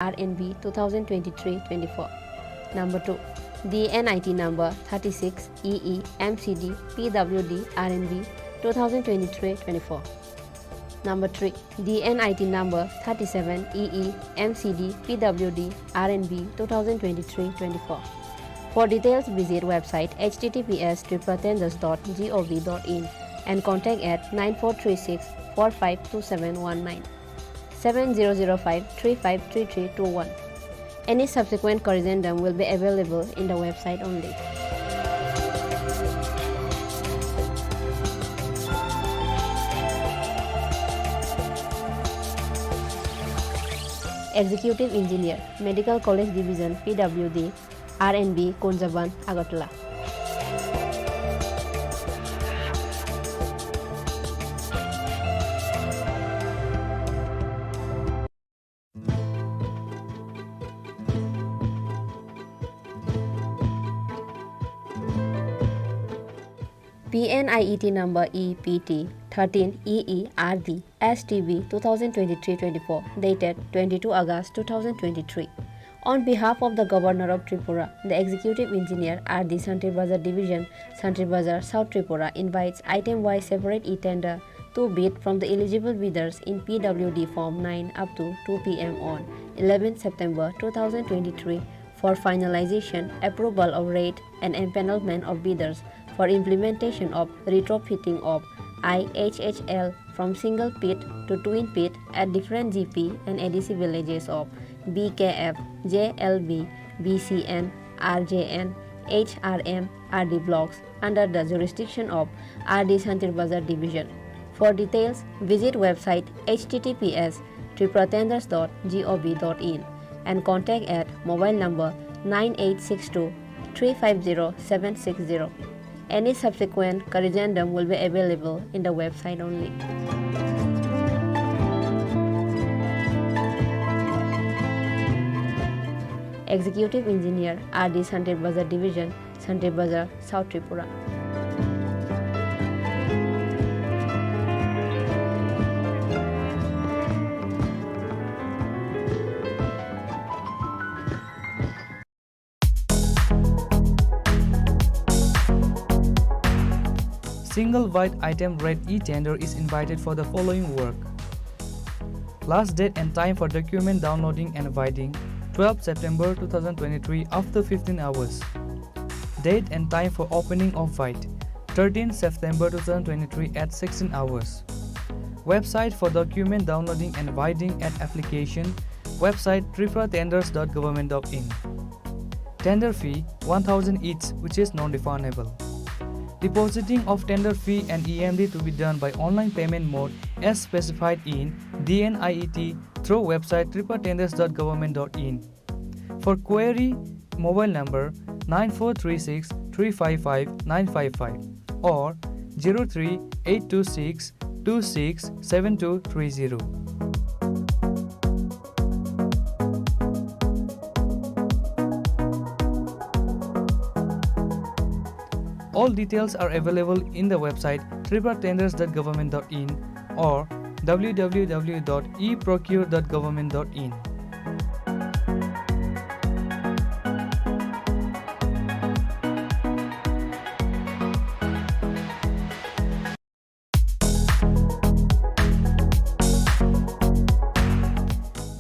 RNB 2023-24. Number 2. The NIT number 36 EE MCD PWD RNB 2023-24. Number 3. The NIT number 37 EE MCD PWD RNB 2023-24. For details, visit website https://gov.in and contact at 9436 452719 7005 353321. Any subsequent corrigendum will be available in the website only. Executive Engineer, Medical College Division PWD, RNB, Konjaban, Agartala. PNIET number EPT 13 EERD STB 2023-24 dated 22 August 2023. On behalf of the Governor of Tripura, the Executive Engineer RD Santri Bazar Division, Santri Bazar, South Tripura invites item-wise separate e-tender to bid from the eligible bidders in PWD Form 9 up to 2 p.m. on 11 September 2023 for finalization, approval of rate and empanelment of bidders for implementation of retrofitting of IHHL from single pit to twin pit at different GP and ADC villages of BKF, JLB, BCN, RJN, HRM, RD blocks under the jurisdiction of RD Santri Bazar Division. For details, visit website https://tripratenders.gov.in and contact at mobile number 9862 350 760. Any subsequent corrigendum will be available in the website only. Executive Engineer RD Santri Bazar Division, Santri Bazar, South Tripura. Single wide item rate e-tender is invited for the following work. Last date and time for document downloading and writing 12 September 2023 after 15 hours. Date and time for opening of white 13 September 2023 at 16 hours. Website for document downloading and writing at application website tripratenders.government.in. Tender fee 1000 each, which is non-refundable. Depositing of tender fee and EMD to be done by online payment mode as specified in DNIET through website tripratenders.government.in. For query, mobile number 9436 355 955 or 03 826 267230. All details are available in the website tripratenders.government.in or www.eprocure.government.in.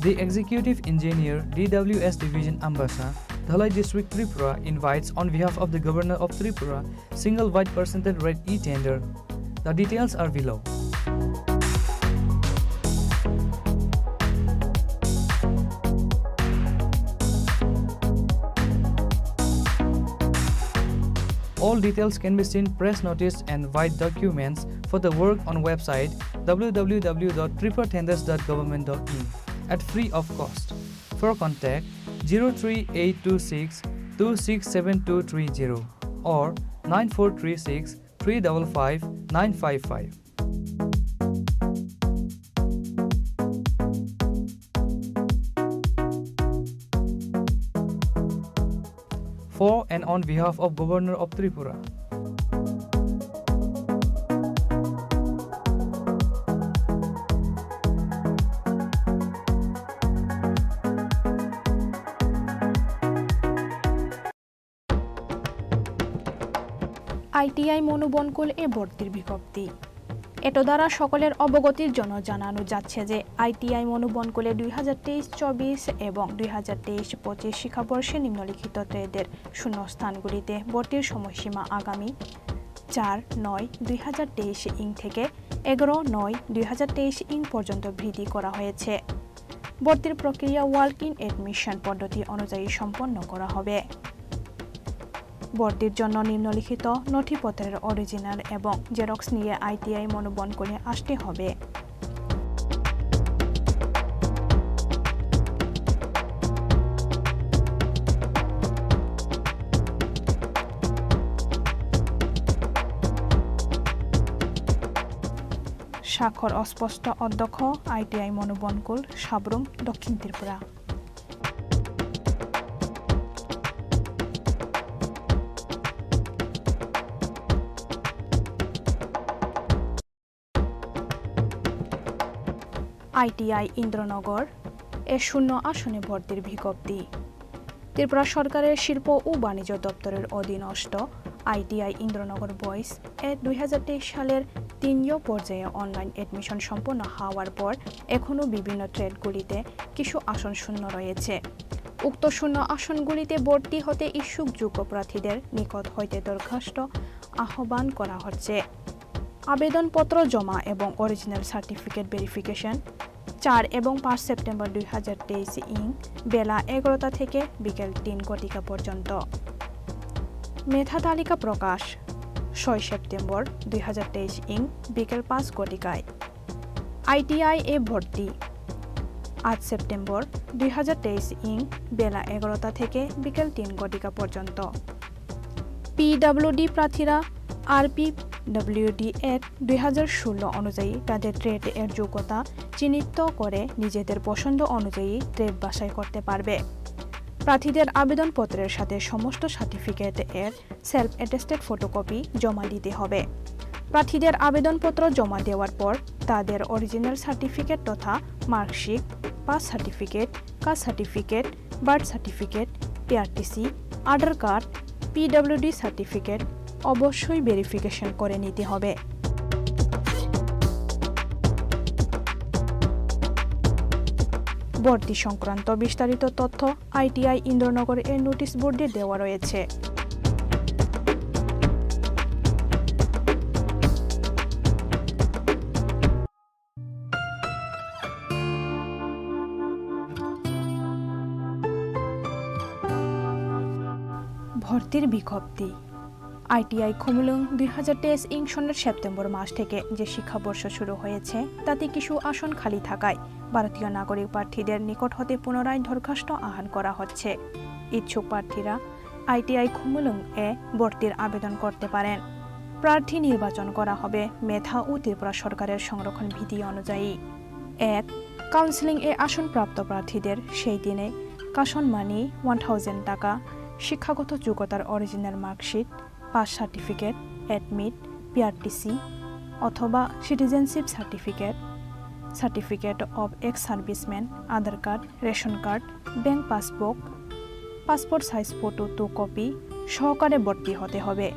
The Executive Engineer DWS Division Ambassa, Dhalai District Tripura invites on behalf of the Governor of Tripura single wide percentage rate e-tender. The details are below. All details can be seen press notice and white documents for the work on website www.tripratenders.government.in at free of cost. For contact 03826 267230 or 9436 355 955. For and on behalf of Governor of Tripura. ITI Manubankul এ ভর্তির বিজ্ঞপ্তি। এত দ্বারা সকলের অবগতির জন্য জানানো যাচ্ছে যে আইটিআই মনোবনকুলে 2023-24 এবং 2023-25 শিক্ষাবর্ষে নিম্নলিখিত ট্রেডের শূন্যস্থানগুলিতে ভর্তির সময়সীমা আগামী 4/9/2023 ইং থেকে 11/9/2023 ইং পর্যন্ত বৃদ্ধি করা হয়েছে। ভর্তির প্রক্রিয়া ওয়ার্ক ইন এডমিশন পদ্ধতি অনুযায়ী সম্পন্ন করা হবে। ভর্তির জন্য নিম্নলিখিত নথিপত্রের অরিজিনাল এবং জেরক্স নিয়ে আইটিআই মনোবনকুলে আসতে হবে। স্বাক্ষর অস্পষ্ট, অধ্যক্ষ, আইটিআই মনোবনকুল, সাবরুম, দক্ষিণ ত্রিপুরা। আইটিআই ইন্দ্রনগর এ শূন্য আসনে ভর্তির বিজ্ঞপ্তি। ত্রিপুরা সরকারের শিল্প ও বাণিজ্য দপ্তরের অধীনস্থ আইটিআই ইন্দ্রনগর বয়েজ এ 2023 সালের 3য় পর্যায়ে অনলাইন এডমিশন সম্পন্ন হওয়ার পর এখনও বিভিন্ন ট্রেডগুলিতে কিছু আসন শূন্য রয়েছে। উক্ত শূন্য আসনগুলিতে ভর্তি হতে ইচ্ছুক যোগ্য প্রার্থীদের নিকট হইতে দরখাস্ত আহ্বান করা হচ্ছে। আবেদনপত্র জমা এবং অরিজিনাল সার্টিফিকেট ভেরিফিকেশন 4 এবং 5 সেপ্টেম্বর 2023 ইং বেলা 11টা থেকে বিকেল 3 ঘটিকা পর্যন্ত। মেধা তালিকা প্রকাশ 6 সেপ্টেম্বর 2023 ইং বিকেল 5 ঘটিকায়। আইটিআই এ ভর্তি 8 সেপ্টেম্বর 2023 ইং বেলা 11টা থেকে বিকেল 3 ঘটিকা পর্যন্ত। পিডব্লিউডি প্রার্থীরা আরপিডব্লিউডি অ্যাক্ট 2016 অনুযায়ী তাদের ট্রেড এর যোগ্যতা চিহ্নিত করে নিজেদের পছন্দ অনুযায়ী ট্রেড বাছাই করতে পারবে। প্রার্থীদের আবেদনপত্রের সাথে সমস্ত সার্টিফিকেট এর সেলফ অ্যাটেস্টেড ফটোকপি জমা দিতে হবে। প্রার্থীদের আবেদনপত্র জমা দেওয়ার পর তাদের অরিজিনাল সার্টিফিকেট তথা marksheet, pass certificate, caste certificate, birth certificate, PRTC, Aadhaar card, PWD certificate অবশ্যই ভেরিফিকেশন করে নিতে হবে। ভর্তি সংক্রান্ত বিস্তারিত তথ্য আইটিআই ইন্দ্রনগর এর নোটিশ বোর্ডে দেওয়া রয়েছে। ভর্তির বিজ্ঞপ্তি। আইটিআই খুমুলুং 2023 ইং সনের সেপ্টেম্বর মাস থেকে যে শিক্ষাবর্ষ শুরু হয়েছে তাতে কিছু আসন খালি থাকায় ভারতীয় নাগরিক প্রার্থীদের নিকট হতে পুনরায় দরখাস্ত আহ্বান করা হচ্ছে। ইচ্ছুক প্রার্থীরা আইটিআই খুমুলুং এ ভর্তির আবেদন করতে পারেন। প্রার্থী নির্বাচন করা হবে মেধা ও ত্রিপুরা সরকারের সংরক্ষণ বিধি অনুযায়ী। 1. কাউন্সিলিং এ আসনপ্রাপ্ত প্রার্থীদের সেই দিনে কাশন মানি 1000 টাকা, শিক্ষাগত যোগ্যতার original marksheet, pass certificate, admit, PRTC অথবা citizenship certificate, certificate of ex serviceman, Aadhaar card, ration card, bank passbook, passport size photo 2 copy সহকারে ভর্তি হতে হবে।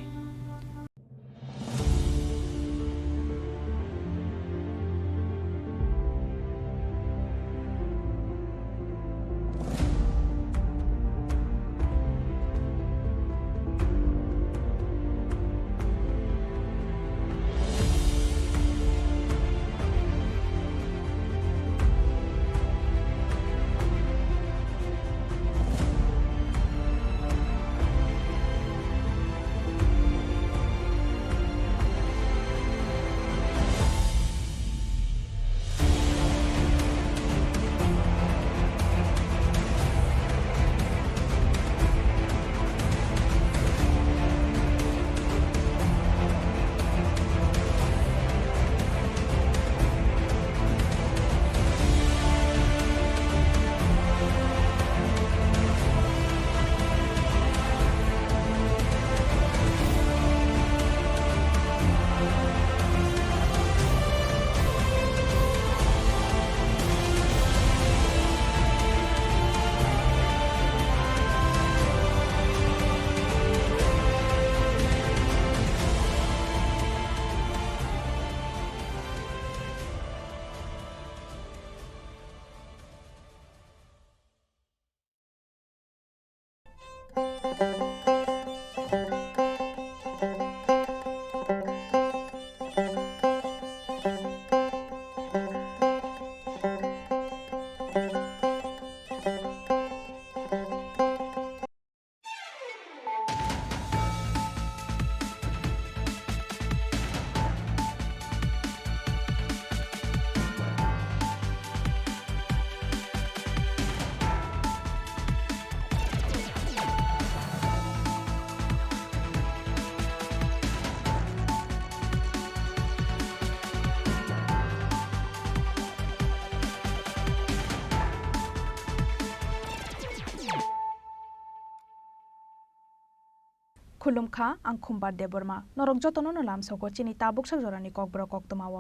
खुलुमखा आं खुम्बार देबरमा नरक जतन लाम सको चिनी ताबुक जरानि ककब्र कक्तमाव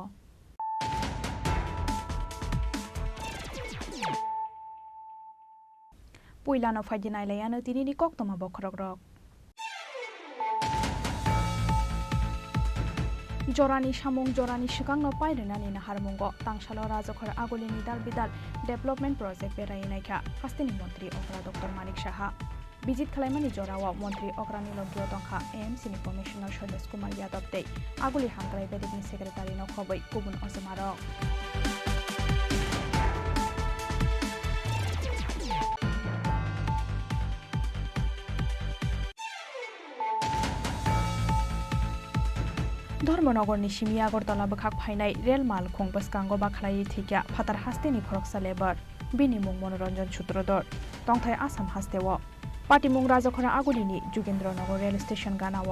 पुइलानो फाइदिनायलायानो तिनिनि कक्तमा बखरक रक जरानि सामुं जरानि सिगांनो पायरेनानि नाहारमुंग तांसालो राजखर आगुलिनि दाल बिदाल डेभलपमेन्ट प्रोजेक्ट बेरायनायखा हास्तिनि मन्त्री अग्रा डक्टर मानिक साहा बिजित खालायमानि जराव मन्त्री अग्रानि लगियो दंखा एएमसीनि कमिशनार शैलेश कुमार यादव दै आगुलि हांग्राय बेदिकनि सेक्रेटारि नखबै गुबुन अजमारक धर्मनगरनि सिमी आगरतला बखाक फाइनाय रेल माल खुं बसकांगो बाखलायै थैक्या फातार हास्तेनि खरकसा लेबार बिनि मुं मनोरंजन सूत्रधर तंथाय आसाम हास्तेव पार्टी मुं राजखरा आगुलिनि जुगेन्द्रनगर रेल स्टेशन गानाव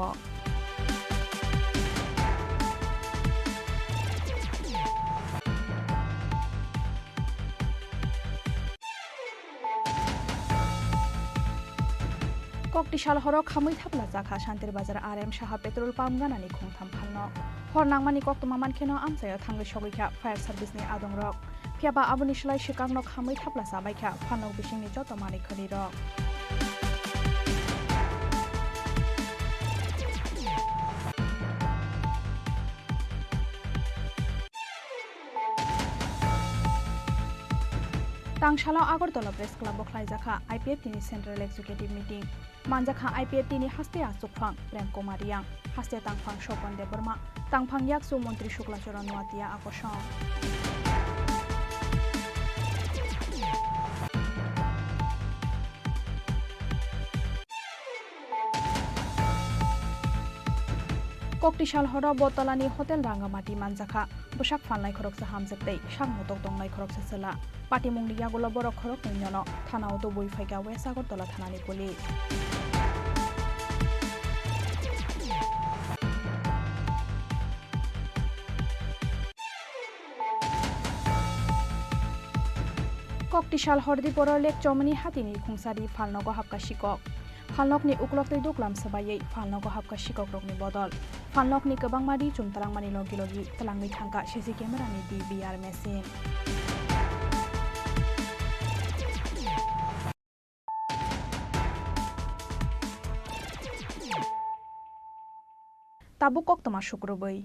कक्टिशाल हरक खामै थाब्ला जाखा Shantir Bazar RM Saha petrol pump गानानि खुंथाम फालनो हरनांमानि कक्तमा मानखेनो आमसाया थांगै सगैख्या फायार सार्भिसनि आदंरक फियाबा आबुनि सोलाय सिगांनो खामै थाब्ला जाबायख्या फानक बिसिंनि जत मानि खलिरक तांसालाव आगरतला प्रेस क्लाब बखलायजाखा आईपीएफटीनि सेन्ट्रेल एक्जिक्यूटिव मीटिंग मानजाखा आईपीएफटीनि हास्ते आचुकफां प्रेम कुमारियां हास्ते तांफां स्वपन देबर्मा तांफां याक्सु मंत्री शुक्लाचरण नुवातिया आकर्षण कक्टिशाल हर बतलानि होटेल रांगामाटी मानजाखा बसाक फाननाय खरकसा हामजोबदै सां मटक दंनाय खरकसा सोला पार्टी मुंनि यागुल बरक खरक नयन थानाव दुबुई फाइगा वेस्ट आगरतला थानानि पुलिस कक्टिशाल हरदी बर लेक चमनी हातिनि खुंसारि फालनगो हाबका शिकक फालनकनि उक्लक्तै दुक्लाम सबायै फालनगो हाबका शिकक रकनि बदल फालनकनि गोबांमारि चुमतालांमानि लगी लगी तलांगै थांगा सीसी केमेरानि DVR मेसिन ताबुक कक्तमा शुक्रबै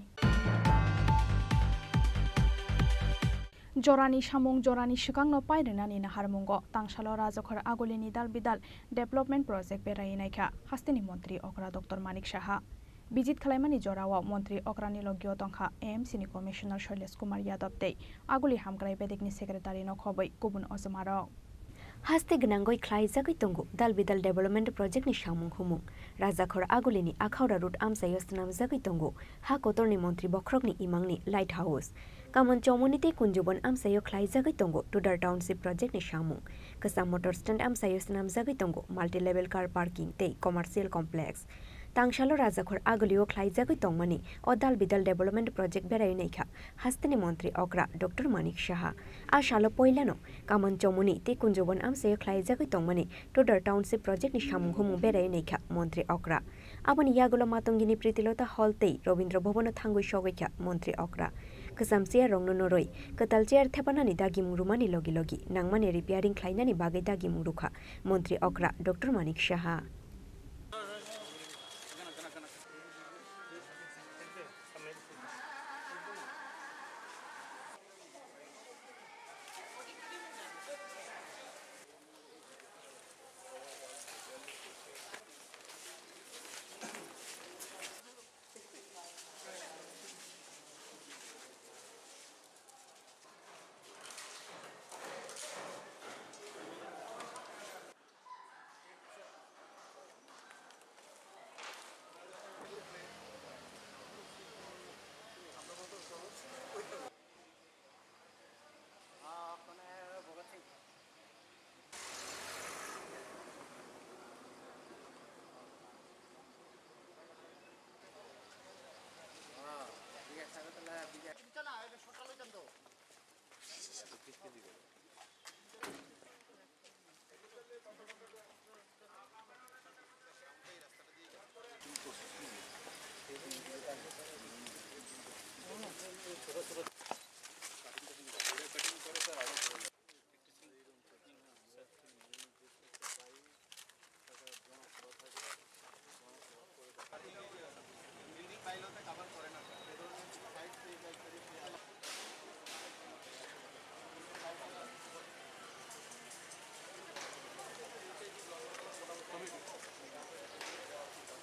जरानि सामुं जरानि सिगांनो पायरेनानि नाहारमुंग तांसालो राजखर आगुलिनि दाल बिदाल डेभलपमेन्ट प्रोजेक्ट बेरायनायखा हास्तिनि मन्त्री अग्रा डक्टर मानिक साहा बिजित खालायमानि जराव मन्त्री अग्रानि लगियो दंखा एएमसीनि कमिशनार शैलेश कुमार यादव दै आगुलि हामग्राय बेदिकनि सेक्रेटारि नखबै गुबुन अजमारक हास्ते गनांगै ख्लायजागै तंगु दाल बिदाल डेभलपमेन्ट प्रोजेक्टनि सामुं हुमुं राजाखर आगुलिनि आखाउरा रुट आमसायो स्नामजागै तंगु हा कोतरनि मन्त्री बख्रकनि इमांनि लाइट हाउस कामन चौमनिते कुंजुबन आमसायो ख्लायजागै तंगु टुडार टाउनशिप प्रोजेक्टनि सामुं कसा मोटर स्टैंड आमसायो स्नामजागै तंगु मल्टी लेवल कार पार्किंग ते कमार्शियल कम्प्लेक्स तांसालो राजाखर आगुलियो ख्लायजागै तंगमानि अ दाल बिदाल डेभलपमेन्ट प्रोजेक्ट बेरायनायखा हास्तेनि मन्त्री अग्रा डक्टर मानिक साहा आ सालो पहिलानो कामन चौमनि ते कुंजुबन आमसायो ख्लायजागै तंगमानि टुडार टाउनशिप प्रोजेक्टनि सामुं हुमुं बेरायनायखा मन्त्री अग्रा आबनि यागुलो मातंगिनि प्रीतिलता हल ते रवीन्द्र भवन थांगै सगैख्या मन्त्री अग्रा कसामसिया रंनो नरय कताल चेयर थेपानानि दागि मुरुमानि लगी लगी नांमानि रिपेयारिं ख्लायनानि बागै दागि मुरुखा मन्त्री अग्रा doctor Manik Saha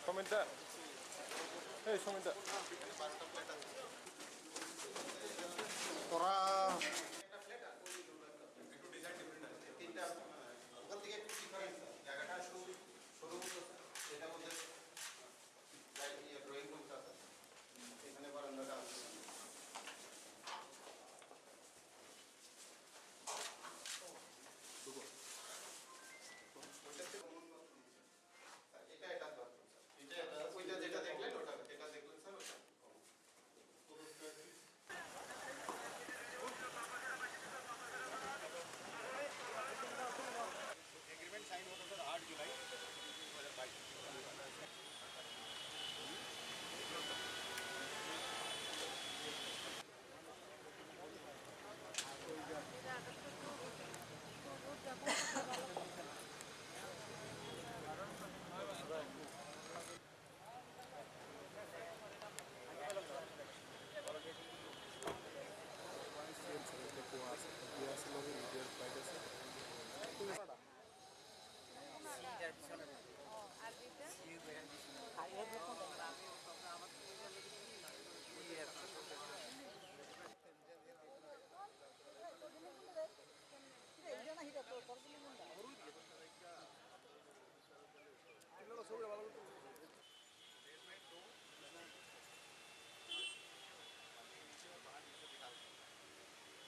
Komentar. Hey, komentar. Tora.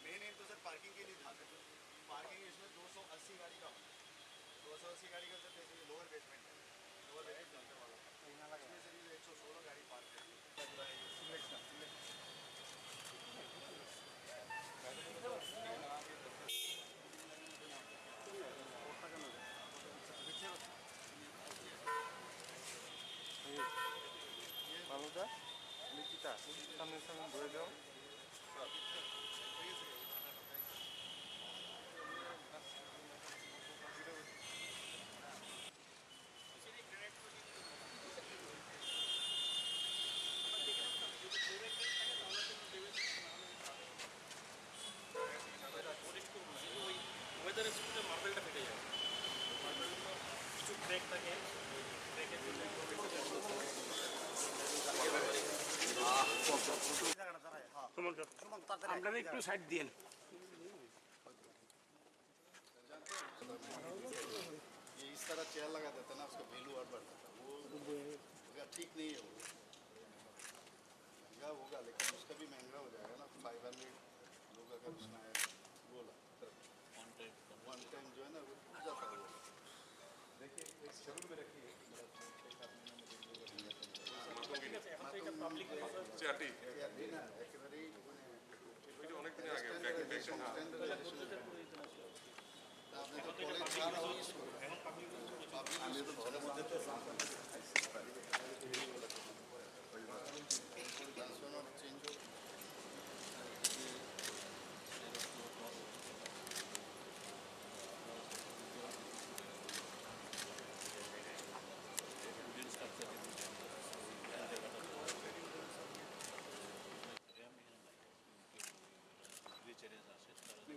Main M तो सर पार्किंग के लिए था। पार्किंग इसमें 280 गाड़ी का 280 गाड़ी का सर जैसे लोअर बेसमेंट है, लोअर बेसमेंट वाला इसमें सर ये 116 गाड़ी पार्क है। Maluda, Nikita, sama-sama berdua. Weather স্কুলে মার্বেলটা ফেটে যায়, মার্বেলগুলো কিছু ক্র্যাক থাকে, ক্র্যাকের জন্য আপনারা একটু সাইড দিন। ये इस तरह चेयर लगा देता ना, उसका वैल्यू और बढ़ता था। वो ठीक नहीं है, वो महंगा होगा लेकिन उसका भी महंगा हो जाएगा ना। 500 लोग अगर उसमें बोला वन टाइम जो है ना वो जाता है। देखिए एक शेड्यूल में रखिए,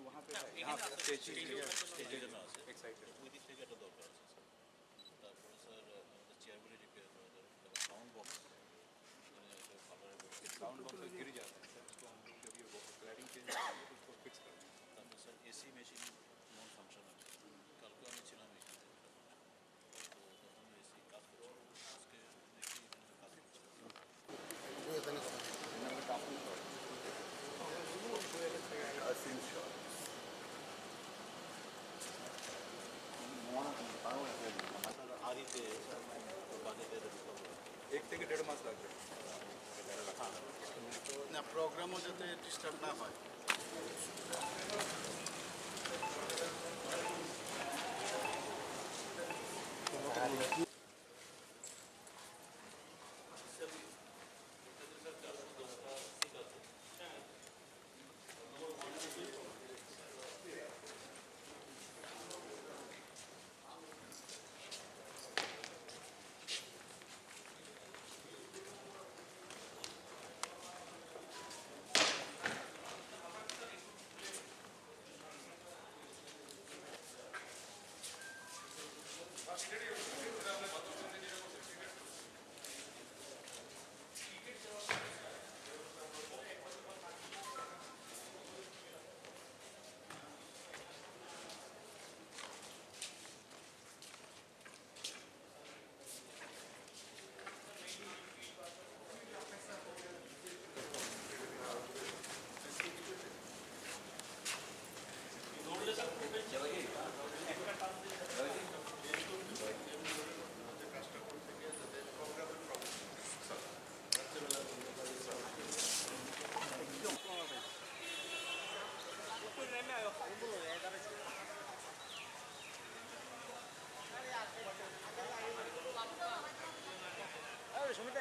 वहाँ पे ওই দিক থেকে একটা দরকার আছে স্যার। তারপরে স্যার আমাদের চেয়ারগুলি রিপেয়ার করা দরকার, সাউন্ড বক্স साउंड बॉक्स गिर जाता है सर, उसको हम लोग जब ये क्लैडिंग चेंज करेंगे तो उसको फिक्स कर देंगे। তারপরে স্যার এসি মেশিন নন ফাংশন আছে, কালকে আমি ছিলাম এখানে, তো তখন এসি কাজ করছিল, আজকে দেখি এখানে কাজ করছে। আরিতে বাজেটের एक থেকে 1.5 মাস লাগবে না প্রোগ্রামও যাতে ডিস্টার্ব না হয়।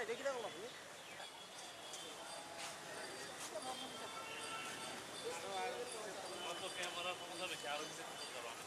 ক্যামেরা ক্ষমতা বেশি আরো কিছু করতে পারবো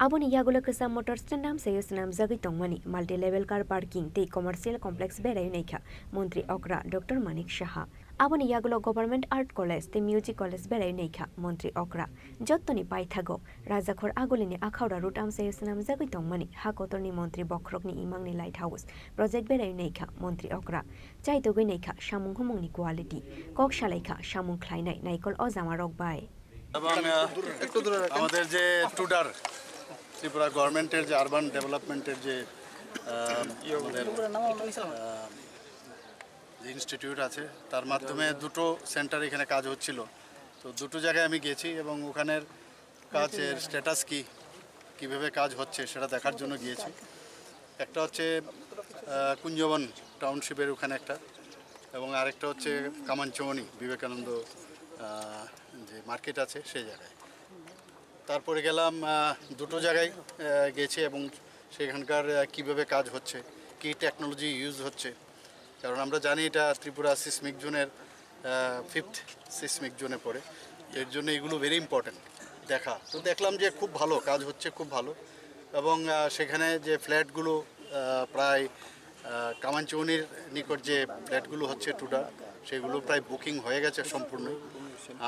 Aboni yagulo kesam motors tendam seyus nam jagi tongmani multi level car parking tei commercial complex berai neikha মন্ত্রী অকরা doctor Manik Saha aboni yagulo government art college তে মিউজিক কলেজ বেrai neikha মন্ত্রী অকরা যত্তনি পাই থাগো রাজাখর আগলিনি আখাউড়া রুট আম seyus nam jagi tongmani হাকতরনি মন্ত্রী বখরকনি ইমাংনি লাইট হাউস প্রজেক্ট বেrai neikha মন্ত্রী অকরা চাইতগৈ neikha সামুং হুমংনি কোয়ালিটি কক সালাইখা সামুং খ্লাইনাই নাইকল অজামা রকবাই এবং আমাদের যে টুডার ত্রিপুরা গভর্নমেন্টের যে আরবান ডেভেলপমেন্টের যে আমাদের যে ইনস্টিটিউট আছে তার মাধ্যমে দুটো সেন্টার এখানে কাজ হচ্ছিল। তো দুটো জায়গায় আমি গেছি এবং ওখানের কাজের স্ট্যাটাস কীভাবে কাজ হচ্ছে সেটা দেখার জন্য গিয়েছি। একটা হচ্ছে কুঞ্জবন টাউনশিপের ওখানে একটা, এবং আরেকটা হচ্ছে কামানচৌনি বিবেকানন্দ যে মার্কেট আছে সেই জায়গায়। তারপরে গেলাম দুটো জায়গায় গেছি এবং সেখানকার কীভাবে কাজ হচ্ছে, কী টেকনোলজি ইউজ হচ্ছে, কারণ আমরা জানি এটা ত্রিপুরা সিসমিক জোনের 5th সিসমিক জোনে পড়ে, এর জন্য এগুলো ভেরি ইম্পর্ট্যান্ট দেখা। তো দেখলাম যে খুব ভালো কাজ হচ্ছে, খুব ভালো। এবং সেখানে যে ফ্ল্যাটগুলো প্রায় কামানচৌনির নিকট যে ফ্ল্যাটগুলো হচ্ছে টুডা, সেগুলো প্রায় বুকিং হয়ে গেছে সম্পূর্ণ।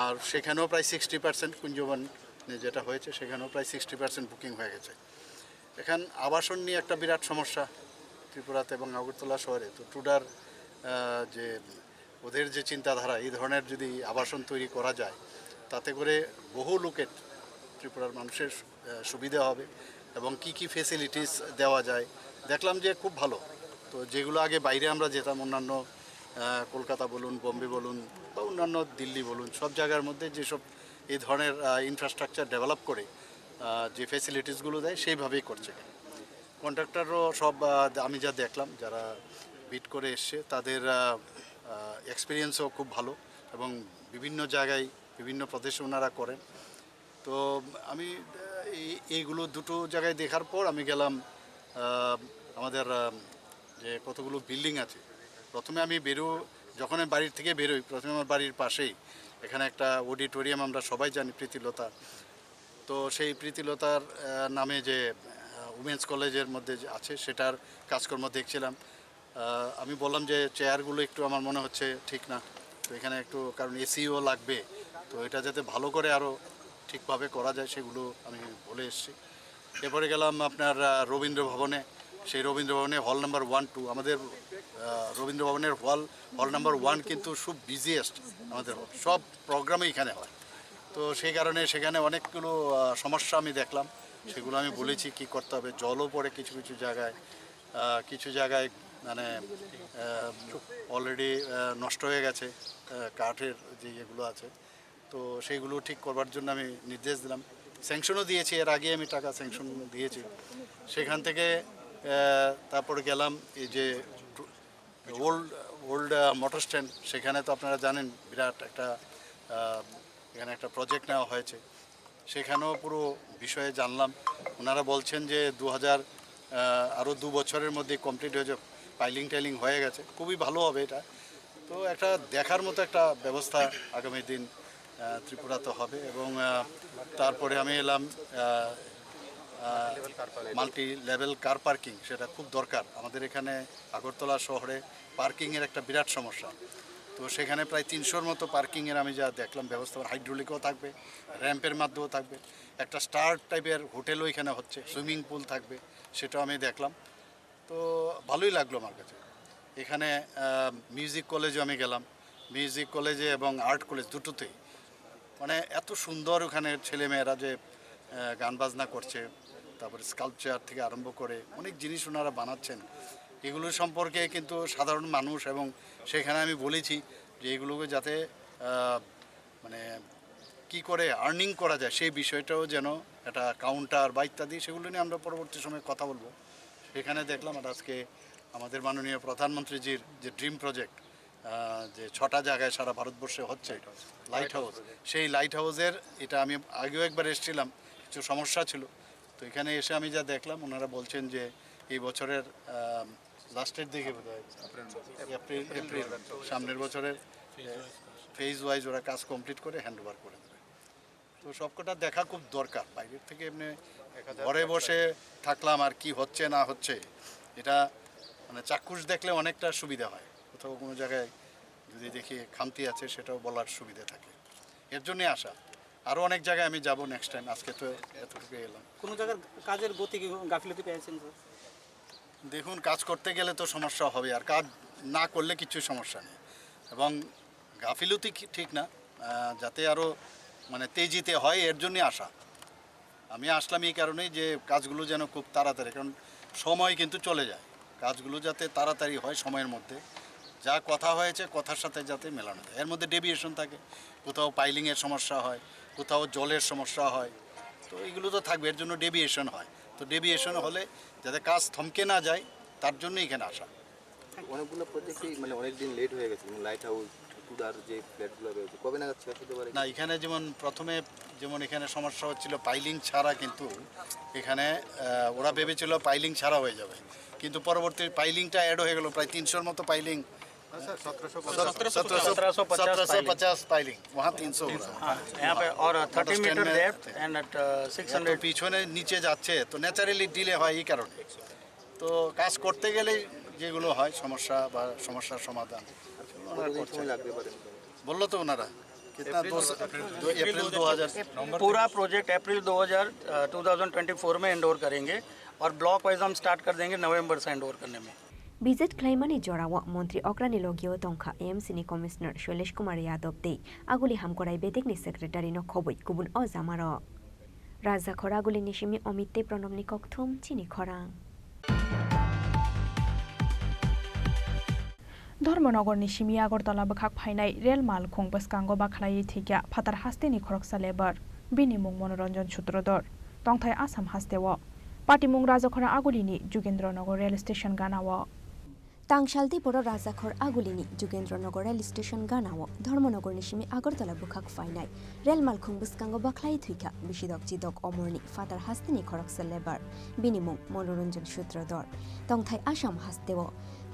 আর সেখানেও প্রায় 60% কুঞ্জবন যেটা হয়েছে সেখানেও প্রায় 60% বুকিং হয়ে গেছে। এখান আবাসন নিয়ে একটা বিরাট সমস্যা ত্রিপুরাতে এবং আগরতলা শহরে। তো টুডার যে ওদের যে চিন্তাধারা, এই ধরনের যদি আবাসন তৈরি করা যায় তাতে করে বহু লোকের ত্রিপুরার মানুষের সুবিধা হবে এবং কি কি ফেসিলিটিস দেওয়া যায় দেখলাম যে খুব ভালো। তো যেগুলো আগে বাইরে আমরা যেতাম, অন্যান্য কলকাতা বলুন, বোম্বে বলুন বা অন্যান্য দিল্লি বলুন, সব জায়গার মধ্যে যেসব এই ধরনের ইনফ্রাস্ট্রাকচার ডেভেলপ করে যে ফেসিলিটিসগুলো দেয় সেইভাবেই করছে। কন্ট্রাক্টরও সব আমি যা দেখলাম যারা বিট করে এসছে তাদের এক্সপিরিয়েন্সও খুব ভালো এবং বিভিন্ন জায়গায় বিভিন্ন প্রদেশে ওনারা করেন। তো আমি এইগুলো দুটো জায়গায় দেখার পর আমি গেলাম আমাদের যে কতগুলো বিল্ডিং আছে। প্রথমে আমি যখন আমি বাড়ির থেকে বেরোই, প্রথমে আমার বাড়ির পাশেই এখানে একটা অডিটোরিয়াম আমরা সবাই জানি, প্রীতিলতা। তো সেই প্রীতিলতার নামে যে উমেন্স কলেজের মধ্যে আছে সেটার কাজকর্ম দেখছিলাম। আমি বললাম যে চেয়ারগুলো একটু আমার মনে হচ্ছে ঠিক না, তো এখানে একটু, কারণ এসিও লাগবে, তো এটা যাতে ভালো করে আরও ঠিকভাবে করা যায় সেগুলো আমি বলে এসেছি। এরপরে গেলাম আপনার রবীন্দ্র ভবনে। সেই রবীন্দ্র ভবনে হল নাম্বার 1, 2 আমাদের রবীন্দ্র ভবনের হল নাম্বার 1 কিন্তু খুব বিজিয়েস্ট আমাদের, সব প্রোগ্রামই এখানে হয়। তো সেই কারণে সেখানে অনেকগুলো সমস্যা আমি দেখলাম, সেগুলো আমি বলেছি কি করতে হবে। জলও পড়ে কিছু কিছু জায়গায় মানে অলরেডি নষ্ট হয়ে গেছে কাঠের যে ইয়েগুলো আছে, তো সেইগুলো ঠিক করবার জন্য আমি নির্দেশ দিলাম। স্যাংশনও দিয়েছি, এর আগে আমি টাকা স্যাংশন দিয়েছি। সেখান থেকে তারপরে গেলাম এই যে ওল্ড মোটর স্ট্যান্ড, সেখানে তো আপনারা জানেন বিরাট একটা এখানে একটা প্রজেক্ট নেওয়া হয়েছে, সেখানেও পুরো বিষয়ে জানলাম। ওনারা বলছেন যে আরও 2 বছরের মধ্যে কমপ্লিট হয়ে যাবে, টাইলিং হয়ে গেছে, খুবই ভালো হবে এটা। তো একটা দেখার মতো একটা ব্যবস্থা আগামী দিন ত্রিপুরাতে হবে। এবং তারপরে আমি এলাম মাল্টি লেভেল কার পার্কিং, সেটা খুব দরকার আমাদের এখানে আগরতলা শহরে। পার্কিংয়ের একটা বিরাট সমস্যা, তো সেখানে প্রায় 300-র মতো পার্কিংয়ের আমি যা দেখলাম ব্যবস্থা, হাইড্রোলিকও থাকবে, র্যাম্পের মাধ্যমেও থাকবে, একটা স্টার টাইপের হোটেলও এখানে হচ্ছে, সুইমিং পুল থাকবে, সেটাও আমি দেখলাম। তো ভালোই লাগলো আমার কাছে। এখানে মিউজিক কলেজও আমি গেলাম, মিউজিক কলেজে এবং আর্ট কলেজ দুটোতেই মানে এত সুন্দর ওখানে ছেলেমেয়েরা যে গান বাজনা করছে, তারপরে স্কাল্পচার থেকে আরম্ভ করে অনেক জিনিস ওনারা বানাচ্ছেন। এগুলো সম্পর্কে কিন্তু সাধারণ মানুষ, এবং সেখানে আমি বলেছি যে এগুলোকে যাতে মানে কি করে আর্নিং করা যায় সেই বিষয়টাও যেন একটা কাউন্টার বা ইত্যাদি, সেগুলো নিয়ে আমরা পরবর্তী সময়ে কথা বলবো। সেখানে দেখলাম আর আজকে আমাদের মাননীয় প্রধানমন্ত্রীজির যে ড্রিম প্রজেক্ট, যে 6টা জায়গায় সারা ভারতবর্ষে হচ্ছে লাইট হাউস, সেই লাইট হাউসের এটা আমি আগেও একবার এসেছিলাম, কিছু সমস্যা ছিল। তো এখানে এসে আমি যা দেখলাম, ওনারা বলছেন যে এই বছরের লাস্টের দিকে বোধহয় এপ্রিল সামনের বছরের ফেজ ওয়াইজ ওরা কাজ কমপ্লিট করে হ্যান্ড ওভার করে দেবে। তো সবকটা দেখা খুব দরকার। বাইরের থেকে এমনি ঘরে বসে থাকলাম আর কি হচ্ছে না হচ্ছে, এটা মানে চাক্ষুষ দেখলে অনেকটা সুবিধা হয়। কোথাও কোনো জায়গায় যদি দেখি খামতি আছে সেটাও বলার সুবিধা থাকে, এর জন্যই আসা। আরও অনেক জায়গায় আমি যাব নেক্সট টাইম, আজকে তো এতটুকু এলাম। কোনো জায়গার কাজের গতি গাফিলতি পেয়েছেন স্যার? দেখুন, কাজ করতে গেলে তো সমস্যা হবে, আর কাজ না করলে কিছু সমস্যা নেই। এবং গাফিলতি ঠিক না, যাতে আরও মানে তেজিতে হয় এর জন্যই আসা। আমি আসলাম এই কারণেই যে কাজগুলো যেন খুব তাড়াতাড়ি, কারণ সময় কিন্তু চলে যায়, কাজগুলো যাতে তাড়াতাড়ি হয় সময়ের মধ্যে, যা কথা হয়েছে কথার সাথে যাতে মেলানো যায়। এর মধ্যে ডেভিয়েশন থাকে, কোথাও পাইলিংয়ের সমস্যা হয়, কোথাও জলের সমস্যা হয়, তো এগুলো তো থাকবে, এর জন্য ডেভিয়েশন হয়। তো ডেভিয়েশন হলে যাতে কাজ থমকে না যায় তার জন্য এখানে আসা। অনেকগুলো প্রজেক্টই মানে অনেক দিন লেট হয়ে গেছে, লাইট হাউস টুডার যে ফ্ল্যাটগুলো রয়েছে কবে নাগাদ শেষ হতে পারে? না, এখানে যেমন প্রথমে এখানে সমস্যা হচ্ছিল পাইলিং ছাড়া, কিন্তু এখানে ওরা ভেবেছিল পাইলিং ছাড়া হয়ে যাবে, কিন্তু পরবর্তী পাইলিংটা অ্যাড হয়ে গেল, প্রায় 300-র মতো পাইলিং, 1750 पाइलिंग, वहाँ 300 हो रहा है यहाँ पे, और 30 मीटर डेप्थ एंड 600 পিছনে নিচে যাচ্ছে, তো ন্যাচারালি ডিলে হয় এই কারণে। তো কাজ করতে গেলে যেগুলো হয় সমস্যা বা সমস্যার সমাধান বললো তো ওনারা कितना अप्रैल 2000 पूरा प्रोजेक्ट अप्रैल 2024 में एंड ओवर करेंगे और ब्लॉक वाइज हम स्टार्ट कर देंगे नवंबर से एंड ओवर करने में। বিজেট ক্লাইমানি জরাওয়া মন্ত্রী অগ্রানি লগিও তংখা এএমসিনি কমিশনার শৈলেশ কুমার यादव দে আগুলি হামকরাই বেদেকনি সেক্রেটারি ন খবই গুবুন অজামার রাজা খরাগুলি নিশিমি অমিতে প্রণবনি ককথুম চিনি খরাং। ধর্মনগর নিশিমি আগরতলা বখাক ফাইনাই রেল মাল খুং বসকাঙ্গ বাখলাই থিকা ফাতার হাস্তেনি খরকসা লেবার বিনিমুং মনোরঞ্জন সূত্রধর তংথাই আসাম হাস্তেও পাটিমুং রাজাখরা আগুলিনি যোগেন্দ্রনগর রেল স্টেশন গানাও তাংশালদি বড় রাজাখর আগুলিনি যোগেন্দ্রনগর রেল স্টেশন গানাও ধর্মনগর নিশিমি আগরতলা বখাক ফাইনাই রেল মাল খুং বসকাঙ্গ বাখলাই থিকা বিশিদক জিদক অমরনি ফাতার হাস্তেনি খরকসা লেবার বিনিমুং মনোরঞ্জন সূত্রধর তংথাই আসাম হাস্তেও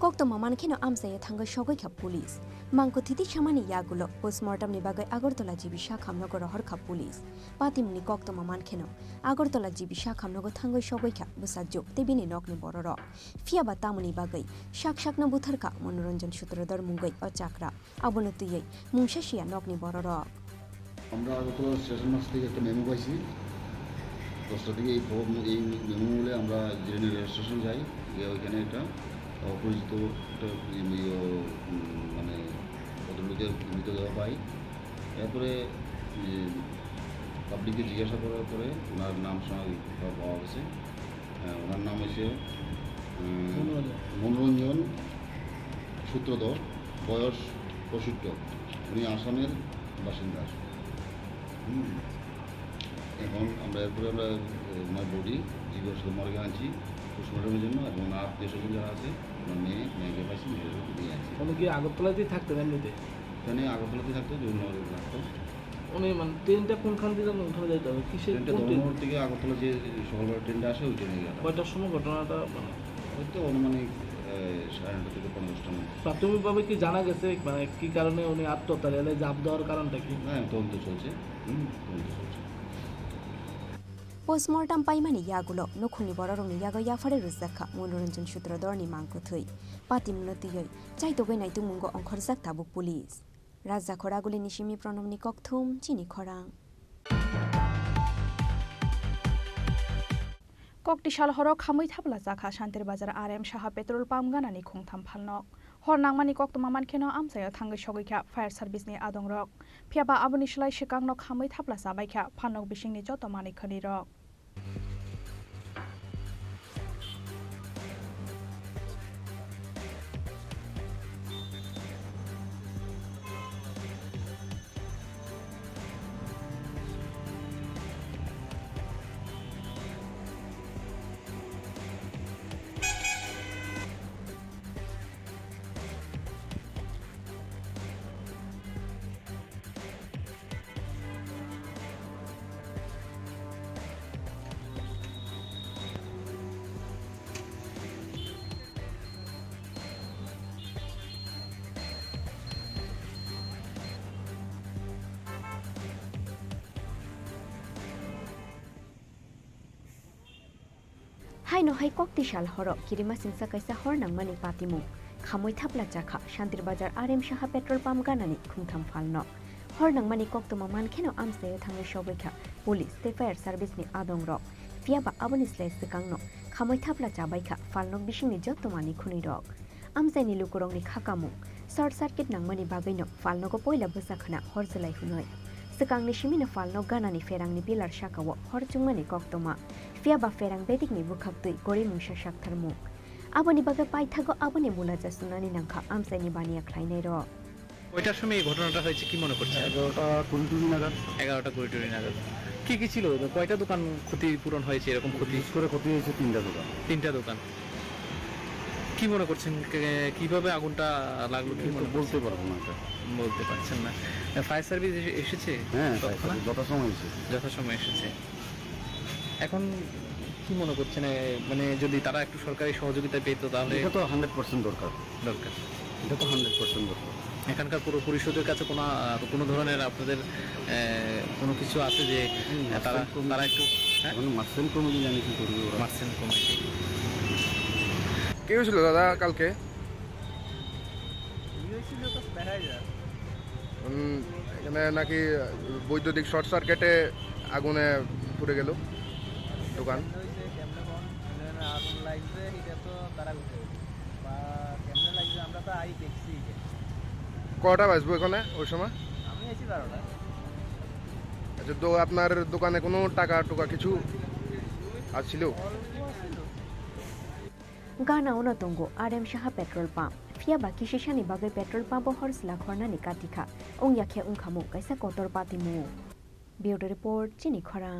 কক্তমা মানখেন আমসাইয়া থাঙ্গ সগৈখা পুলিশ মাংকথিতি সামানি ইয়াগুলো পোস্টমর্টমনি বাগৈ আগরতলা জিবি শাখামনগর হরখা পুলিশ পাতিমনি কক্তমা মানখেন আগরতলা জিবি শাখামনগর থাঙ্গৈ সগৈখা বুসাজ্জো তেবিনি নকনি বড়র ফিয়াবা তামনি বাগৈ শাকশাকনা বুথারকা মনোরঞ্জন সূত্রধর মুঙ্গৈ অচাকরা আবনতুইयै মুংশাশিয়া নকনি বড়র। আমরা আগরতলা স্টেশন মাস্টার থেকে একটা মেমো পাইছি, 10টা থেকে এই মেমো বলে আমরা জেনে রেল স্টেশন যাই, গিয়ে ওইখানে একটা অপরিচিত একটা মানে ভদ্রলোকের মৃতদেহ পাই। এরপরে পাবলিককে জিজ্ঞাসা করার পরে ওনার নাম পাওয়া গেছে। ওনার নাম হচ্ছে মনোরঞ্জন সূত্রধর, বয়স 65, উনি আসামের বাসিন্দা। এখন আমরা এরপরে ওনার বডি জীবন মর্গে আনছি পোস্টমর্টমের জন্য, এবং ওনার আত্মীয় স্বজন যারা আছে ওনার মেয়েকে পাইছি, মেয়ের নিয়ে আনছি। উনি কি আগরতলাতেই থাকতেন এমনিতে? এখানে আগরতলাতে থাকতো, জুননগরে থাকতো। উনি মানে ট্রেনটা কোনখান থেকে উঠে যেতে হবে? কিসের ধর্মনগর থেকে আগরতলা যে সকালবেলা ট্রেনটা আসে ওই ট্রেনে গেলাম। কয়টার সময় ঘটনাটা? মানে হয়তো অনুমানিক 9:30 থেকে 15টা মধ্যে। প্রাথমিকভাবে কি জানা গেছে মানে কি কারণে উনি আত্মহত্যা, রেলে জাপ দেওয়ার কারণটা কি? হ্যাঁ, তদন্ত চলছে। পোস্টমর্টম পাইমানি ইয়াগুলো নখুনি বড়রংনি ইয়াগো ইয়াফারে রুজাখা মনোরঞ্জন সূত্রধরনি মাংকথৈ পাতিমনতিयै চাইতগৈ নাইতু মুঙ্গ অংখরজাক তাবু পুলিশ রাজা খরাগুলি নিশিমি প্রণবনি ককথুম চিনি খরাং। ককটিশাল হর খামৈ থাবলা জাখা শান্তির বাজার RM সাহা পেট্রোল পাম্প গানানি খুংথাম ফালনক হর নাংমানি কক্তমা মানখেন আমসায় থাঙ্গৈ সগৈখা ফায়ার সার্ভিসনি আদংরক ফিয়াবা আবনি সলাই সিকাংন খামৈ থাবলা জাবাইখা ফানক বিশিংনি যত মানিখনি রক। হাই নহাই কক্তিশাল হর কিরিমা সিংসা কাইসা হর নাংমানি পাতিমু খামই থাপলা চাখা শান্তির বাজার RM সাহা পেট্রোল পাম্প গানানি খুংথাম ফালন হর নাংমানি কক্তমা মানখেনো আমসায়ে থাংনি সবैखा পুলিশ তে ফায়ার সার্ভিসनि आदं रक फियाबा आबनि स्लाइ सिकांनो खामै थापला चाबायखा फालनक बिसिंनि जत्तमानि खुनि रक आमसायनि लुकुरंनि खाकामु शॉर्ट सर्किट नांमानि बागैनो फालनको पहिला बोसाखना हरजलाय हुनै सिकांनि सिमिनो फालनक गानानि फेरांनि पिलार शाकाव हरचुंमानि कक्तमा फियाबा फेरां बेदिकनि बुखाक्तै गरि मुंसा शाक्थारमु आबनि बागे पाइथागो आबनि मुलाजा सुनानि नांखा आमसायनि बानिया ख्लायनाय र ওইটার সময় এই ঘটনাটা হয়েছে কি মনে করছেন? 11টা 20 নাগাদ। কি কি ছিল? কয়টা দোকান ক্ষতিপূরণ হয়েছে? এরকম ক্ষতি করে ক্ষতি হয়েছে 3টা দোকান। কি মনে করছেন কিভাবে আগুনটা লাগলো কি মনে বলতে পারবো না, বলতে পারছেন না। ফায়ার সার্ভিস এসেছে? হ্যাঁ, যথাসময় এসেছে। এখন কি মনে করছেন মানে যদি তারা একটু সরকারি সহযোগিতা পেত তাহলে? এটা তো 100% দরকার। এটা তো 100% দরকার। এখানকার পুরো পরিষদের কাছে কোনো ধরনের আপনাদের কোনো কিছু আছে যে তারা একটু মার্চেন্ট কমিটি জানি কি করবে ওরা? মার্চেন্ট কমিটি কি হয়েছিল দাদা কালকে? এখানে নাকি বৈদ্যুতিক শর্ট সার্কিটে আগুনে পুড়ে গেল দোকান। কটা বাজবো এখানে ওই সময়? আচ্ছা, তো আপনার দোকানে কোনো টাকা কিছু আসছিল? गाना उन तंगो RM साहा पेट्रोल पाम्प फियाबा किसिसानि बागै पेट्रोल पाम्प हरसला खरनानि काटिखा उंयाखे उंखामु काइसा कतर पातिमु ब्यूरो रिपोर्ट चिनि खरां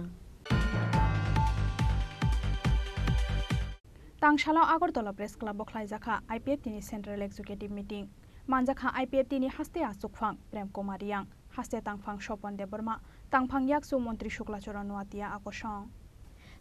तांशालाव आगरतला प्रेस क्लब बखलायजाखा IPFT नि सेंट्रल एक्जिक्यूटिव मीटिंग मानजाखा IPFT नि हास्ते आसुकफां प्रेम कुमार यांग हास्ते तांगफां स्वपन देबर्मा तांगफां याकसु मंत्री शुक्लाचरण नुआतिया आकर्षण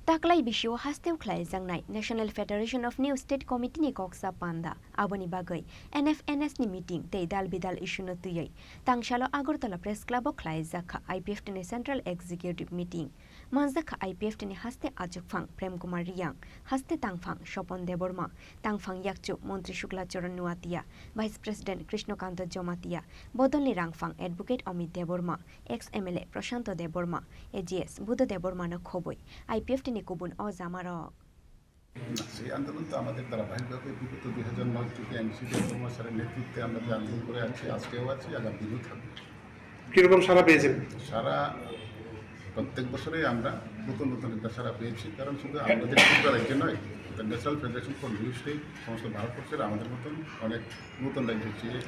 ताकलाई बिशिव हास्तेव ख्लाय जांगनाय national federation of new state committee नि कक्सा पान्दा आबनि बागै NFNS नि मीटिंग ते दाल बिदाल इशुनो तुयै तांगशालो आगरतला प्रेस क्लब ख्लाय जाखा IPFT नि सेंट्रल एक्जिक्यूटिव मीटिंग मानजाखा IPFT नि हास्ते आजुकफां प्रेम कुमार रियांग हास्ते तांगफां स्वपन देबर्मा तांगफां याकचु मंत्री शुक्लाचरण नुआतिया वाइस प्रेसिडेंट कृष्णकांत जमातिया बदलनि रांगफां advocate Amit Debbarma ex MLA Prashant Debbarma AGS Budh Debbarma न खबय IPFT নিকুবুন অজামারক সেই আন্দোলন তো আমাদের ধারাবাহিকভাবে বিগত 2009 থেকে এনসিপি কর্মচারীর নেতৃত্বে আমরা যে আন্দোলন করে আছি, আজকেও আছি, আগামী দিনেও থাকবে। কীরকম সারা পেয়েছেন? সারা প্রত্যেক বছরেই আমরা নতুন একটা সারা পেয়েছি, কারণ শুধু আমাদের ত্রিপুরা রাজ্য নয়, national federation for new state সমস্ত ভারতবর্ষের আমাদের মতন অনেক নতুন রাজ্য চেয়ে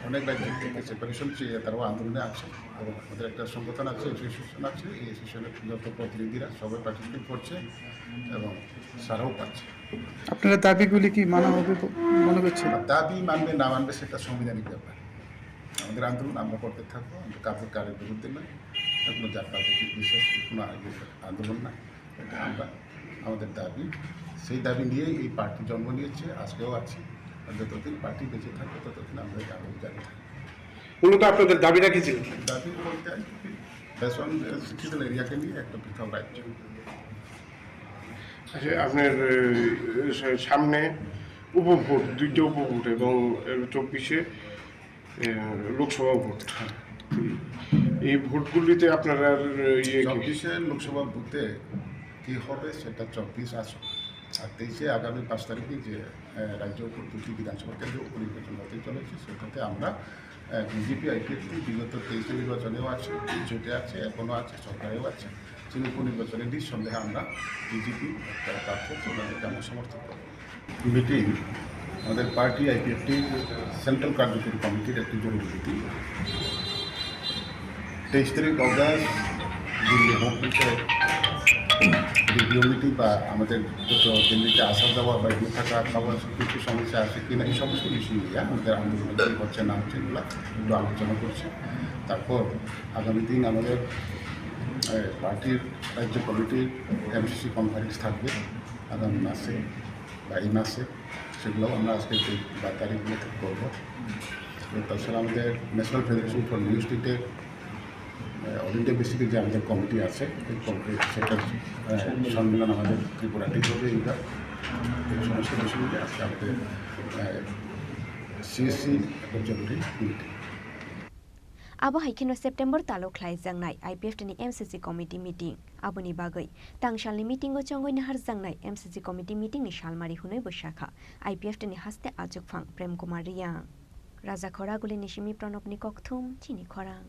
অনেক রাজ্য থেকে সেপারেশন চেয়ে তারাও আন্দোলনে আছে এবং আমাদের একটা সংগঠন আছে, অ্যাসোসিয়েশন আছে। এই অ্যাসোসিয়েশনের যত প্রতিনিধিরা সবাই পার্টিসিপেট করছে এবং সারাও পাচ্ছে। আপনারা দাবিগুলি কি মানা হবে মনে করছেন? দাবি মানবে না মানবে সেটা সাংবিধানিক ব্যাপার। আমাদের আন্দোলন আমরা করতে থাকবো, আমরা কারের বিরুদ্ধে নয়, কোনো জাতীয় বিশেষ কোনো আন্দোলন না, এটা আমরা আমাদের দাবি, সেই দাবি নিয়েই এই পার্টি জন্ম নিয়েছে, আজকেও আছে। আর যতদিন পার্টি বেঁচে থাকবে ততদিন আমরা এই আন্দোলন জারি থাকবো। মূলত আপনাদের দাবিটা কি ছিল? দাবি বলতে বেসন শিক্ষিত এরিয়াকে নিয়ে একটা পৃথক রাজ্য। আচ্ছা, আপনার সামনে উপভোট, 2টা উপভোট এবং 24-এ লোকসভা ভোট, এই ভোটগুলিতে আপনারা 24-এ লোকসভা বুথে কী হবে সেটা 24 আসুন, আর 23-এ আগামী 5 তারিখে যে রাজ্য উপর 2টি বিধানসভা কেন্দ্র উপনির্বাচন হতে চলেছে, সেটাতে আমরা বিজেপি IPFT বিগত 23 নির্বাচনেও আছে, জোটে আছে, এখনও আছে, সরকারেও আছে। সেই উপনির্বাচনে নিঃসন্দেহে আমরা বিজেপি যারা প্রার্থী আছে ওনাদেরকে আমরা সমর্থন করব। মিটিং আমাদের পার্টি IPFT সেন্ট্রাল কার্যকরী কমিটির একটি জরুরি মিটিং 23 তারিখ অগাস্ট দিল্লি হোমপিটে রিভিউ মিটিং বা আমাদের দিল্লিতে আসা যাওয়া বা এগুলো থাকা খাবার কিছু সমস্যা আছে কিনা এই সমস্ত বিষয় নিয়ে আমাদের আন্দোলন কী হচ্ছে না হচ্ছে এগুলো আলোচনা করছে। তারপর আগামী দিন আমাদের পার্টির রাজ্য কমিটির MCC কনফারেন্স থাকবে আগামী মাসে বা এই মাসে, সেগুলোও আমরা আজকে বা তারিখগুলোতে করবো। তাছাড়া আমাদের ন্যাশনাল ফেডারেশন ফর নিউ স্টেটের অল ইন্ডিয়া বেসিকে যে আমাদের কমিটি আছে, এই কমিটি সেটার সম্মেলন আমাদের ত্রিপুরাতেই হবে এইটা সমস্ত বিষয় মিলে আজকে আমাদের CSC একটা জরুরি meeting Abo haikino September talo khlai jangnai IPF ni MCC committee meeting aboni bagai tangsalni meeting o chongoi nahar jangnai MCC committee meeting ni salmari hunoi boshakha IPF ni haste ajok phang Prem Kumar Riang Raja Khora guli nishimi Pranab ni kokthum chini khorang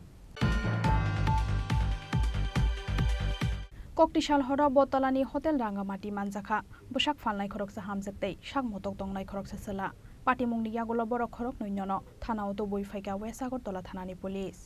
Koktisal hora botolani hotel Rangamati manjakha bosak falnai khoroksa hamjaktei sak motok tongnai khoroksa sala Patimung ni yagulo borok khorok noinyono thana auto boi faika West Agartala thanani police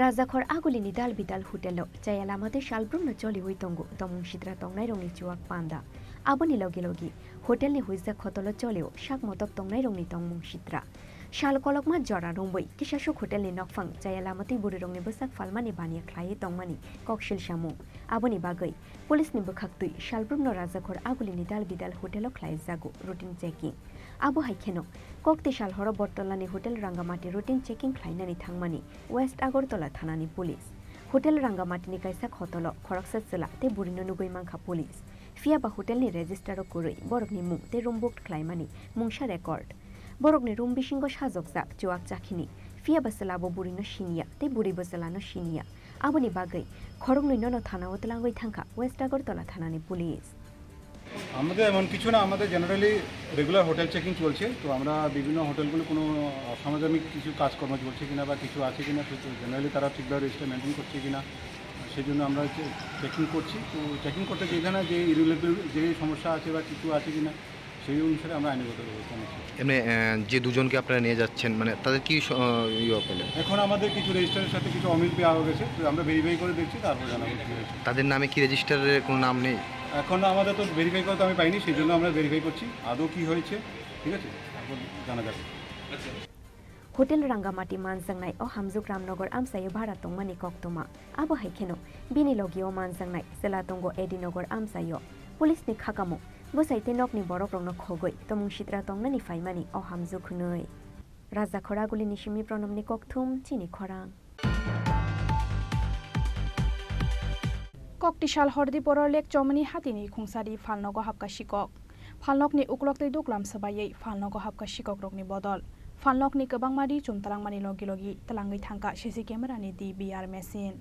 Rajakhor agulini dal bidal hotelo chayalamate shalbrumno choli hui tongo tomung sidra tongnai rongni chuak panda aboni logi logi hotel ni huizak khotolo choleo shak motok tongnai rongni tongmung sidra shal kolokma jora romboi kisashok hotel ni nokfang chayalamate buri rongni bosak falmani bania khlai tongmani kokshil shamu aboni bagai police ni bukhaktui shalbrumno Rajakhor agulini dal bidal hotelo khlai jago routine checking Abo haikeno kokti shal horo bortolani hotel Rangamati routine checking khlainani thangmani West Agartala thanani police hotel Rangamati ni kaisa khotolo khoroksa chela te burino nugoi mangkha police fia ba hotel ni register o kuroi borok ni mung te room booked khlaimani mungsha record borok ni room bisingo sajokjak chuak chakhini fia ba selabo burino sinia te buri boselano sinia aboni bagai khorok ni nono thana otlangoi thangkha West Agartala thanani police আমাদের এমন কিছু না আমাদের generally regular hotel checking চলছে তো আমরা বিভিন্ন হোটেলগুলো কোনো অসামাজিক কিছু কাজকর্ম চলছে কিনা বা কিছু আছে কিনা জেনারেলি তারা ঠিকভাবে রেজিস্টার মেনটেন করছে কিনা সেই জন্য আমরা চেকিং করছি তো চেকিং করতে যেখানে যে ইরেগুলার যে সমস্যা আছে বা কিছু আছে কিনা সেই অনুসারে আমরা আইনগত ব্যবস্থা নিচ্ছি এমনি যে দুজনকে আপনারা নিয়ে যাচ্ছেন মানে তাদের কি পেলেন এখন আমাদের কিছু রেজিস্টারের সাথে কিছু অমিল পাওয়া গেছে তো আমরা ভেরিফাই করে দেখছি তারপর জানাবো কি হয়েছে তাদের নামে কি রেজিস্টারের কোনো নাম নেই এখন আমাদের তো ভেরিফাই করতে আমি পাইনি সেই জন্য আমরা ভেরিফাই করছি আদৌ কি হয়েছে ঠিক আছে তারপর জানা যাবে Hotel Rangamati manjangnai o Hamjuk Ramnagar amsayo bhara tongmani koktoma abo haikeno bini logi o manjangnai Selatongo Edinagar amsayo police ni khakamo bosaite nokni borok rongno khogoi tomung sidra tongnani faimani o Hamjuk hunoi Rajakhor aguli nishimi Pranamni kokthum chini khorang Koktisal hordi poror lek chomani hatini khungsari falnogo hapka shikok falnokni ukloktei duklam sabayei falnogo hapka shikok rokni bodol falnokni kebangmari chumtalangmani logi logi talangai thangka CC camera ni DVR machine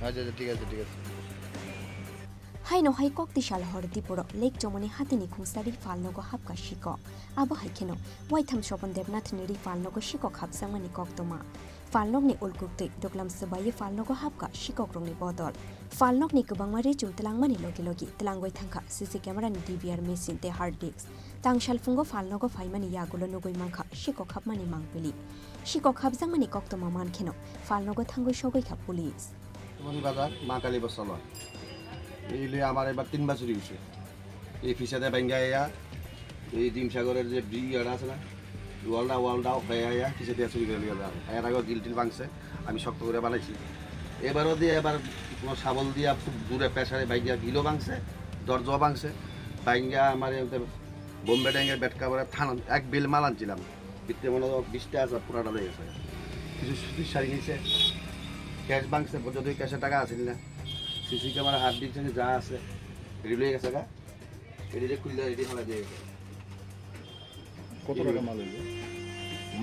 আচ্ছা ঠিক আছে Haino hai koktisal hordi poro lake chomani hatini khungsari falnogo hapka shikok abo haikeno waitham Shobon Debnath ni falnogo shikok hapsangmani koktoma falnokni ulkukte doklam sabaye falnogo hapka shikok rongni bodol falnokni kubangmari chumtlangmani logi logi tlangoi thangkha CC camera ni DVR machine te hard disk tangshal fungo falnogo faimani yagulo nugoi mangkha shikok hapmani mangpeli shikok hapjangmani koktoma mankheno falnogo thangoi sogoi kha police মনি বাজার মা কালী বসালো এইলে আমার এবার 3 বছর হইছে এই ফিসাতে বাঙ্গাইয়া এই ডিমসাগরের যে brigade আছে না ওয়ালডা হইয়া ফিসাতে চুরি করে নিয়ে যাবে এর আগে গিলটিল ভাঙছে আমি শক্ত করে বানাইছি এবারও দিয়ে এবার কোনো শাবল দিয়া খুব দূরে প্রেসারে বাইঙ্গা গিলো ভাঙছে দরজা ভাঙছে বাইঙ্গা আমার বোম্বে ট্যাঙ্কের ব্যাট কাভারে থানা এক বিল মাল আনছিলাম ভিতরে মনে হয় 20টা হাজার পুরাটা রয়ে গেছে কিছু সুতির শাড়ি নিয়েছে ক্যাশ বাংছে যদি ক্যাশের টাকা আসেন না সিসি ক্যামেরা হাত দিচ্ছে যা আছে এটি লয়ে গেছে গা এটি খুললে এটি ফেলা দিয়ে গেছে। কত টাকা মাল হইল?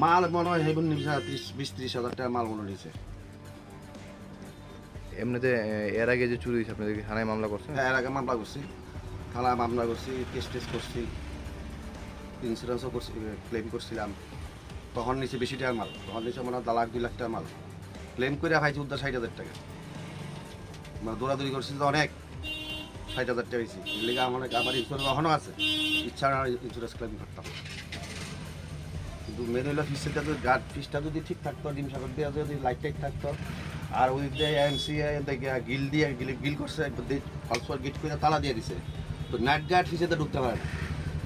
মাল মনে হয় হেবন নিচ্ছে 20-30 হাজার টাকা মাল মনে নিচ্ছে। এমনিতে এর আগে যে চুরি হয়েছে আপনাদের থানায় মামলা করছেন? হ্যাঁ, এর আগে মামলা করছি, থানায় মামলা করছি, কেস করছি, ইন্স্যুরেন্সও করছি, ক্লেম করছিলাম। তখন নিচে বেশি টাকার মাল, তখন নিচে মনে হয় 1.5-2 লাখ টাকার মাল ক্লেম করে পাইছি উদ্ধার 60,000 টাকা। মানে দৌড়াদৌড়ি করছি তো অনেক, 60,000 টাকা হয়েছি। এর লেগে আমার ইন্স্যুরেন্স এখনও আছে, ইচ্ছা না ইন্স্যুরেন্স ক্লেম করতাম। কিন্তু মেন হইলো ফিসটা যদি ফিসটা যদি ঠিক থাকতো, ডিম সাগর দিয়ে যদি লাইট টাইট থাকতো, আর ওই যে এমসি গিল দিয়ে গিল করছে, ফলসওয়ার গেট করে তালা দিয়ে দিছে, তো নাইট গার্ড ফিসেতে ঢুকতে পারে না।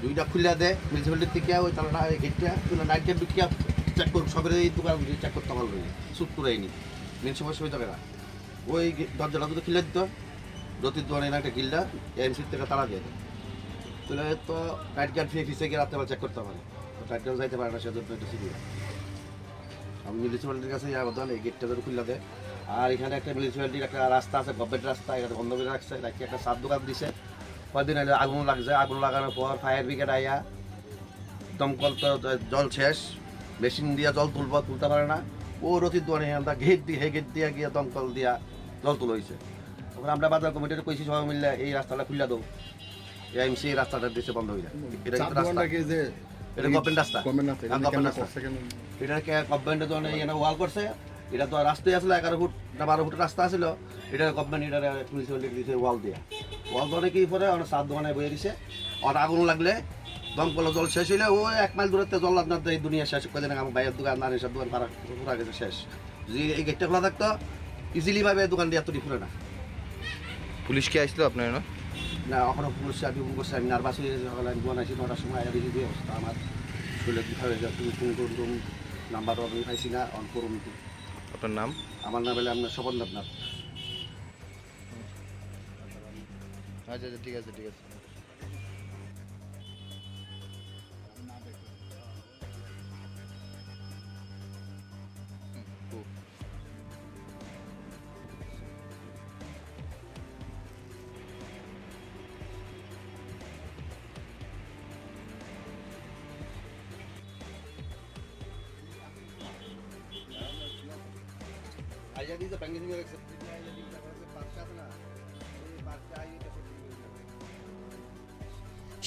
দুইটা খুলে দেয় মিউনিসিপ্যালিটির থেকে, ওই তালাটা গেটটা নাইট গার্ড ঢুকিয়া চেক করুক, সবের এই দোকান চেক করতে পারলো সুট করেনি মেন সমস্যা হয়ে যাবে না। ওই দরজাটা যদি খুলে দিত, রতির দোকানে একটা গিলটা এমসির থেকে তালা দিয়ে দেয়, তাহলে তো নাইট গার্ড ফিসে গিয়ে রাত্রেবেলা চেক করতে পারে, তো নাইট গার্ড যাইতে পারে না, সেজন্য একটু সিরিয়াস। আমি মিউনিসিপ্যালিটির কাছে যাবো, তাহলে এই গেটটা যদি খুলে দেয়। আর এখানে একটা মিউনিসিপ্যালিটির একটা রাস্তা আছে, গভর্নমেন্ট রাস্তা, এখানে বন্ধ করে রাখছে, রাখি একটা সাত দোকান দিছে। কয়েকদিন আগে আগুন লাগছে, আগুন লাগানোর পর ফায়ার ব্রিগেড আইয়া দমকল তো জল শেষ, মেশিন দিয়ে জল তুলতে পারে না। ও রতির দোকানে গেট দিয়ে গেট দিয়ে গিয়ে দমকল দিয়া জল তুলো হয়েছে। তখন আমরা বাজার কমিটিতে কইছি সবাই মিললে এই রাস্তাটা খুলে দেবো, এমসি এই রাস্তাটা দিচ্ছে বন্ধ হয়ে যায়। এটা কিন্তু রাস্তা, এটা গভর্নমেন্ট রাস্তা, এটা গভর্নমেন্টের জন্য এখানে ওয়াল করছে। এটা তো রাস্তায় আসলে 11 ফুট না 12 ফুটের রাস্তা আসলো, এটা গভর্নমেন্ট এটা মিউনিসিপ্যালিটি দিয়েছে ওয়াল দিয়ে। ওয়াল ধরে কি পরে অনেক সাত দোকানে বয়ে দিছে। আর আগুন লাগলে দমকল জল শেষ হইলে ওই 1 মাইল দূরত্বে জল আপনার এই দুনিয়া শেষ করে দেন। আমার ভাইয়ের দোকান, নারী সব দোকান পুরা গেছে শেষ। যদি এই গেটটা খোলা থাকতো ইজিলি ভাবে দোকান দিয়ে এত ফুলে না। পুলিশ কি আসলো আপনার? না, এখনো পুলিশ আমি ফোন করছি, আমি নার্ভাস হয়ে গেছি। সকালে আমি বানাইছি 9টার সময়, দেখি যে অবস্থা আমার শরীরে কীভাবে তুমি ফোন করুন, নাম্বারও আমি পাইছি না, অন করুন। আপনার নাম? আমার নাম হলে আপনার স্বপন দেবনাথ। আচ্ছা আচ্ছা, ঠিক আছে ঠিক আছে।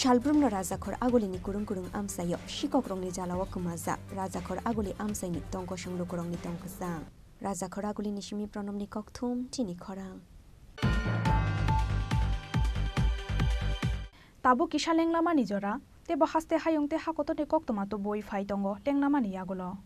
Shalbrumna Razakor Agolini Kurung Amsayo, Shikokrongni Jalawa Kumaza, Razakor Agoli Amsaini Tonko Shunglokorongni Tonkasang, Razakor Agolini Shimi Pronomni Koktum, Tini Korang. Tabu Kisha Lenglama Nijora, Tebo Haste Hayong Te Hakoto de Koktomato Boy Faitongo, Lenglamani Agolo.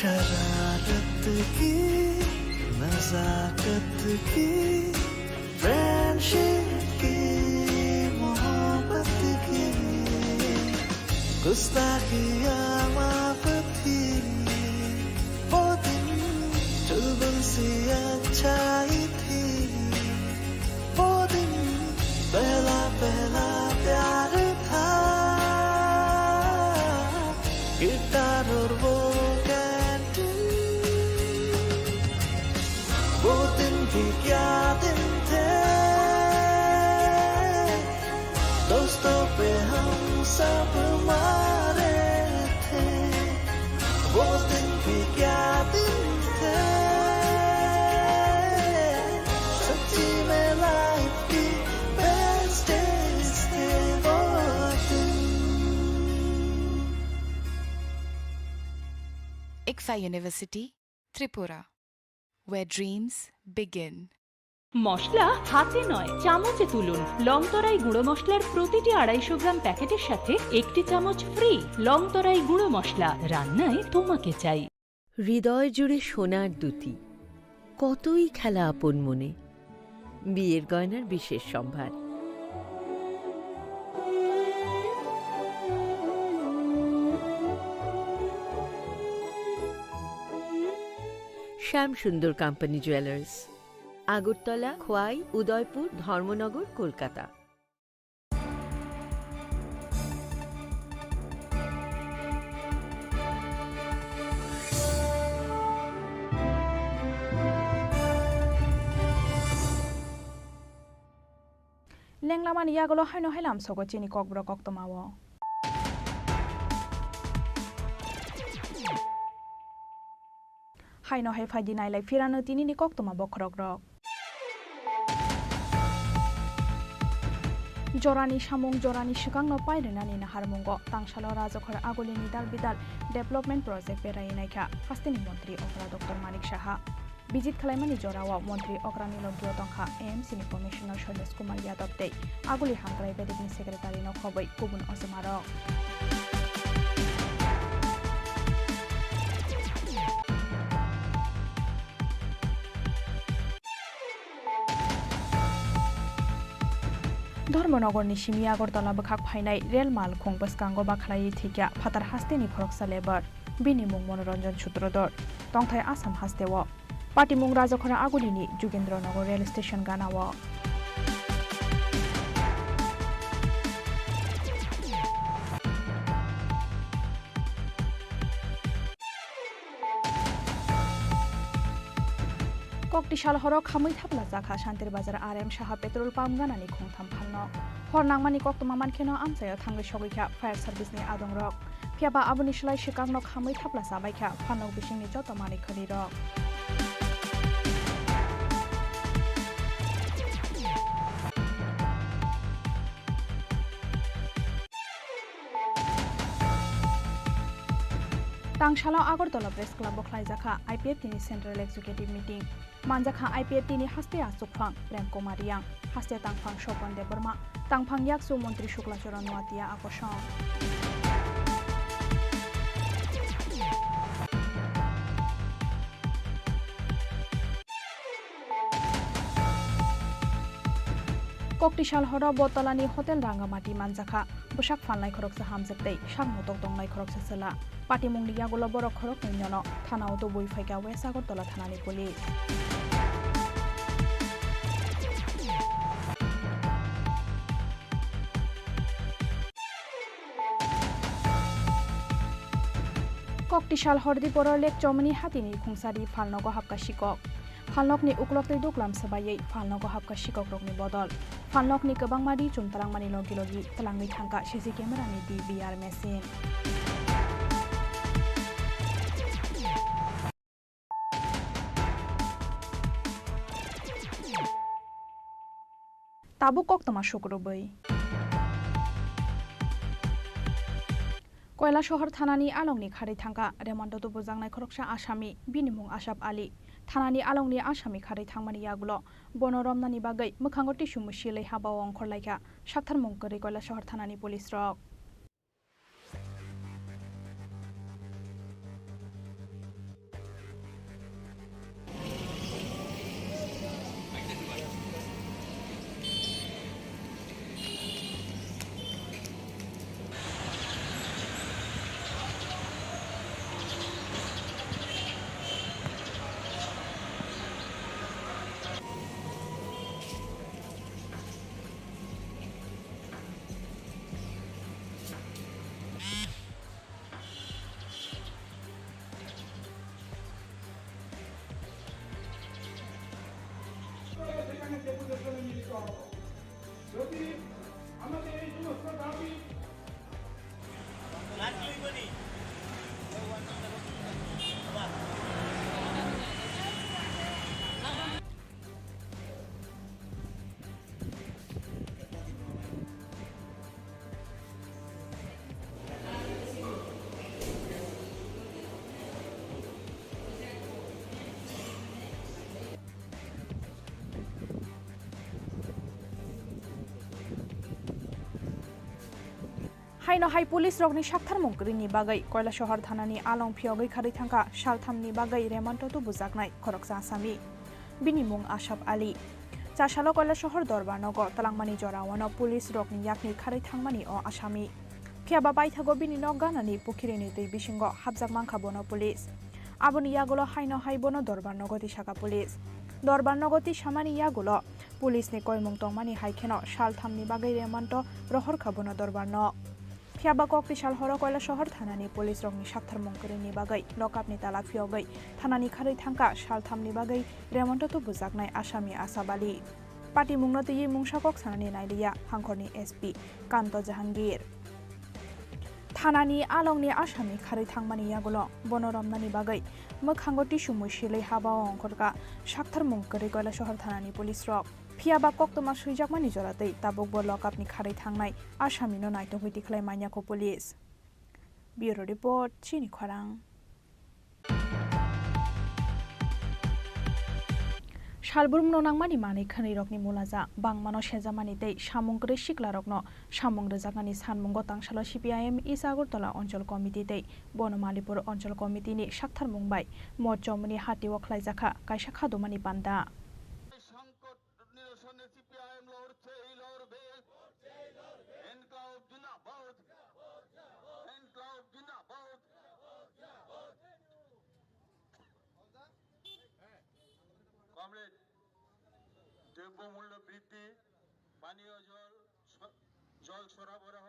शरारत की नजाकत की friendship की मोहब्बत की गुस्ताखियाँ माफ थी वो दिन चुलबुल सी अच्छाई थी वो दिन पहला पहला प्यार था गिटार और वो भी क्या दिन थे दोस्तों पे हम सब मारे थे वो दिन भी क्या दिन थे सच्ची में लाइफ की बेस्ट डेज थे वो दिन। ICFA University, Tripura, where dreams begin. মশলা হাতে নয় চামচে তুলুন। লংতরাই গুঁড়ো মশলার প্রতিটি 250 গ্রাম প্যাকেটের সাথে 1টি চামচ ফ্রি। লংতরাই গুঁড়ো মশলা, রান্নায় তোমাকে চাই। হৃদয় জুড়ে সোনার দুটি, কতই খেলা আপন মনে। বিয়ের গয়নার বিশেষ সম্ভার। Shyamsundar company jewellers, Agartala, Khowai, Udaipur, Dharmanagar, Kolkata. লেংলামান ইয়াগুলো হাইনো হাইলাম সগো চিনি ককব্র কক্তমাও হাইনো হাই ফাইদি নাইলাই ফিরানো তিনিনি কক্তমা বখরক রক জরানি সামুং জরানি সিগাংনো পাইরেনানি নাহারमुंग तांगसालो राजखर आगुलिनि दाल बिदाल डेभलपमेंट प्रोजेक्ट बेरायनायखा हास्तिनि मंत्री अग्रा डॉक्टर मानिक साहा विजिट खालामनानि जरावाव मंत्री अग्रानि लगियो दंखा एएमसीनि कमिशनार शैलेश कुमार यादव तै आगुलि हांग्राय बेदिकनि सेक्रेटारि नखबै गुबुन अजमारो धर्मनगरनि सिमी आगरतला बखाक फाइनाय रेल मालखुं बसकांगो बाखलायि थिका फातार हास्तेनि खरकसा लेबार बिनि मुं मनोरंजन सूत्रधर तंथाय आसाम हास्तेव पार्टी मुं राजखरा आगुलिनि जुगेन्द्रनगर रेल स्टेशन गानाव कक्टिशाल हर खामै थाब्ला जाखा Shantir Bazar RM Saha petrol pump गानानि खुंथाम फालनो हर नांमानि कक्तमा मानखेनो आमसायाव थांगै सगैखा फायार सार्भिसनि आदंरक फियाबा आबुनि सोलाय सिगांनो खामै थाब्ला जाबायखा फानौ बिसिंनि जतमानि खलिरक तांगसालाव आगरतला प्रेस क्लब बखलायजाखा आईपीएफटीनि सेंट्रल एक्जिक्यूटिव मीटिंग मानजाखा आईपीएफटीनि हास्ते आसुकफां प्रेम कुमार यां हास्ते तांगफां स्वपन देबबर्मा तांगफां याकसु मंत्री शुक्लाचरण नुवातिया आकर्षण कक्टिशाल हर बतलानि होटेल रांगामाटी मानजाखा बसाक फाननाय खरकसा हामजोबदै सां मटक दंनाय खरकसा सोला पार्टी मुंनि यागुलो बर खरक नयन थानाव तो बय फायका वेस्ट आगरतला थानानि पुलिस कक्टिशाल हरदि बर लेक चमनि हातिनि खुंसारि फालनगो हाबका सिकक फालनकनि उक्लक्तै दुक्लाम सबायै फालनगो हाबका सिकक रकनि बदल फालनकनि गोबांमादि चुमतारांमानि लगी लगी तलांगै थांका सीसी केमेरानि DVR मेसिन ताबु कक्तमा शुक्रबै कयला शहर थानानि आलंनि खारै थांगा रेमन्ड दुबुजांनाय खरकसा आसामी बिनिमुं आसाफ आली थानानि आलंनि आसामी खारै थांमानि यागुलो बनरमनानि बागै मोखांगो टिसु मुसिलै हाबाव अंखरलायखा साक्थार मुंकरै कयला शहर थानानि पुलिस रक हाइनो हाइ पुलिस रगनि साक्थार मंगरिनि बागै कयलाशहर थानानि आलं फियगै खारै थांखा सालथामनि बागै रेमान्ट तो बुजागनाय खरकसा आसामी बिनि मुं आशाफ आली चाशालो कयलाशहर दरबारनगर तलांमानि जरावानो पुलिस रगनि याकनि खारै थांमानि अ आसामी फियाबा बायथागो बिनि न गानानि पुखिरिनि दै बिसिंग हाबजाक मांखाबोनो पुलिस आबोनि यागुलो हाइनो हाइबोनो दरबारनगति साका पुलिस दरबारनगति सामानि यागुलो पुलिसनि कयमुं तंमानि हाइखेनो सालथामनि बागै रेमान्ट रहर खाबोनो दरबारन फियाबा कक्तिसाल हर कयलाशहर थानानि पुलिस रगनि साक्थार मंगरिनि बागै लकआपनि ताला फियगै थानानि खारै थांखा सालथामनि बागै रेमान्ट तो बुजागनाय आसामी आसाबाली पार्टी मुंनो तयि मुंसाकक सानानि नायलिया हांखरनि एसपी कान्त जाहांगीर थानानि आलंनि आसामी खारै थांमानि यागुलो बनरमनानि बागै मोखांगो टिसु मुसिलै हाबा अंकरका साक्थार मंगरि कयलाशहर थानानि पुलिस रग फियाबा कक्तमा सुइजाकमानि जरातै ताबुकबो लकआपनि खारै थांनाय आसामीनो नायतो हुइति खलाय मान्याको पुलिस ब्यूरो रिपोर्ट चिनि खरां सालबुरुम ननांमानि मानै खनै रकनि मुलाजा बांमानो सेजामानि दै सामुंग्रै सिक्ला रकनो सामुं रोजागानि सानमुंग तांसालो सीपीआईएम इस्ट आगरतला अंचल कमिटि दै बनमालीपुर अंचल कमिटिनि साक्थार मुंबाय मजमनि हाति वख्लायजाखा कायसा खादुमानि पान्दा কমরেড দ্রব্যমূল্য বৃদ্ধি পানীয় জল সরবরাহ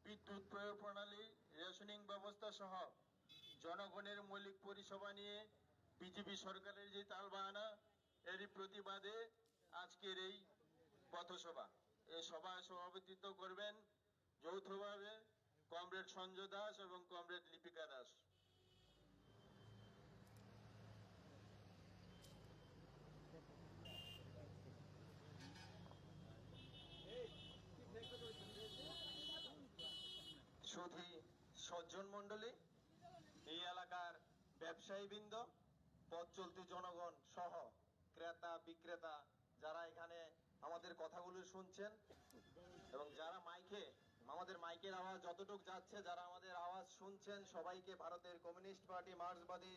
বিদ্যুৎ প্রয়োগ প্রণালী রেশনিং ব্যবস্থা সহ জনগণের মৌলিক পরিষেবা নিয়ে বিজেপি সরকারের যে তালবাহানা এরই প্রতিবাদে আজকের এই পথসভা এই সভায় সভাপতিত্ব করবেন যৌথভাবে কমরেড সঞ্জয় দাস এবং কমরেড লিপিকা দাস সুধী সজ্জন মণ্ডলী এই এলাকার ব্যবসায়ীবৃন্দ পথ চলতি জনগণ সহ ক্রেতা বিক্রেতা যারা এখানে আমাদের কথাগুলো শুনছেন এবং যারা আমাদের মাইকের আওয়াজ যতটুকু যাচ্ছে যারা আমাদের আওয়াজ শুনছেন সবাইকে ভারতের কমিউনিস্ট পার্টি মার্ক্সবাদী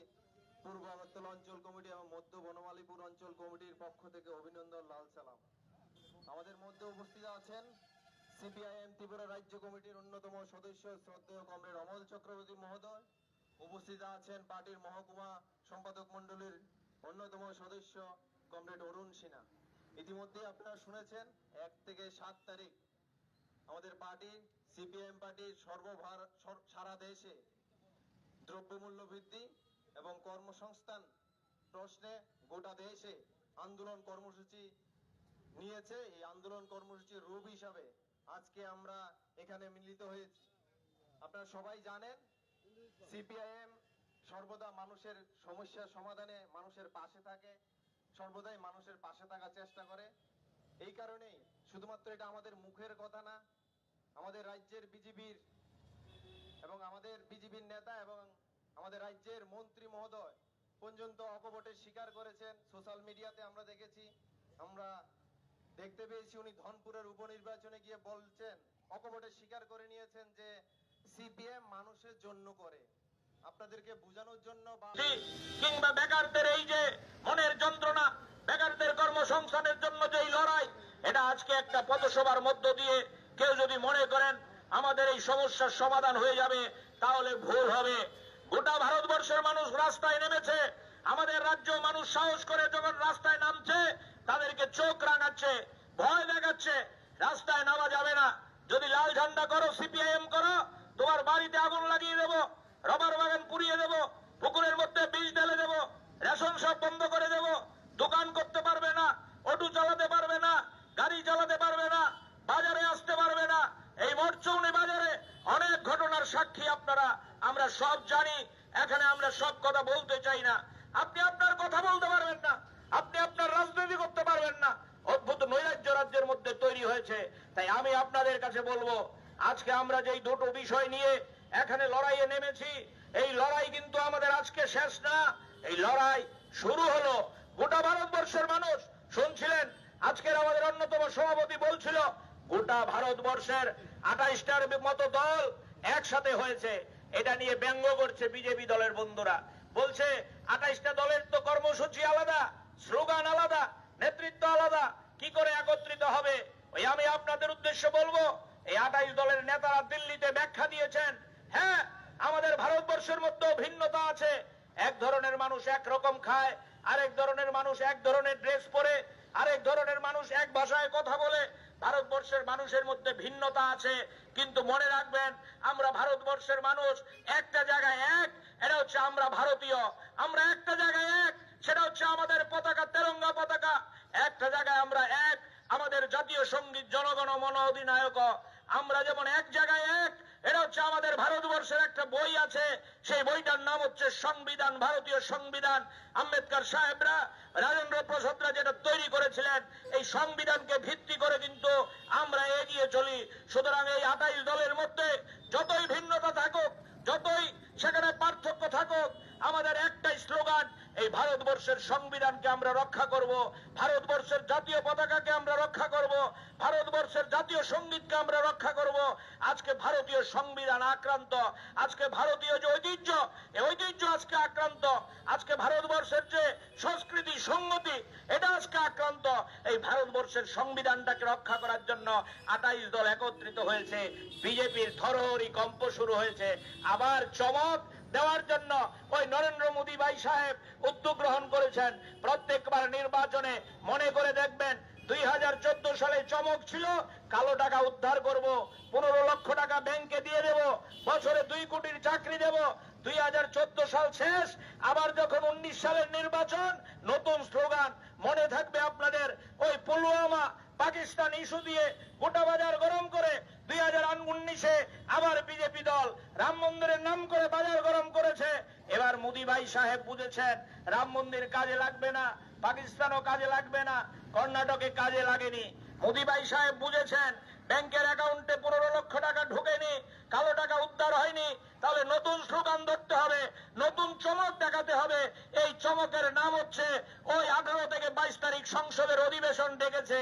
পূর্ব আগরতলা অঞ্চল কমিটি এবং মধ্য বনমালীপুর অঞ্চল কমিটির পক্ষ থেকে অভিনন্দন লাল সালাম আমাদের মধ্যে উপস্থিত আছেন सीपीआईएम त्रिपुरा राज्य कमिटिर अन्यतम सदस्य श्रद्धेय कमरेड अमल चक्रवर्ती महोदय उपस्थित आছেন पार्टिर महकुमा सम्पादक मंडलीर अन्यतम सदस्य कमरेड अरुण सिन्हा ইতিমধ্যে আপনারা শুনেছেন 1 থেকে 7 তারিখ আমাদের পার্টি सीपीआईएम পার্টির সর্বভার সারা দেশে দ্রব্যমূল্য বৃদ্ধি এবং কর্মসংস্থান প্রশ্নে গোটা দেশে আন্দোলন কর্মসূচি নিয়েছে এই আন্দোলন কর্মসূচির রূপ হিসাবে আজকে আমরা এখানে মিলিত হয়েছি আপনারা সবাই জানেন সিপিআইএম সর্বদা মানুষের সমস্যা সমাধানে মানুষের পাশে থাকে সর্বদাই মানুষের পাশে থাকার চেষ্টা করে এই কারণেই শুধুমাত্র এটা আমাদের মুখের কথা না আমাদের রাজ্যের বিজেপির এবং আমাদের বিজেপির নেতা এবং আমাদের রাজ্যের মন্ত্রী মহোদয় পর্যন্ত অকপটের স্বীকার করেছেন সোশ্যাল মিডিয়াতে আমরা দেখেছি আমরা দেখতে পেয়েছি উনি ধনপুরের উপনির্বাচনে গিয়ে বলছেন অকপটে স্বীকার করে নিয়েছেন যে সিপিএম মানুষের জন্য করে আপনাদেরকে বোঝানোর জন্য কিংবা বেকারদের এই যে মনের যন্ত্রণা বেকারদের কর্মসংস্থানের জন্য যে লড়াই এটা আজকে একটা পথসভার মধ্য দিয়ে কেউ যদি মনে করেন আমাদের এই সমস্যার সমাধান হয়ে যাবে তাহলে ভুল হবে গোটা ভারতবর্ষের মানুষ রাস্তায় নেমেছে আমাদের রাজ্য মানুষ সাহস করে যখন রাস্তায় নামছে তাদেরকে চোখ রাঙাচ্ছে ভয় দেখাচ্ছে রাস্তায় নামা যাবে না যদি লাল ঝান্ডা করো সিপিআইএম করো তোমার বাড়িতে আগুন লাগিয়ে দেব রবার বাগান পুড়িয়ে দেব পুকুরের মধ্যে বিষ ঢেলে দেব রেশন সব বন্ধ করে দেব দোকান করতে পারবে না অটো চালাতে পারবে না গাড়ি চালাতে পারবে না বাজারে আসতে পারবে না এই মরচৌনি বাজারে অনেক ঘটনার সাক্ষী আপনারা আমরা সব জানি এখানে আমরা সব কথা বলতে চাই না আপনি আপনার কথা বলতে পারবেন না আপনি আপনার রাজনীতি করতে পারবেন না অদ্ভুত নৈরাজ্য রাজ্যের মধ্যে তৈরি হয়েছে তাই আমি আপনাদের কাছে বলবো আজকে আমরা যেই দুটো বিষয় নিয়ে এখানে লড়াইয়ে নেমেছি এই লড়াই কিন্তু আমাদের আজকে শেষ না এই লড়াই শুরু হলো গোটা ভারতবর্ষের মানুষ শুনছিলেন আজকের আমাদের অন্যতম সভাপতি বলছিল গোটা ভারতবর্ষের 28টার মতো দল একসাথে হয়েছে, এটা নিয়ে ব্যঙ্গ করছে বিজেপি দলের বন্ধুরা। বলছে 28টা দলের তো কর্মসূচি আলাদা, স্লোগান আলাদা, নেতৃত্ব আলাদা, কি করে একত্রিত হবে? ওই আমি আপনাদের উদ্দেশ্যে বলবো, এই 28 দলের নেতারা দিল্লিতে ব্যাখ্যা দিয়েছেন, হ্যাঁ আমাদের ভারতবর্ষের মধ্যেও ভিন্নতা আছে। এক ধরনের মানুষ এক রকম খায়, আরেক ধরনের মানুষ এক ধরনের ড্রেস পরে, আরেক ধরনের মানুষ এক ভাষায় কথা বলে। ভারতবর্ষের মানুষের মধ্যে ভিন্নতা আছে, কিন্তু মনে রাখবেন আমরা ভারতবর্ষের মানুষ একটা জায়গায় এক, এটা হচ্ছে আমরা ভারতীয়। আমরা একটা জায়গায় এক, সেটা হচ্ছে আমাদের পতাকা তেরঙ্গা পতাকা। একটা জায়গায় আমরা এক, আমাদের জাতীয় সঙ্গীত জনগণ মন অধিনায়ক। আমরা যেমন এক জায়গায় এক, এটা হচ্ছে আমাদের ভারতবর্ষের একটা বই আছে, সেই বইটার নাম হচ্ছে সংবিধান, ভারতীয় সংবিধান। আম্বেদকর সাহেবরা, রাজেন্দ্র প্রসাদরা যেটা তৈরি করেছিলেন, এই সংবিধানকে ভিত্তি করে কিন্তু আমরা এগিয়ে চলি। সুতরাং এই 28 দলের মধ্যে যতই ভিন্নতা থাকুক, যতই সেখানে পার্থক্য থাকুক, আমাদের একটাই স্লোগান, এই ভারতবর্ষের সংবিধানকে আমরা রক্ষা করব, ভারতবর্ষের জাতীয় পতাকাকে আমরা রক্ষা করব, ভারতবর্ষের জাতীয় সঙ্গীতকে আমরা রক্ষা করব। আজকে ভারতীয় সংবিধান আক্রান্ত, আজকে ভারতীয় যে ঐতিহ্য, এই ঐতিহ্য আজকে আক্রান্ত, আজকে ভারতবর্ষের যে সংস্কৃতি সংগতি, এটা আজকে আক্রান্ত। এই ভারতবর্ষের সংবিধানটাকে রক্ষা করার জন্য 28 দল একত্রিত হয়েছে। বিজেপির থরহরি কম্প শুরু হয়েছে। আবার চমক দেওয়ার জন্য ওই নরেন্দ্র মোদী ভাই সাহেব উদ্যোগ গ্রহণ করেছেন। প্রত্যেকবার নির্বাচনে মনে করে দেখবেন, 2014 সালে চমক ছিল কালো টাকা উদ্ধার করব, 15 লক্ষ টাকা ব্যাংকে দিয়ে দেব, বছরে 2 কোটির চাকরি দেব। 2014 সাল শেষ, আবার যখন 19 সালের নির্বাচন, নতুন স্লোগান মনে থাকবে আপনাদের, ওই পুলওয়ামা পাকিস্তান ইস্যু দিয়ে গোটা বাজার গরম করে 2019-এ আবার বিজেপি দল রাম মন্দিরের নাম করে বাজার গরম করেছে। এবার মোদী ভাই সাহেব বুঝেছেন রাম মন্দির কাজে লাগবে না, পাকিস্তানও কাজে লাগবে না, কর্ণাটকে কাজে লাগেনি। মোদী ভাই সাহেব বুঝেছেন ব্যাংকের অ্যাকাউন্টে 15 লক্ষ টাকা ঢুকেনি, কালো টাকা উদ্ধার হয়নি, তাহলে নতুন স্লোগান ধরতে হবে, নতুন চমক দেখাতে হবে। এই চমকের নাম হচ্ছে ওই 18 থেকে 22 তারিখ সংসদের অধিবেশন ডেকেছে,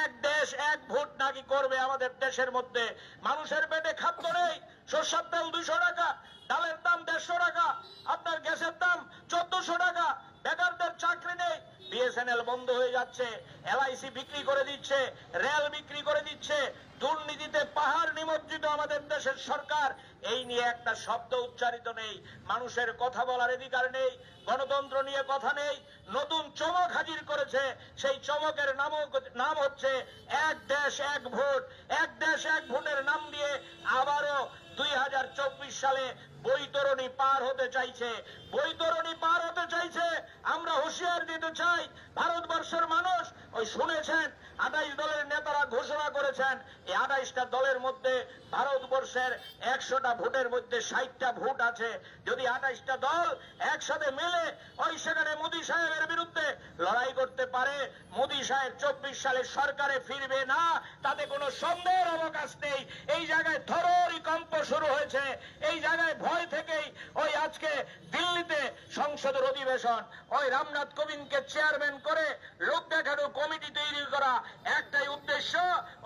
এক দেশ এক ভোট নাকি করবে আমাদের দেশের মধ্যে। মানুষের পেটে খাদ্য নেই, সরষের তেল 200 টাকা, ডালের দাম 150 টাকা, আপনার গ্যাসের দাম 1400 টাকা, বেকারদের চাকরি নেই, বিএসএনএল বন্ধ হয়ে যাচ্ছে, এলআইসি বিক্রি করে দিচ্ছে, রেল বিক্রি করে দিচ্ছে, দুর্নীতিতে পাহাড় নিমজ্জিত আমাদের দেশের সরকার। এই নিয়ে একটা শব্দ উচ্চারিত নেই, মানুষের কথা বলার অধিকার নেই, গণতন্ত্র নিয়ে কথা নেই। নতুন চমক হাজির করেছে, সেই চমকের নাম হচ্ছে এক দেশ এক ভোট। এক দেশ এক ভোটের নাম দিয়ে আবারও 2024 সালে বৈতরণী পার হতে চাইছে, বৈতরণী পার হতে চাইছে। আমরা হুঁশিয়ার দিতে চাই ভারতবর্ষের মানুষ, ওই শুনেছেন 28 দলের নেতারা ঘোষণা করেছেন, এই 28টা দলের মধ্যে ভারতবর্ষের 100টা ভোটের মধ্যে 60টা ভোট আছে। যদি 28টা দল একসাথে মিলে ওই সেখানে মোদী সাহেবের বিরুদ্ধে লড়াই করতে পারে, মোদী সাহেব 24 সালে সরকারে ফিরবে না, তাতে কোনো সন্দেহের অবকাশ নেই। এই জায়গায় থরহরি কম্প শুরু হয়েছে, এই জায়গায় ভয় থেকেই ওই আজকে দিল্লিতে সংসদের অধিবেশন, ওই রামনাথ কোবিন্দকে চেয়ারম্যান করে লোক দেখানো কমিটি তৈরি করা, একটাই উদ্দেশ্য,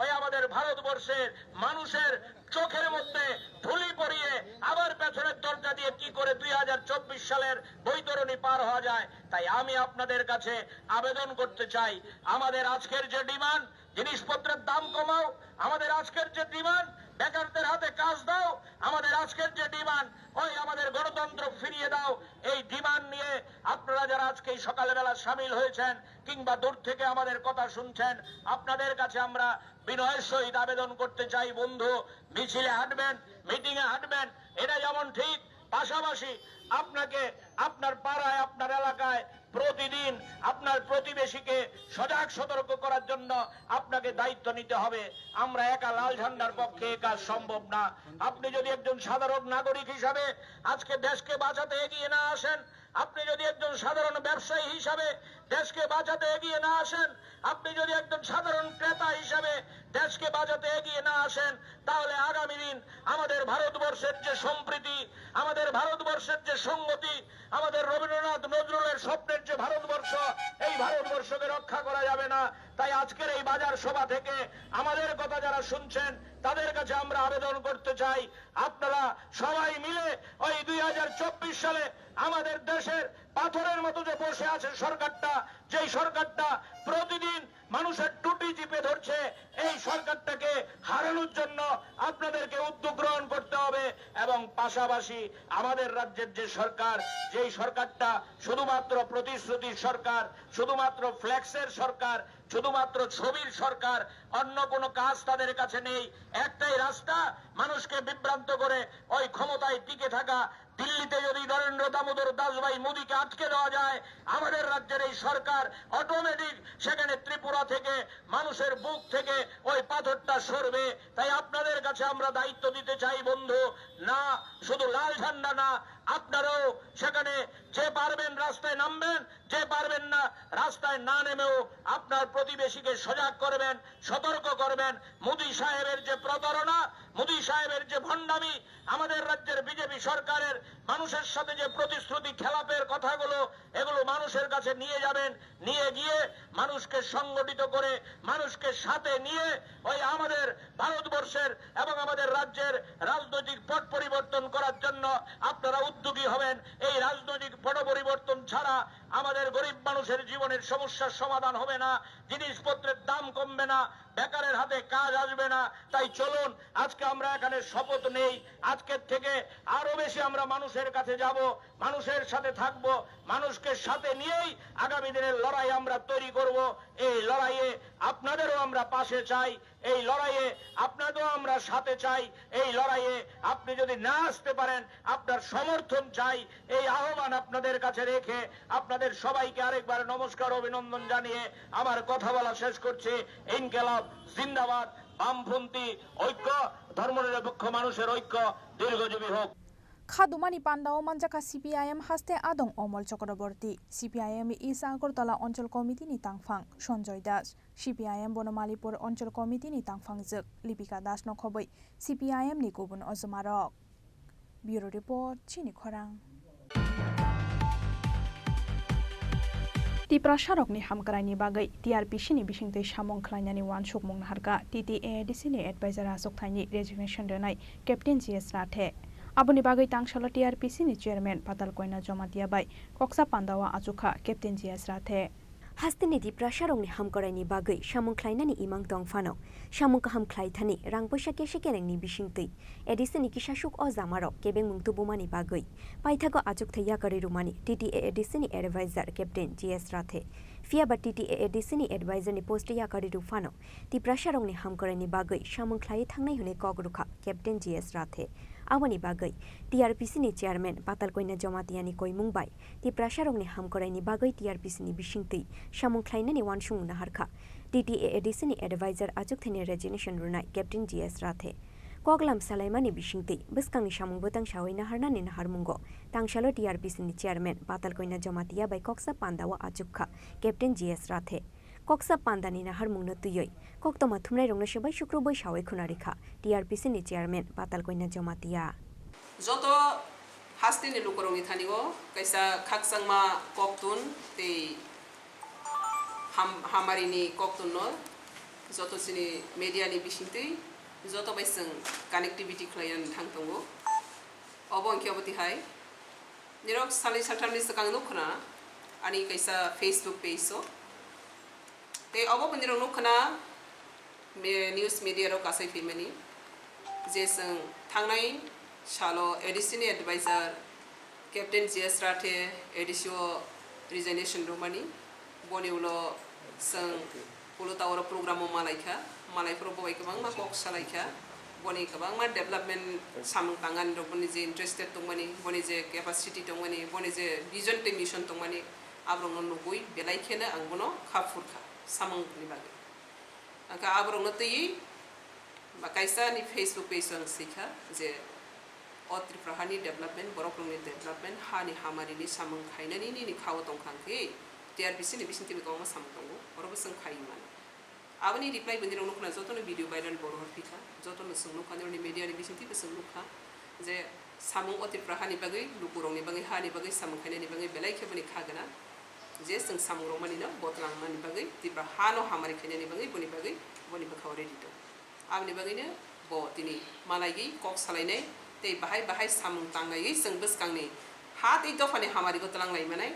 ওই আমাদের ভারতবর্ষের মানুষের চোখের মধ্যে ধুলি পরিয়ে আবার পেছনের দরজা দিয়ে কি করে 2024 সালের বৈতরণী পার হওয়া যায়। তাই আমি আপনাদের কাছে আবেদন করতে চাই, আমাদের আজকের যে ডিমান্ড, জিনিসপত্রের দাম কমাও, আমাদের আজকের যে ডিমান্ড বেকারদের হাতে কাজ দাও, আমাদের আজকের যে ডিমান্ড ওই আমাদের গণতন্ত্র ফিরিয়ে দাও, এই ডিমান্ড নিয়ে আপনারা যারা আজকে এই সকালবেলা সামিল হয়েছেন কিংবা দূর থেকে আমাদের কথা শুনছেন, আপনাদের কাছে আমরা বিনয়ের সহিত আবেদন করতে চাই, বন্ধু মিছিলে হাঁটবেন, মিটিং এ হাঁটবেন, এটা যেমন ঠিক, পাশাপাশি আপনাকে আপনার পাড়ায় আপনার এলাকায় প্রতিদিন আপনার প্রতিবেশীকে সজাগ সতর্ক করার জন্য আপনাকে দায়িত্ব নিতে হবে। আমরা একা লাল ঝান্ডার পক্ষে এ কাজ সম্ভব না। আপনি যদি একজন সাধারণ নাগরিক হিসাবে আজকে দেশকে বাঁচাতে এগিয়ে না আসেন, আপনি যদি একজন সাধারণ ব্যবসায়ী হিসাবে দেশকে বাঁচাতে এগিয়ে না আসেন, আপনি যদি একজন সাধারণ ক্রেতা হিসাবে দেশকে বাঁচাতে এগিয়ে না আসেন, তাহলে আগামী দিন আমাদের ভারতবর্ষের যে সম্প্রীতি, আমাদের ভারতবর্ষের যে সংগতি, আমাদের রবীন্দ্রনাথ নজরুলের স্বপ্নের যে ভারতবর্ষ, এই ভারতবর্ষকে রক্ষা করা যাবে না। তাই আজকের এই বাজার সভা থেকে আমাদের কথা যারা শুনছেন তাদের কাছে আমরা আবেদন করতে চাই, আপনারা সবাই মিলে ওই 2024 সালে আমাদের দেশের পাথরের মতো যে বসে আছে সরকারটা, যেই সরকারটা প্রতিদিন মানুষের টুটি চিপে ধরছে, এই সরকারটাকে হারানোর জন্য আপনাদেরকে উদ্যোগ গ্রহণ করতে হবে। এবং পাশাপাশি আমাদের রাজ্যের যে সরকার, যেই সরকারটা শুধুমাত্র প্রতিশ্রুতির সরকার, শুধুমাত্র ফ্ল্যাক্সের সরকার, শুধুমাত্র ছবির সরকার, অন্য কোনো কাজ তাদের কাছে নেই। একটাই রাস্তা, মানুষকে বিভ্রান্ত করে ওই ক্ষমতায় টিকে থাকা। দিল্লিতে যদি নরেন্দ্র দামোদর দাস ভাই মোদীকে আটকে দেওয়া যায়, আমাদের রাজ্যের এই সরকার অটোমেটিক সেখানে ত্রিপুরা থেকে মানুষের বুক থেকে ওই পাথরটা সরবে। তাই আপনাদের কাছে আমরা দায়িত্ব দিতে চাই বন্ধু, না শুধু লাল ঝান্ডা না, আপনারাও সেখানে যে পারবেন রাস্তায় নামবেন, যে পারবেন না রাস্তায় না নেমেও আপনার প্রতিবেশীকে সজাগ করবেন, সতর্ক করবেন। মোদী সাহেবের যে প্রতারণা, মোদী সাহেবের যে ভণ্ডামি, আমাদের রাজ্যের বিজেপি সরকারের মানুষের সাথে যে প্রতিশ্রুতি খেলাপের কথাগুলো, এগুলো মানুষের কাছে নিয়ে যাবেন। নিয়ে গিয়ে মানুষকে সংগঠিত করে, মানুষকে সাথে নিয়ে ওই আমাদের ভারতবর্ষের এবং আমাদের রাজ্যের রাজনৈতিক পট পরিবর্তন করার জন্য আপনারা উদ্যোগী হবেন। এই রাজনৈতিক পট পরিবর্তন ছাড়া আমাদের গরিব মানুষের জীবনের সমস্যার সমাধান হবে না, জিনিসপত্রের দাম কমবে না, বেকারের হাতে কাজ আসবে না। তাই চলুন আজকে আমরা এখানে শপথ নেই, আজকের থেকে আরো বেশি আমরা মানুষের কাছে যাব, মানুষের সাথে থাকব, মানুষকে সাথে নিয়েই আগামী দিনের লড়াই আমরা তৈরি করব। এই লড়াইয়ে আপনাদেরও আমরা পাশে চাই, এই লড়াইয়ে আপনাদেরও আমরা সাথে চাই। এই লড়াইয়ে আপনি যদি না আসতে পারেন, আপনার সমর্থন চাই। এই আহ্বান আপনাদের কাছে রেখে আপনাদের সবাইকে আরেকবার নমস্কার, অভিনন্দন জানিয়ে আমার কথা বলা শেষ করছি। ইনকিলাব জিন্দাবাদ, বামপন্থী ঐক্য, ধর্মনিরপেক্ষ মানুষের ঐক্য দীর্ঘজীবী হোক। খাদুমানি পান্ডাও মানজাকা সিপিআইএম হাস্তে আদং অমল চক্রবর্তী, সিপিআইএম ইস্ট আগরতলা অঞ্চল কমিটিনি তাংফাং সঞ্জয় দাস, সিপিআইএম বনমালীপুর অঞ্চল কমিটিনি তাংফাং জক লিপিকা দাস নখবৈ সিপিআইএম नि गुबुन अजमारक। ब्यूरो रिपोर्ट चिनी खरां। ত্রিপুরা সড়কনি হামকরাইনি বাগৈ টিআরপিসিনি বিসিংতৈ সামং খ্লাইনানি ওয়ানসুক मुंहारका টিটিএডিসিনি एडभाइजार आसुकथाइनि रेजिगनेशन दोनाय कैप्टेन जीएस राठे। आबुनि बागै तांसालो टिआरपिसिनि चेयरमैन पाताल कोयना जमातिया बाय कक्सा पान्दावा आजुखा कैप्टेन जीएस राठे। हास्तिनि दिप्रा शारंनि हामकराइनि बागै सामुं ख्लाइनानि इमां दंफानो सामुं काहाम ख्लाइथानि रां पैसा केसे केरेंनि बिसिंतै एडिसिनि किसासुक अ जामारो केबें मुंतु बुमानि बागै पाइथागो आजुक थैया करि रुमानि टीटीए एडिसिनि एडभाइजार कैप्टेन जीएस राठे फियाबा टीटीए एडिसिनि एडभाइजारनि पोस्ट या करि रुफानो दिप्रा शारंनि हामकराइनि बागै सामुं ख्लाइ थांनाय हुने कगरुखा कैप्टेन जीएस राठे। आवनि बागै टीआरपिसिनि चेयरमैन पाताल कोयना जमातियानि कयमुंबाय दिप्रा शारंनि हामकराइनि बागै टीआरपिसिनि बिसिंतै सामुं ख्लाइनानि वानसुं नाहारखा टीटीए एडिसिनि एडभाइजार आजुकथैनि रेजिगनेशन रुनाय कैप्टेन जीएस राठे। कगलाम सालाइमानि बिसिंतै बस्कांनि सामुं बोतां सावै नाहारनानि नाहारमुंगो तांसालो टीआरपिसिनि चेयरमैन पाताल कोयना जमातिया बाय कक्सा पान्दावा आजुखा कैप्टेन जीएस राठे। कक्सा पान्दानि नाहारमुंनो तुयै कक्तमा थुमनाय रंनो सबाय शुक्रबै सावै खुनारिखा टीआरपिसिनि चेयरमैन पाताल कोयना जमातिया। जतो हास्तिनि लुकरंनि थानिगो कैसा खाकसांमा कक्तुन ते हामारिनि कक्तुनो जतो सिनि मीडियानि बिसिंतै जतो बायसं कानेक्टिविटी खलायन थांतंगो अबंकियाबति हाय निरक सालि साथामनि सकां नुखना आनि कैसा फेसबुक पेजो ते अब पंदिरं नुखना न्यूज मीडिया रो कासै फिमनि जेसं थांनाय सालो एडिसिनि एडभाइजार कैप्टेन जीएस राठे एडिसिओ रिजाइनेशन रुमानि बनिउलो सं पुलुतावर प्रोग्राम मालायखा मालायफोर बय गोबां मा कक सालायखा बनि गोबां मा डेभलपमेन्ट सामं तांगान बनि जे इंटरेस्टेड दंमानि बनि जे कैपेसिटी दंमानि बनि जे विजन ते मिशन दंमानि आब्रंनो नुगुइ बेलायखेनो आंबनो खाफुरखा सामंनि बागै आंका आब्रंनो तै बाकायसा नि फेसबुक पेज आं सिखा जे अत्रिफ्राहानि डेभलपमेन्ट बरकलंनि डेभलपमेन्ट हानि हामारिनि सामं खायनानि नि खाव दंखांखै टीआरपिसि नि बिसिंति बेगाव सामं दंगो अरबो जों खायमान आबनि रिप्लाइ बन्दिराव नुखना जतनो भिडिअ भाइराल बर हरफिखा जतनो सोंनो खानरनि मीडियानि बिसिंति सोंनुखा जे सामं अत्रिफ्राहानि बागै लुकुरंनि बागै हानि बागै सामं खायनानि बागै बेलायखेबनि खागोना जे जों सामुं रमानिनो बतलांनानै बागै तिब्रा हानो हामारि खायनायनि बागै बनि बाखाव रेडि दं आंनि बागैनो ब दिनै मालायगै कक सालायनाय ते बाहाय सामुं तांनायै जों बोसकांनि हा ते दफानि हामारि गतलांनाय माने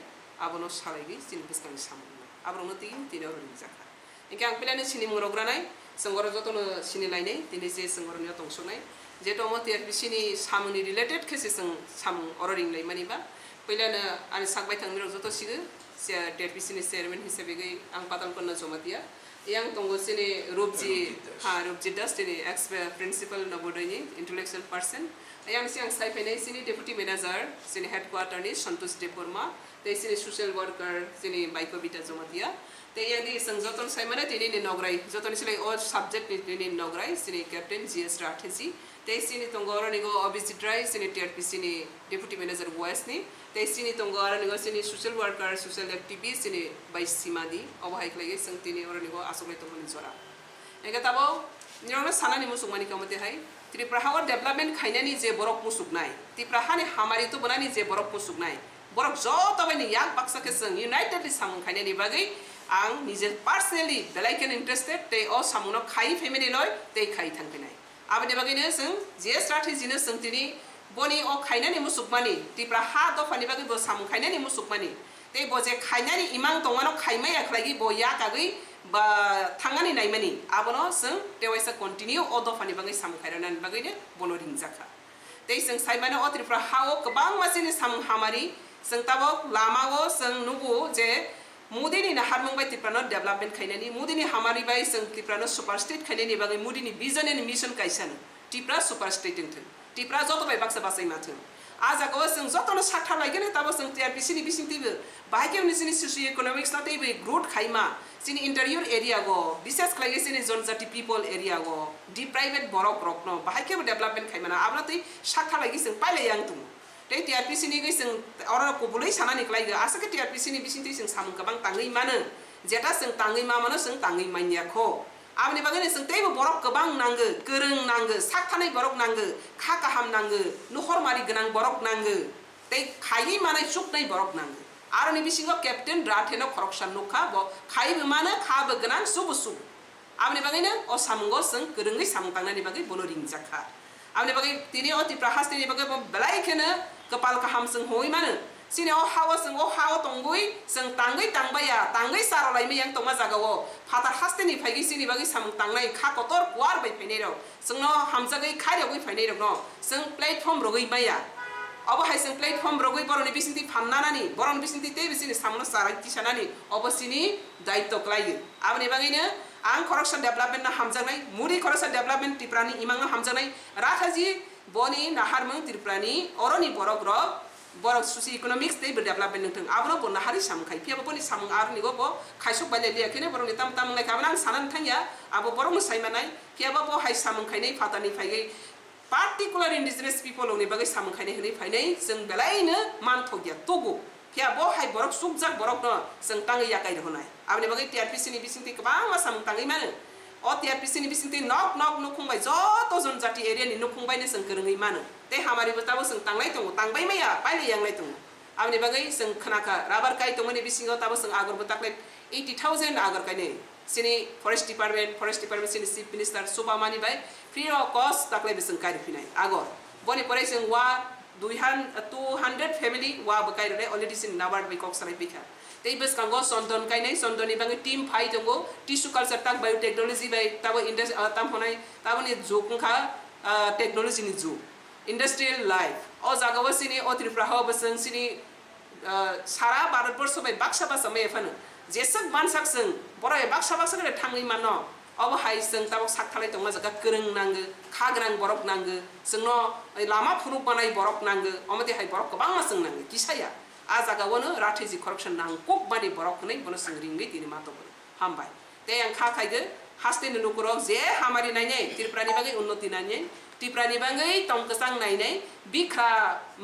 आबनो सालायगै जों बोसकांनि सामुं आब्रनो तिन रनि जाखा इनके आं पिलानो सिनि मुरग्रानाय जोंगर जतनो सिनि लायनाय दिनै जे जोंगरनिया दंसनाय जे दङ टिआरपिसिनि सामुंनि रिलेटेड केसे जों सामुं अररिं लाय मानिबा पिलानो आं सागबाय थांनो जत सिगो टिआरपिसिनि चेयारमेन हिसाबै आं पातालपन्न Jamatia yang tunggu sini Rubji Das ini ex principal Nabodoi intellectual person yang saya penai sini deputy manager sini headquarter ni Santosh Depurma te sini social worker sini Baiko Bita Zomatia te yang di sengjoton saya mana ini ni nograi joton sini all subject ni nograi sini captain GS strategy te sini tunggu orang ni go obviously try sini TRP sini deputy manager voice ni te sini tunggu orang ni go sini social worker social activist sini Bais Simadi awahai lagi seng tini orang ni go asal itu menjora. Enggak tahu ni orang sana ni musuk mani kamu tehai Tripura Hawar development kayaknya ni je borok musuk nai Tripura hani hamari itu benar ni je borok musuk nai borok jauh tapi ni yang paksa keseng United di samun kayaknya ni bagai ang ni je personally belaikan interested te oh samuno kai family loy te kai thang penai apa dia bagai ni seng je strategi ni seng tini boni oh kayaknya ni musuk mani Tripura ha do fani bagai bo samun kayaknya ni musuk mani te bo je kayaknya ni imang tongano kaimai ak lagi bo ya kagai ba thangani nai mani abono seng tewaisa continue odo fani bagai samu khairan bagai ne bono ringzaka te seng sai mana o Tripura hao kebang masini samu hamari seng tabo lama go seng nugu je mudini na harmong bai Tripura development khainani mudini hamari bai seng Tripura super state khainani bagai mudini vision and mission kaisan Tripura super state thun Tripura joto bai baksa basai mathun आज आगो जों जतनो साथा लायगोन ताबो जों टिआरपिसिनि बिसिंतिबो बाहायके निसिनि socio economics नाथाय बे growth खायमा सिनि interior area गो विशेष खालाय सिनि जनजाति पीपल एरिया गो दि प्राइवेट बरक रकनो बाहायके डेभलपमेंट खायमाना आब्लातै साथा लायगि जों पाइले यां तुम ते टिआरपिसिनि गै जों अरा कोबुलै सानानि खालायगो आसाके टिआरपिसिनि बिसिंति जों सामु गोबां ताङै मानो जेटा जों ताङै मा मानो जों ताङै मान्याखो आबनि बागै जों तेबो बरक गोबां नांगो गोरों नांगो साथानै बरक नांगो खा गाहाम नांगो नखरमारि गोनां बरक नांगो ते खायि मानाय सुकनै बरक नांगो आरो नि बिसिङाव केप्टेन राथेनो खरकसान नखा ब खायबो मानो खाबो गोनां सुबु सुबु आबनि बागैनो अ सामुंगो जों गोरोङै सामुं तांनायनि बागै बोनो रिंजाखा आबनि बागै तिनि अ तिप्रा हास्तिनि बागै बेलायखेनो कपाल गाहाम जों होय मानो सिने अ हाव तंगुइ जों तांगै तांबाया तांगै सारलायमे yang तंमा जागावो फातार हास्तिनि फायगै सिनि बागै सामुं तांनाय खा कतर गुवार बाय फैनाय र जोंनो हामजागै खारियावै फैनाय र न जों प्लेटफर्म रगै माया अब हाय जों प्लेटफर्म रगै बरनि बिसिंति फाननानानि बरनि बिसिंति ते बिसिनि सामुनो साराय तिसानानि अबसिनि दायित्व क्लायो आबनि बागैनो आं करक्सन डेभलपमेन्ट ना हामजानाय मुरि करक्सन डेभलपमेन्ट त्रिपुरानि इमांगा हामजानाय राथाजि बनि नाहारमों त्रिपुरानि अरनि बरक र borok socio economics te development nung abro bo nahari samkai pia bo ni samung ar ni go bo khaisuk bale dia kene borong tam tam ngai kamanang sanan thanya abo borong sai manai pia bo hai samung khainai fatani phaigai particular indigenous people ni bagai samung khainai hni phainai jeng belaino man thogia togo pia bo hai borok sukjak borok no jeng tangai yakai honai abni bagai TRPC ni bisingti kabang ma samung tangai mane o TRPC ni bisingti nok nokungbai joto jonjati area ni nokungbai ne jeng kerengai mane te hamari betabo seng tanglai tong tangbai maya paile yang lai tong amni bagai seng khanaka rubber kai tong ni bisingo tabo seng agar betakle 80,000 agar kai ne sini forest department sini chief minister subamani bai free of cost takle biseng kai finai agor boni pore seng wa 200 family wa bakai re already sin nabard bai kok sarai pikha te bes kango sondon kai nei sondoni bangi team phai tongo tissue culture tak biotechnology bai tabo industry tam honai tabo ni jokha technology ni jo industrial life o jagawa sini o Tripura ha basang sini sara Bharatvarsh bai baksa basa me fanu jesak bansak seng borai baksa basa re thangai mano अब हाय जों ताबो साखथालाय दं जागा गोरों नांगो खाग्रां बरक नांगो जोंनो लामा फुरुक बानाय बरक नांगो अमते हाय बरक गोबां मा जों नांगो किसाया आ जागावनो राथेजि करक्सन नांगक बानि बरक नै बनो जों रिंगै दिनि मातो हामबाय ते आं खा खायगो हास्तेनो नखराव जे हामारि नायनाय त्रिपुरानि बागै उन्नति नायनाय त्रिपुरानि बागै तंकसां नायनाय बिखा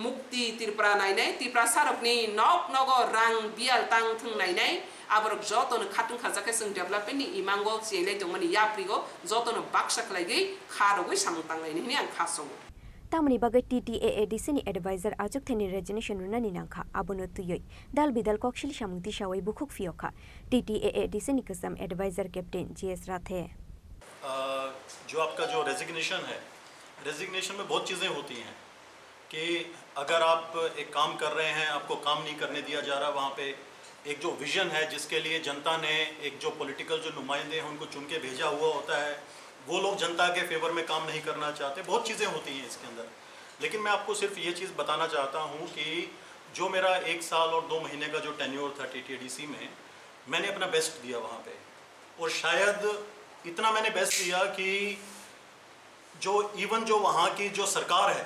मुक्ति त्रिपुरा नायनाय त्रिपुरा सारकनि नक नगर रां बियाल तां थं नायनाय आबरक जतनो खातुं खाजाखै जों डेभलपमेन्ट नि इमांगो जेलै दंमोन याप्रिगो जतनो बाक्सा खलायगै खारगै सामतांलायनि आं खासो tamani bagai TTAADC ni advisor ajak thani resignation runani nangkha abono tuyoi dal bidal kokshil samungti shawai bukhuk fiokha TTAADC ni kasam advisor captain GS Rathe जो आपका जो रेजिग्नेशन है, रेजिग्नेशन में बहुत चीज़ें होती हैं कि अगर आप एक काम कर रहे हैं, आपको काम नहीं करने दिया जा रहा, वहाँ पे एक जो विज़न है जिसके लिए जनता ने एक जो पॉलिटिकल जो नुमाइंदे हैं उनको चुन के भेजा हुआ होता है, वो लोग जनता के फेवर में काम नहीं करना चाहते। बहुत चीज़ें होती हैं इसके अंदर, लेकिन मैं आपको सिर्फ ये चीज़ बताना चाहता हूँ कि जो मेरा 1 साल और 2 महीने का जो टेन्योर था TTADC में, मैंने अपना बेस्ट दिया वहाँ पे, और शायद इतना मैंने बेस्ट दिया कि जो इवन जो वहाँ की जो सरकार है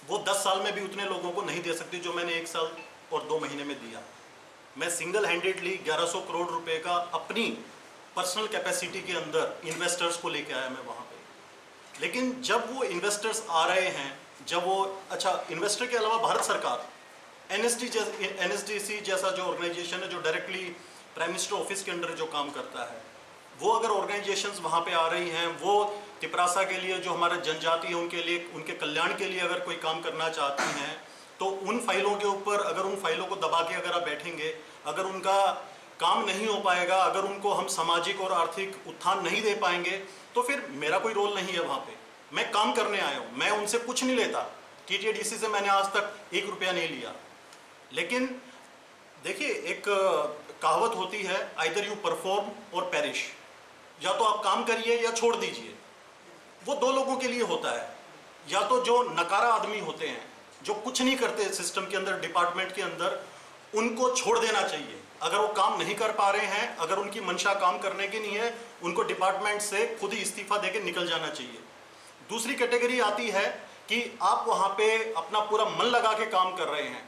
वो 10 साल में भी उतने लोगों को नहीं दे सकती जो मैंने 1 साल और 2 महीने में दिया। मैं सिंगल हैंडेडली 1100 करोड़ रुपए का अपनी पर्सनल कैपेसिटी के अंदर इन्वेस्टर्स को लेके आया मैं वहाँ पे। लेकिन जब वो इन्वेस्टर्स आ रहे हैं, जब वो इन्वेस्टर के अलावा भारत सरकार NSDC जैसा जो ऑर्गेनाइजेशन है जो डायरेक्टली प्राइम मिनिस्टर ऑफिस के अंडर जो काम करता है, वो अगर ऑर्गेनाइजेशंस वहाँ पे आ रही हैं, वो तिपरासा के लिए जो हमारे जनजाति है उनके लिए, उनके कल्याण के लिए अगर कोई काम करना चाहती हैं, तो उन फाइलों के ऊपर अगर उन फाइलों को दबा के अगर आप बैठेंगे, अगर उनका काम नहीं हो पाएगा, अगर उनको हम सामाजिक और आर्थिक उत्थान नहीं दे पाएंगे, तो फिर मेरा कोई रोल नहीं है वहाँ पे। मैं काम करने आया हूँ, मैं उनसे कुछ नहीं लेता। TTADC से मैंने आज तक 1 रुपया नहीं लिया। लेकिन देखिए, एक कहावत होती है, आइदर यू परफॉर्म और पेरिश, या तो आप काम करिए या छोड़ दीजिए। वो 2 लोगों के लिए होता है, या तो जो नकारा आदमी होते हैं जो कुछ नहीं करते सिस्टम के अंदर, डिपार्टमेंट के अंदर, उनको छोड़ देना चाहिए। अगर वो काम नहीं कर पा रहे हैं, अगर उनकी मंशा काम करने की नहीं है, उनको डिपार्टमेंट से खुद ही इस्तीफा देके निकल जाना चाहिए। दूसरी कैटेगरी आती है कि आप वहाँ पे अपना पूरा मन लगा के काम कर रहे हैं,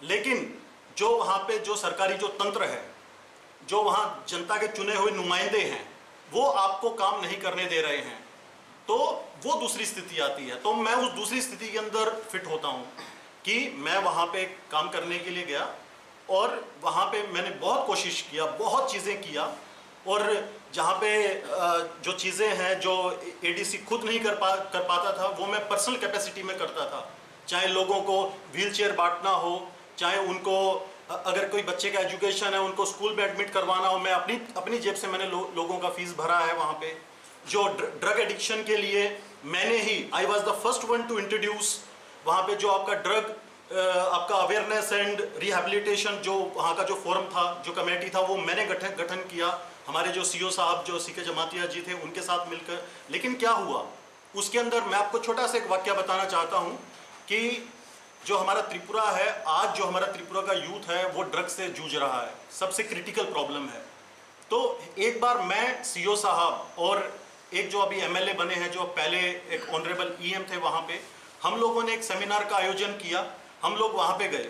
लेकिन जो वहाँ पे जो सरकारी जो तंत्र है, जो वहाँ जनता के चुने हुए नुमाइंदे हैं, वो आपको काम नहीं करने दे रहे हैं, तो वो दूसरी स्थिति आती है। तो मैं उस दूसरी स्थिति के अंदर फिट होता हूँ कि मैं वहाँ पे काम करने के लिए गया, और वहाँ पे मैंने बहुत कोशिश किया, बहुत चीज़ें किया, और जहाँ पे जो चीज़ें हैं जो ADC खुद नहीं कर पाता था, वो मैं पर्सनल कैपेसिटी में करता था। चाहे लोगों को व्हीलचेयर बांटना हो, चाहे उनको अगर कोई बच्चे का एजुकेशन है उनको स्कूल में एडमिट करवाना हो, मैं अपनी जेब से मैंने लोगों का फीस भरा है वहाँ पे। जो ड्रग एडिक्शन के लिए मैंने ही, I was the first one to introduce वहाँ पे जो आपका ड्रग आपका अवेयरनेस एंड रिहेबिलिटेशन, जो वहाँ का जो फोरम था, जो कमेटी था, वो मैंने गठन किया। हमारे जो CO साहब जो CK जमातिया जी थे उनके साथ मिलकर। लेकिन क्या हुआ उसके अंदर, मैं आपको छोटा सा एक वाक्य बताना चाहता हूँ कि जो हमारा त्रिपुरा है, आज जो हमारा त्रिपुरा का यूथ है वो ड्रग्स से जूझ रहा है, सबसे क्रिटिकल प्रॉब्लम है। तो एक बार मैं CO साहब और एक जो अभी MLA बने हैं, जो पहले एक ऑनरेबल EM थे, वहाँ पे हम लोगों ने एक सेमिनार का आयोजन किया। हम लोग वहाँ पे गए,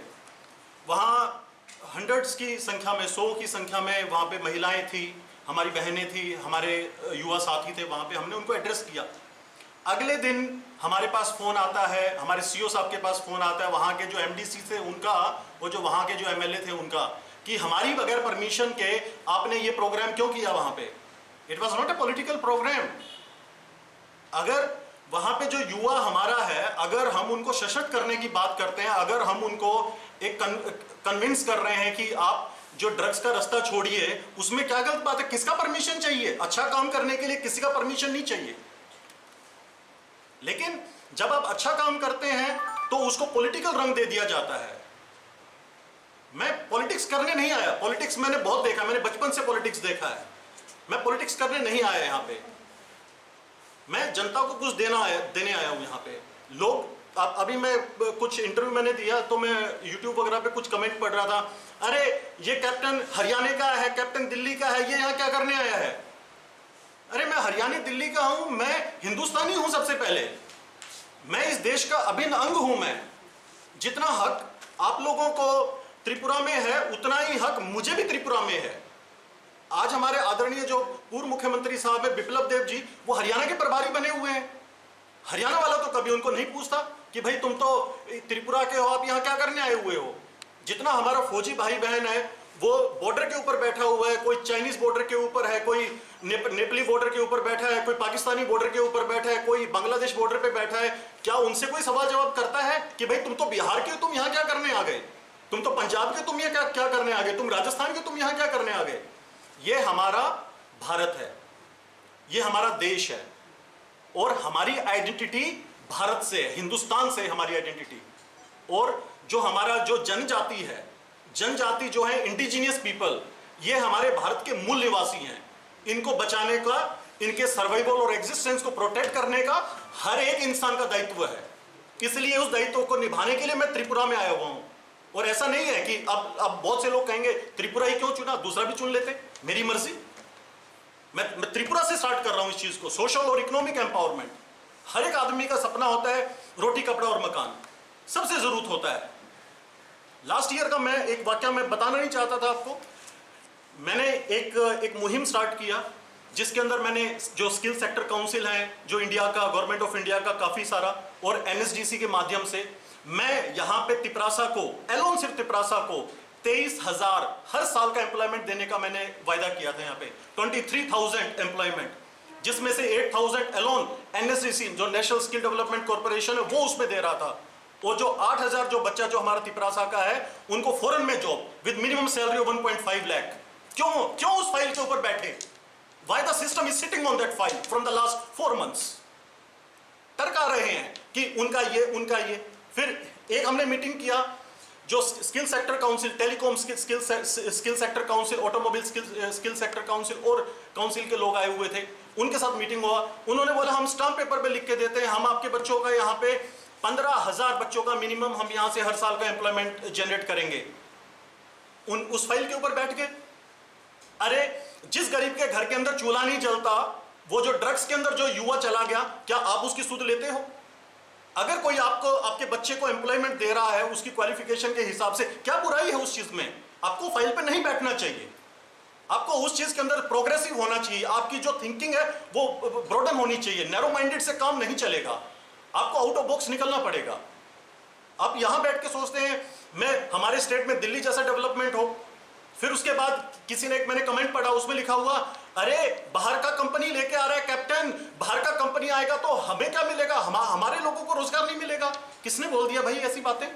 वहाँ हंड्रेड्स की संख्या में, 100 की संख्या में वहाँ पे महिलाएं थी, हमारी बहनें थी, हमारे युवा साथी थे वहाँ पे। हमने उनको एड्रेस किया। अगले दिन हमारे पास फ़ोन आता है, हमारे CO साहब के पास फ़ोन आता है, वहाँ के जो MDC थे उनका, वो जो वहाँ के जो MLA थे उनका, कि हमारी बगैर परमिशन के आपने ये प्रोग्राम क्यों किया वहाँ पे। It was not a political programme. अगर वहाँ पे जो युवा हमारा है, अगर हम उनको सशक्त करने की बात करते हैं, अगर हम उनको एक कन्विंस कर रहे हैं कि आप जो ड्रग्स का रास्ता छोड़िए, उसमें क्या गलत बात है? किसका परमिशन चाहिए? अच्छा काम करने के लिए किसी का परमिशन नहीं चाहिए। लेकिन जब आप अच्छा काम करते हैं तो उसको पॉलिटिकल रंग दे दिया जाता है। मैं पॉलिटिक्स करने नहीं आया, पॉलिटिक्स मैंने बहुत देखा, मैंने बचपन से पॉलिटिक्स देखा है। मैं पॉलिटिक्स करने नहीं आया यहाँ पे, मैं जनता को कुछ देने आया हूँ यहाँ पे। लोग अभी मैं कुछ इंटरव्यू मैंने दिया तो मैं YouTube वगैरह पे कुछ कमेंट पढ़ रहा था, अरे ये कैप्टन हरियाणा का है, कैप्टन दिल्ली का है, ये यहाँ क्या करने आया है? अरे मैं हरियाणा दिल्ली का हूँ, मैं हिंदुस्तानी हूँ। सबसे पहले मैं इस देश का अभिन्न अंग हूँ। मैं जितना हक आप लोगों को त्रिपुरा में है, उतना ही हक मुझे भी त्रिपुरा में है। आज हमारे आदरणीय जो पूर्व मुख्यमंत्री साहब है बिप्लब देव जी, वो हरियाणा के प्रभारी बने हुए हैं। हरियाणा वाला तो कभी उनको नहीं पूछता कि भाई तुम तो त्रिपुरा के हो, आप यहाँ क्या करने आए हुए हो। जितना हमारा फौजी भाई बहन है वो बॉर्डर के ऊपर बैठा हुआ है, कोई चाइनीज बॉर्डर के ऊपर है, कोई नेपाली बॉर्डर के ऊपर बैठा है, कोई पाकिस्तानी बॉर्डर के ऊपर बैठा है, कोई बांग्लादेश बॉर्डर पे बैठा है, क्या उनसे कोई सवाल जवाब करता है कि भाई तुम तो बिहार के, तुम यहाँ क्या करने आ गए? तुम तो पंजाब के, तुम ये क्या करने आ गए? तुम राजस्थान के, तुम यहाँ क्या करने आ गए? ये हमारा भारत है, ये हमारा देश है, और हमारी आइडेंटिटी भारत से, हिंदुस्तान से हमारी आइडेंटिटी। और जो हमारा जो जनजाति है, जनजाति जो है इंडिजिनियस पीपल, ये हमारे भारत के मूल निवासी हैं। इनको बचाने का, इनके सर्वाइवल और एग्जिस्टेंस को प्रोटेक्ट करने का हर एक इंसान का दायित्व है। इसलिए उस दायित्व को निभाने के लिए मैं त्रिपुरा में आया हुआ हूं। और ऐसा नहीं है कि अब बहुत से लोग कहेंगे त्रिपुरा ही क्यों चुना, दूसरा भी चुन लेते, मेरी मर्जी। मैं त्रिपुरा से स्टार्ट कर रहा हूं इस चीज को। सोशल और इकोनॉमिक एम्पावरमेंट, हर एक आदमी का सपना होता है रोटी कपड़ा और मकान, सबसे जरूरत होता है। लास्ट ईयर का मैं एक वाक्य मैं बताना नहीं चाहता था आपको। मैंने एक मुहिम स्टार्ट किया जिसके अंदर मैंने जो स्किल सेक्टर काउंसिल है, जो इंडिया का, गवर्नमेंट ऑफ इंडिया का काफी सारा, और NSDC के माध्यम से मैं यहाँ पे तिपरासा को, एलोन सिर्फ तिपरासा को 23,000 हर साल का एम्प्लॉयमेंट देने का मैंने वायदा किया था। यहाँ पे 23,000 एम्प्लॉयमेंट, जिसमें से 8,000 एलोन NSDC जो नेशनल स्किल डेवलपमेंट कॉर्पोरेशन है वो उसमें दे रहा था। और जो 8,000 जो बच्चा जो हमारा तिपरासा का है उनको फॉरेन में job with minimum salary of 1.5 lakh. क्यों उस फाइल के ऊपर बैठे? Why the system is sitting on that file from the last 4 months? टरका रहे हैं कि उनका ये। फिर एक हमने मीटिंग किया, जो skill sector council, telecom skill sector council, automobile skill sector council और काउंसिल के लोग आए हुए थे, उनके साथ मीटिंग हुआ। उन्होंने बोला हम स्टाम्प पेपर पे लिख के देते हैं, हम आपके बच्चों का यहाँ पे 15,000 बच्चों का मिनिमम हम यहाँ से हर साल का एम्प्लॉयमेंट जनरेट करेंगे। उस फाइल के ऊपर बैठ के, अरे जिस गरीब के घर के अंदर चूल्हा नहीं जलता, वो जो ड्रग्स के अंदर जो युवा चला गया, क्या आप उसकी सुध लेते हो? अगर कोई आपको, आपके बच्चे को एम्प्लॉयमेंट दे रहा है उसकी क्वालिफिकेशन के हिसाब से, क्या बुराई है उस चीज में? आपको फाइल पे नहीं बैठना चाहिए, आपको उस चीज के अंदर प्रोग्रेसिव होना चाहिए। आपकी जो थिंकिंग है वो ब्रॉडन होनी चाहिए, नैरो माइंडेड से काम नहीं चलेगा, आपको आउट ऑफ बॉक्स निकलना पड़ेगा। आप यहां बैठ के सोचते हैं मैं, हमारे स्टेट में दिल्ली जैसा डेवलपमेंट हो, फिर उसके बाद किसी ने, मैंने कमेंट पढ़ा, उसमें लिखा हुआ, अरे बाहर का कंपनी लेके आ रहा है कैप्टन, बाहर का कंपनी आएगा तो हमें क्या मिलेगा, हमारे लोगों को रोजगार नहीं मिलेगा। किसने बोल दिया भाई ऐसी बातें?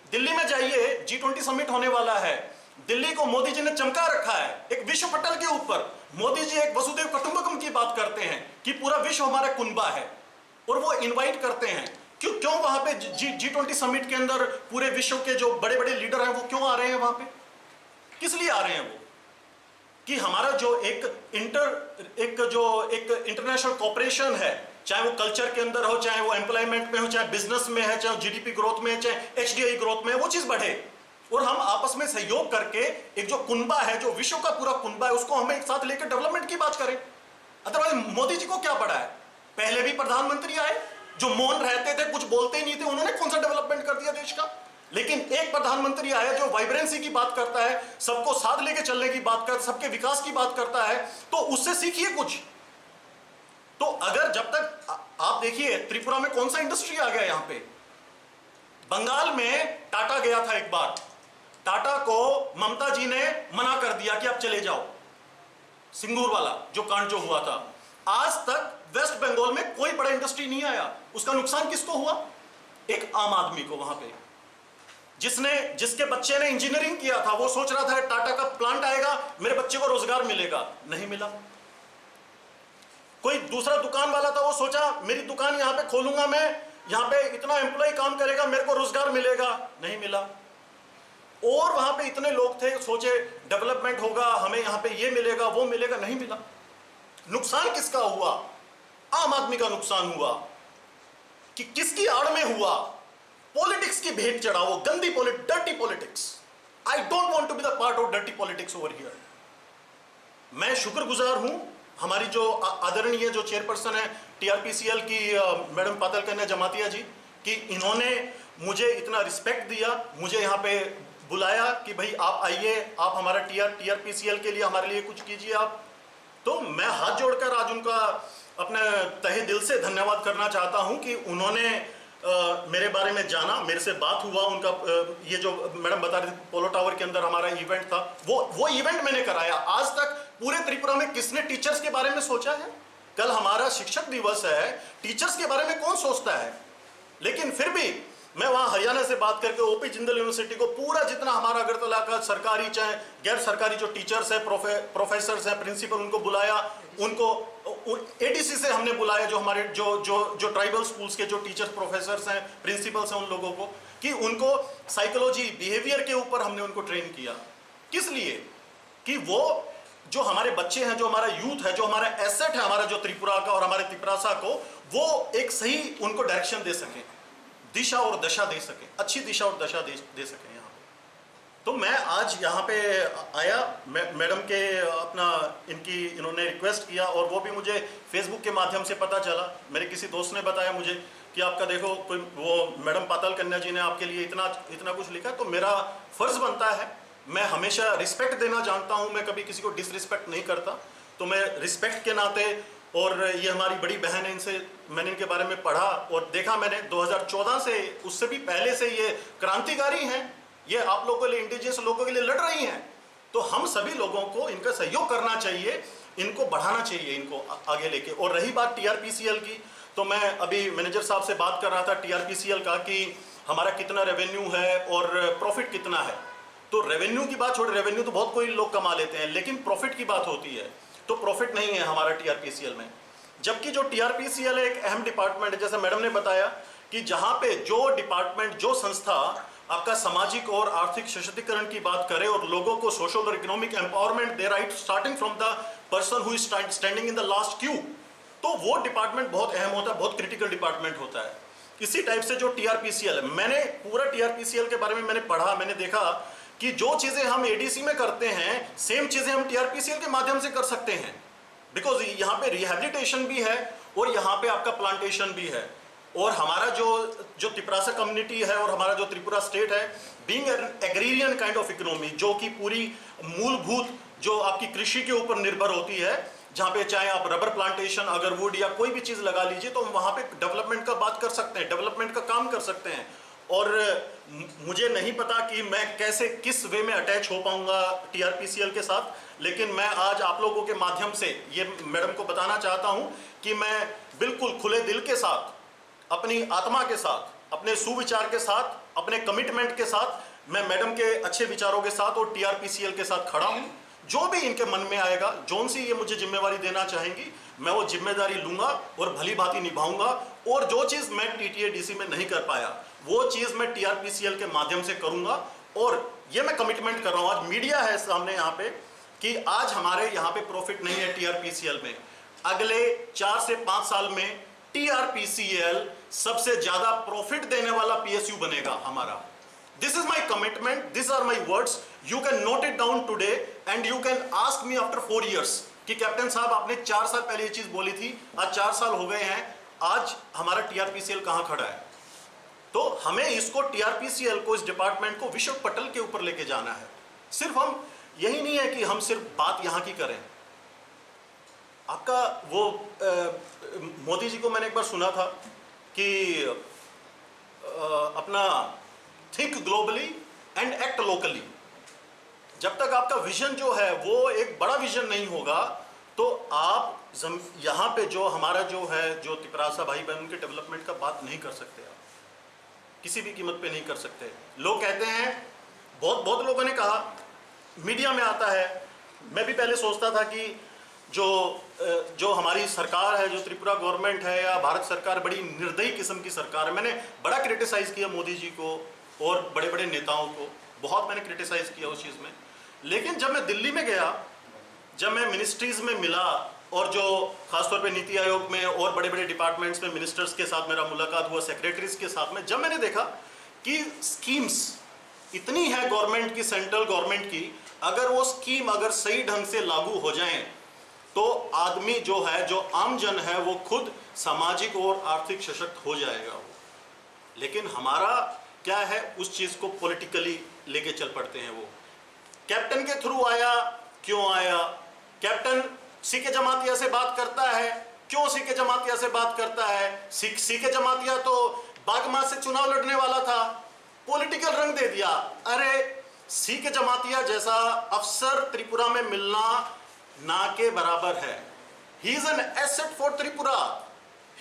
दिल्ली में जाइए, G20 समिट होने वाला है, दिल्ली को मोदी जी ने चमका रखा है एक विश्व पटल के ऊपर। मोदी जी एक वसुधैव कुटुंबकम की बात करते हैं कि पूरा विश्व हमारा कुनबा है, और वो इन्वाइट करते हैं। क्यों वहां पे G20 समिट के अंदर पूरे विश्व के जो बड़े बड़े लीडर हैं वो क्यों आ रहे हैं वहां पे? किस लिए आ रहे हैं वो? कि हमारा जो एक इंटरनेशनल कॉपरेशन है, चाहे वो कल्चर के अंदर हो, चाहे वो एम्प्लॉयमेंट में हो, चाहे बिजनेस में है, चाहे GDP ग्रोथ में है, चाहे HDI ग्रोथ में है, वो चीज बढ़े और हम आपस में सहयोग करके एक जो कुनबा है, जो विश्व का पूरा कुनबा है, उसको हमें एक साथ लेकर डेवलपमेंट की बात करें। अदरवाइज मोदी जी को क्या पड़ा है? पहले भी प्रधानमंत्री आए जो मौन रहते थे, कुछ बोलते ही नहीं थे, उन्होंने कौन सा डेवलपमेंट कर दिया देश का? लेकिन एक प्रधानमंत्री आया जो वाइब्रेंसी की बात करता है, सबको साथ लेके चलने की बात करता है, सबके विकास की बात करता है, तो उससे सीखिए कुछ। तो अगर जब तक आप देखिए त्रिपुरा में कौन सा इंडस्ट्री आ गया, यहां पे बंगाल में टाटा गया था एक बार, टाटा को ममता जी ने मना कर दिया कि आप चले जाओ, सिंगूर वाला जो कांड जो हुआ था। आज तक वेस्ट बंगाल में कोई बड़ा इंडस्ट्री नहीं आया। उसका नुकसान किसको हुआ? एक आम आदमी को। वहां पे जिसके बच्चे ने इंजीनियरिंग किया था, वो सोच रहा था टाटा का प्लांट आएगा, मेरे बच्चे को रोजगार मिलेगा, नहीं मिला। कोई दूसरा दुकान वाला था, वो सोचा मेरी दुकान यहां पे खोलूंगा मैं, यहां पे इतना एम्प्लॉय काम करेगा, मेरे को रोजगार मिलेगा, नहीं मिला। और वहां पे इतने लोग थे, सोचे डेवलपमेंट होगा, हमें यहां पे ये मिलेगा, वो मिलेगा, नहीं मिला। नुकसान किसका हुआ? आम आदमी का नुकसान हुआ। कि किसकी आड़ में हुआ? पॉलिटिक्स की भेंट चढ़ा, वो गंदी dirty politics. I don't want to be the part of dirty politics over here. मैं शुक्रगुजार हूं हमारी जो आदरणीय जो चेयरपर्सन है TRPCL की मैडम पातल कन्या जमातिया जी, कि इन्होंने मुझे इतना रिस्पेक्ट दिया, मुझे यहाँ पे बुलाया कि भाई आप आइए, आप हमारा TRPCL के लिए हमारे लिए कुछ कीजिए आप। तो मैं हाथ जोड़कर आज उनका अपने तहे दिल से धन्यवाद करना चाहता हूं कि उन्होंने मेरे बारे में जाना, मेरे से बात हुआ, उनका ये जो मैडम बता रही थी पोलो टावर के अंदर हमारा इवेंट था, वो इवेंट मैंने कराया। आज तक पूरे त्रिपुरा में किसने टीचर्स के बारे में सोचा है? कल हमारा शिक्षक दिवस है, टीचर्स के बारे में कौन सोचता है? लेकिन फिर भी मैं वहां हरियाणा से बात करके ओपी जिंदल यूनिवर्सिटी को पूरा जितना हमारा अगरतला का सरकारी चाहे गैर सरकारी जो टीचर्स है, प्रोफेसर्स है, प्रिंसिपल, उनको बुलाया, उनको एडीसी से हमने बुलाया, जो हमारे जो ट्राइबल स्कूल्स के जो टीचर्स, प्रोफेसर्स हैं, प्रिंसिपल्स हैं, उन लोगों को, कि उनको साइकोलॉजी, बिहेवियर के ऊपर हमने उनको ट्रेन किया। किस लिए? कि वो जो हमारे बच्चे हैं, जो हमारा यूथ है, जो हमारा एसेट है, हमारा जो त्रिपुरा का और हमारे त्रिपुरासा को, वो एक सही उनको डायरेक्शन दे सके, दिशा और दशा दे सके, अच्छी दिशा और दशा दे सके। यहाँ तो मैं आज यहाँ पे आया, मैडम के अपना इन्होंने रिक्वेस्ट किया, और वो भी मुझे फेसबुक के माध्यम से पता चला। मेरे किसी दोस्त ने बताया मुझे कि आपका देखो कोई वो मैडम पाताल कन्या जी ने आपके लिए इतना कुछ लिखा। तो मेरा फर्ज बनता है, मैं हमेशा रिस्पेक्ट देना जानता हूँ, मैं कभी किसी को डिसरिस्पेक्ट नहीं करता। तो मैं रिस्पेक्ट के नाते, और ये हमारी बड़ी बहन है, इनसे मैंने इनके बारे में पढ़ा और देखा मैंने 2014 से, उससे भी पहले से ये क्रांतिकारी हैं, ये आप लोगों के लिए, इंडिजियस लोगों के लिए लड़ रही हैं। तो हम सभी लोगों को इनका सहयोग करना चाहिए, इनको बढ़ाना चाहिए, इनको आगे लेके। और रही बात टीआरपीसीएल की, तो मैं अभी मैनेजर साहब से बात कर रहा था टीआरपीसीएल का, कि हमारा कितना रेवेन्यू है और प्रॉफिट कितना है। तो रेवेन्यू की बात छोड़, रेवेन्यू तो बहुत कोई लोग कमा लेते हैं, लेकिन प्रॉफिट की बात होती है तो प्रॉफिट नहीं है हमारा टीआरपीसीएल में। जबकि जो टीआरपीसीएल है एक अहम डिपार्टमेंट है, जैसे मैडम ने बताया कि जहां पे जो डिपार्टमेंट, जो संस्था आपका सामाजिक और आर्थिक सशक्तिकरण की बात करे और लोगों को सोशल और economic empowerment they, right starting from the person who is standing in the last Q, तो वो डिपार्टमेंट बहुत अहम होता है, बहुत क्रिटिकल डिपार्टमेंट होता है। इसी टाइप से जो टीआरपीसीएल है, मैंने पूरा टीआरपीसीएल के बारे में मैंने पढ़ा, मैंने देखा कि जो चीजें हम एडीसी में करते हैं, सेम चीजें हम टीआरपीसीएल के माध्यम से कर सकते हैं। बिकॉज यहाँ पे रिहेबिलिटेशन भी है और यहाँ पे आपका प्लांटेशन भी है। और हमारा जो त्रिपुरासा कम्युनिटी है और हमारा जो त्रिपुरा स्टेट है, being agrarian kind of economy, जो कि पूरी मूलभूत जो आपकी कृषि के ऊपर निर्भर होती है, जहाँ पे चाहे आप रबर प्लांटेशन, अगर वुड या कोई भी चीज लगा लीजिए, तो हम वहाँ पे डेवलपमेंट का बात कर सकते हैं, डेवलपमेंट का काम कर सकते हैं। और मुझे नहीं पता कि मैं कैसे, किस वे में अटैच हो पाऊंगा टीआरपीसीएल के साथ, लेकिन मैं आज आप लोगों के माध्यम से ये मैडम को बताना चाहता हूं कि मैं बिल्कुल खुले दिल के साथ, अपनी आत्मा के साथ, अपने सुविचार के साथ, अपने कमिटमेंट के साथ, मैं मैडम के अच्छे विचारों के साथ और टीआरपीसीएल के साथ खड़ा हूं। जो भी इनके मन में आएगा, जोन सी ये मुझे जिम्मेवारी देना चाहेंगी, मैं वो जिम्मेदारी लूंगा और भली भांति निभाऊंगा। और जो चीज मैं टीटीएडीसी में नहीं कर पाया, वो चीज मैं टीआरपीसीएल के माध्यम से करूंगा। और ये मैं कमिटमेंट कर रहा हूं, आज मीडिया है सामने यहाँ पे, कि आज हमारे यहाँ पे प्रॉफिट नहीं है टीआरपीसीएल में, अगले 4 से 5 साल में टीआरपीसीएल सबसे ज्यादा प्रॉफिट देने वाला पीएसयू बनेगा हमारा। This is my commitment, these are my words, you can note it down today and you can ask me after 4 years कि कैप्टन साहब आपने 4 साल पहले ये चीज बोली थी, आज 4 साल हो गए हैं, आज हमारा टीआरपीसीएल कहां खड़ा है। तो हमें इसको, टीआरपीसीएल को, इस डिपार्टमेंट को विश्व पटल के ऊपर लेके जाना है। सिर्फ हम, यही नहीं है कि हम सिर्फ बात यहां की करें। आपका वो मोदी जी को मैंने एक बार सुना था कि अपना think globally and act locally. जब तक आपका विजन जो है वो एक बड़ा विजन नहीं होगा, तो आप यहाँ पे जो हमारा जो है, जो त्रिपुरासा भाई बहन के डेवलपमेंट का बात नहीं कर सकते, आप किसी भी कीमत पे नहीं कर सकते। लोग कहते हैं, बहुत लोगों ने कहा, मीडिया में आता है, मैं भी पहले सोचता था कि जो हमारी सरकार है, जो त्रिपुरा गवर्नमेंट है या भारत सरकार, बड़ी निर्दयी किस्म की सरकार है। मैंने बड़ा क्रिटिसाइज किया मोदी जी को और बड़े बड़े नेताओं को, बहुत मैंने क्रिटिसाइज किया उस चीज़ में। लेकिन जब मैं दिल्ली में गया, जब मैं मिनिस्ट्रीज में मिला, और जो खासतौर पे नीति आयोग में और बड़े बड़े डिपार्टमेंट्स में मिनिस्टर्स के साथ मेरा मुलाकात हुआ, सेक्रेटरीज के साथ में, जब मैंने देखा कि स्कीम्स इतनी है गवर्नमेंट की, सेंट्रल गवर्नमेंट की, अगर वो स्कीम अगर सही ढंग से लागू हो जाएं, तो आदमी जो है, जो आम जन है, वो खुद सामाजिक और आर्थिक सशक्त हो जाएगा वो। लेकिन हमारा क्या है, उस चीज को पॉलिटिकली लेके चल पड़ते हैं। वो कैप्टन के थ्रू आया, क्यों आया? कैप्टन सीके जमातिया से बात करता है, क्यों सीके जमातिया से बात करता है? सीके जमातिया तो बागमा से चुनाव लड़ने वाला था, पॉलिटिकल रंग दे दिया। अरे सी के जमातिया जैसा अफसर त्रिपुरा में मिलना ना के बराबर है। He is an asset for Tripura,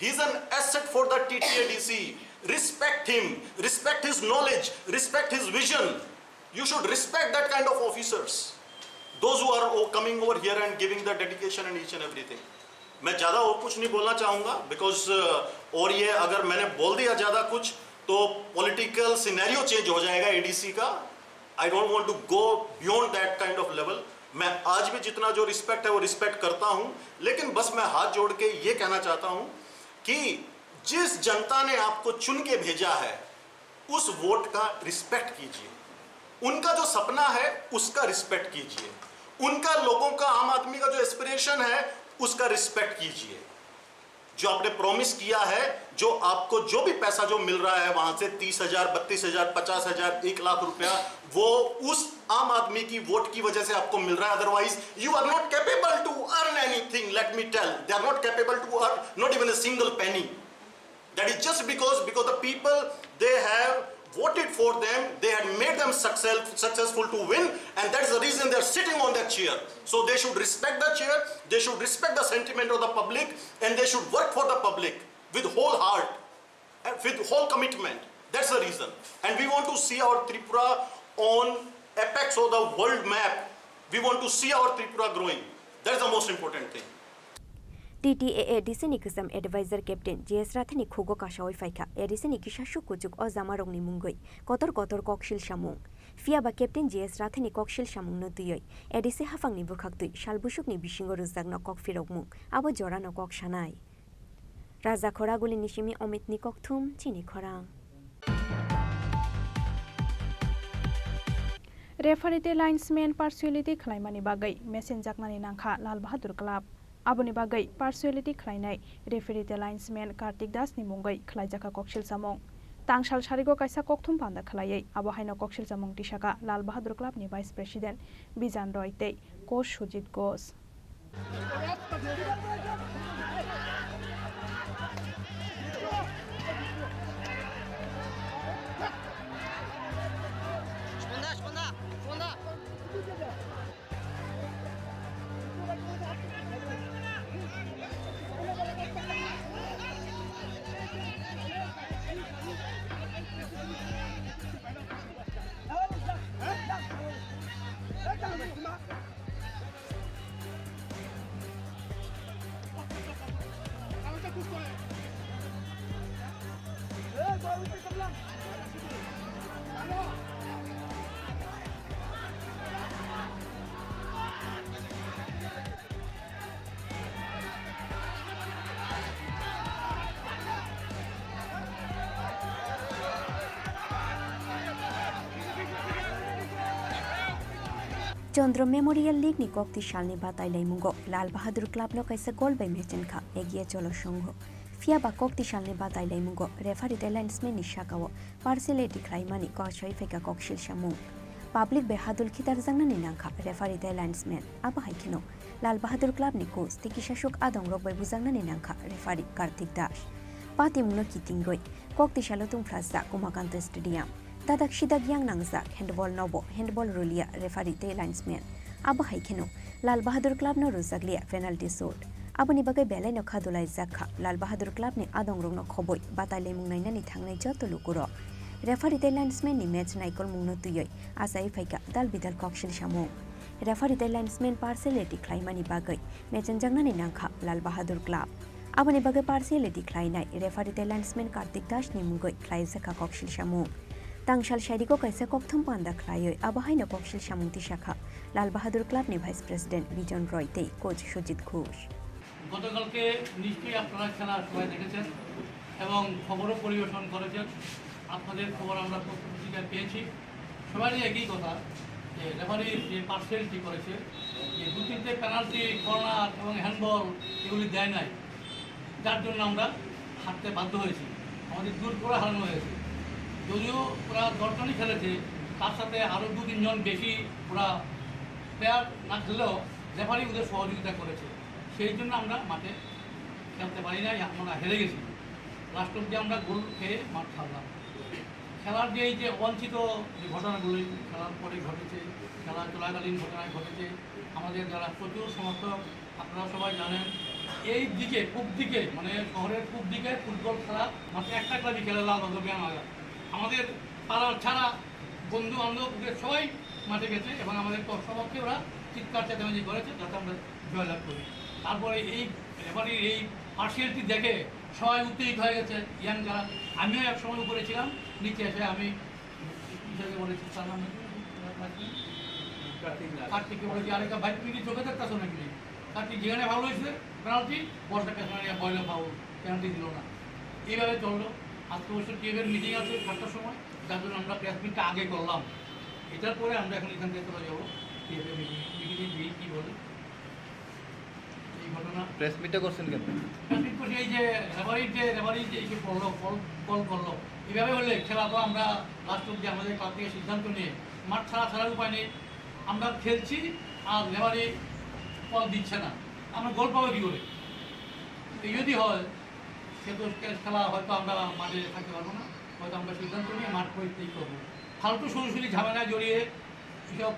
he is an asset for the TTADC. Respect him, respect his knowledge, respect his vision. You should respect that kind of officers, those who are coming over here and giving the dedication and each and everything. मैं ज़्यादा और कुछ नहीं बोलना चाहूँगा because और ये अगर मैंने बोल दिया ज़्यादा कुछ तो पॉलिटिकल सिनेरियो चेंज हो जाएगा ADC का। I don't want to go beyond that kind of level. मैं आज भी जितना जो रिस्पेक्ट है वो रिस्पेक्ट करता हूँ, लेकिन बस मैं हाथ जोड़ के ये कहना चाहता हूँ कि जिस जनता ने आपको चुन के भेजा है उस वोट का रिस्पेक्ट कीजिए, उनका जो सपना है उसका रिस्पेक्ट कीजिए, उनका लोगों का आम आदमी का जो एस्पिरेशन है उसका रिस्पेक्ट कीजिए। जो आपने प्रॉमिस किया है, जो आपको जो भी पैसा जो मिल रहा है वहां से 30,000, 32,000, 50,000, 1 लाख रुपया, वो उस आम आदमी की वोट की वजह से आपको मिल रहा है। Otherwise you are not capable to earn anything. Let me tell, they are not capable to earn not even a single penny. That is just because the people, they have voted for them, they had made them successful to win, and that is the reason they are sitting on that chair. So they should respect the chair, they should respect the sentiment of the public, and they should work for the public with whole heart and with whole commitment. That's the reason. And we want to see our Tripura on apex of the world map. We want to see our Tripura growing. That is the most important thing. TTAADC ni kusam advisor captain JS Rathani khogo kashawi faika ADC ni kisashu kujuk o zamarong ni mungoi kotor kokshil shamung fia ba captain JS Rathani kokshil shamung no tuyoi ADC hafang ni bukhak tui shalbushuk ni bishingo ruzak no kok firok mung abo jora no kok shanai Raja Khoraguli nishimi omit ni kok thum chini khorang रेफारिते linesmen पार्सुअलिटी खलाइमानि बागै मेसेन जाकनानि नांखा Lal Bahadur club आबोनि बागै पार्सुअलिटी खलाइनाय रेफारिते linesmen Kartik दास नि मुंगै खलाइजाका कक्सिल सामं तांसाल सारिगो कायसा कक्थुम पान्दा खलायै आबहायनो कक्सिल सामं टिसाका Lal Bahadur club नि vice president बिजान रयते coach सुजित घोष चंद्र memorial league नि कोक्ति सालनि बाताइलाई मुंगो Lal Bahadur club no कैसे goal by मेचन खा एगिया चलो संघ फिया बा कोक्ति सालनि बाताइलाई मुंगो रेफारी लाइन्समेन नि शाकाओ पार्सुअलिटी खलाइमानि कशय फेका कक्सिल सामु पब्लिक बेहादुल खितार जांगनानि नांखा रेफारी लाइन्समेन आबा हाइखिनो लाल बहादुर क्लब नि कोच तिकिशासुक आदं रक बाय बुजांगनानि नांखा रेफारी कार्तिक दास पाति मुनो कितिंगoi कोक्ति सालो तुंफ्राजा कुमाकान्त stadium Tadak shidag yang nangzak handball nobo handball rulia referee te linesman aba haikeno Lal Bahadur Club no ruzaglia penalty shot aboni bagai belai no khadulai zakha Lal Bahadur Club ni adong rong no khoboi batale mungnai nani thangnai joto lukuro referee te linesman ni match naikol mungno tuyoi asai phaika dal bidal kokshil shamu referee te linesman partiality khlaimani bagai match jangnani nangkha Lal Bahadur Club aboni bagai partiality khlainai referee te linesman Kartik Das ni mungoi khlai zakha kokshil shamu तांसाल शायरीको कैसे कक्थम पान्दा खलायै आबहायनो कक्सिल सामुंति शाखा Lal Bahadur club नि vice president বিজন রয়তে coach Sujit Ghosh গতকালকে নিশ্চয়ই আপনারা খেলা সবাই দেখেছেন এবং খবরও পরিবেশন করেছেন আপনাদের খবর আমরা পত্রিকায় পেয়েছি সবারই একই কথা যে রেফারির যে পার্সিয়ালিটি করেছে যে দুটিতে পেনাল্টি কর্নার এবং হ্যান্ডবল এগুলি দেয় নাই যার জন্য আমরা হারতে বাধ্য হয়েছি আমাদের দূর করে হারানো হয়েছে যদিও ওরা 10 জনই খেলেছে তার সাথে আরও 2-3 জন বেশি ওরা প্লেয়ার না খেললেও রেফারি ওদের সহযোগিতা করেছে সেই জন্য আমরা মাঠে খেলতে পারি নাই আমরা হেরে গেছি লাস্ট অব্দি আমরা গোল খেয়ে মাঠ ছাড়লাম। খেলার যে এই যে অবাঞ্ছিত যে ঘটনাগুলি খেলার পরে ঘটেছে, খেলা চলাকালীন ঘটনায় ঘটেছে, আমাদের যারা প্রচুর সমর্থক আপনারা সবাই জানেন, এই দিকে পূব দিকে মানে শহরের পূব দিকে ফুটবল খেলা মাত্র একটা ক্লাবই খেলে, লালবাহাদুর ব্যায়ামাগার। আমাদের পাড়ার ছাড়া বন্ধু বান্ধব সবাই মাঠে গেছে এবং আমাদের সবাইকে ওরা চিৎকার চেঁচামেচি করেছে যাতে আমরা জয়লাভ করি। তারপরে এই রেফারির এই পার্সিয়ালিটি দেখে সবাই উত্তেজিত হয়ে গেছে, ইয়াং যারা। আমিও এক সময় উপরে ছিলাম, নিচে এসে আমি বলেছি তার নাম কার্তিককে বলেছি, আরেকটা ভাই তুমি কি চোখে দেখতেছো নাকি? কার্তিক যেখানে ভালো হয়েছে পেনাল্টি, বর্ষাকে বয়লে ফাউল, পেনাল্টি দিল না। এইভাবে চললো। আজকে অবশ্য টিএফের মিটিং আছে 7টার সময়, যার জন্য আমরা প্রেস মিটটা আগে করলাম। এটার পরে আমরা এখন এখান থেকে চলে যাবো টিএফের মিটিংয়ে গিয়ে কী বলে এই ঘটনা। প্রেস মিটটা করছেন কেন? প্রেস মিট করছি এই যে রেফারি যে এসে করলো, কল করলো। এইভাবে হলে খেলা তো আমরা লাস্ট অব্দি আমাদের ক্লাব থেকে সিদ্ধান্ত নিয়ে মাঠ ছাড়ার উপায় নেই। আমরা খেলছি আর রেফারি কল দিচ্ছে না, আমরা গোল পাবো কী করে? এই যদি হয় সে তো খেলা হয়তো আমরা মাঠে থাকতে পারবো না, হয়তো আমরা সিদ্ধান্ত নিয়ে মাঠ পরিত্যাগ করবো। ফালতু সরাসরি ঝামেলায় জড়িয়ে এসব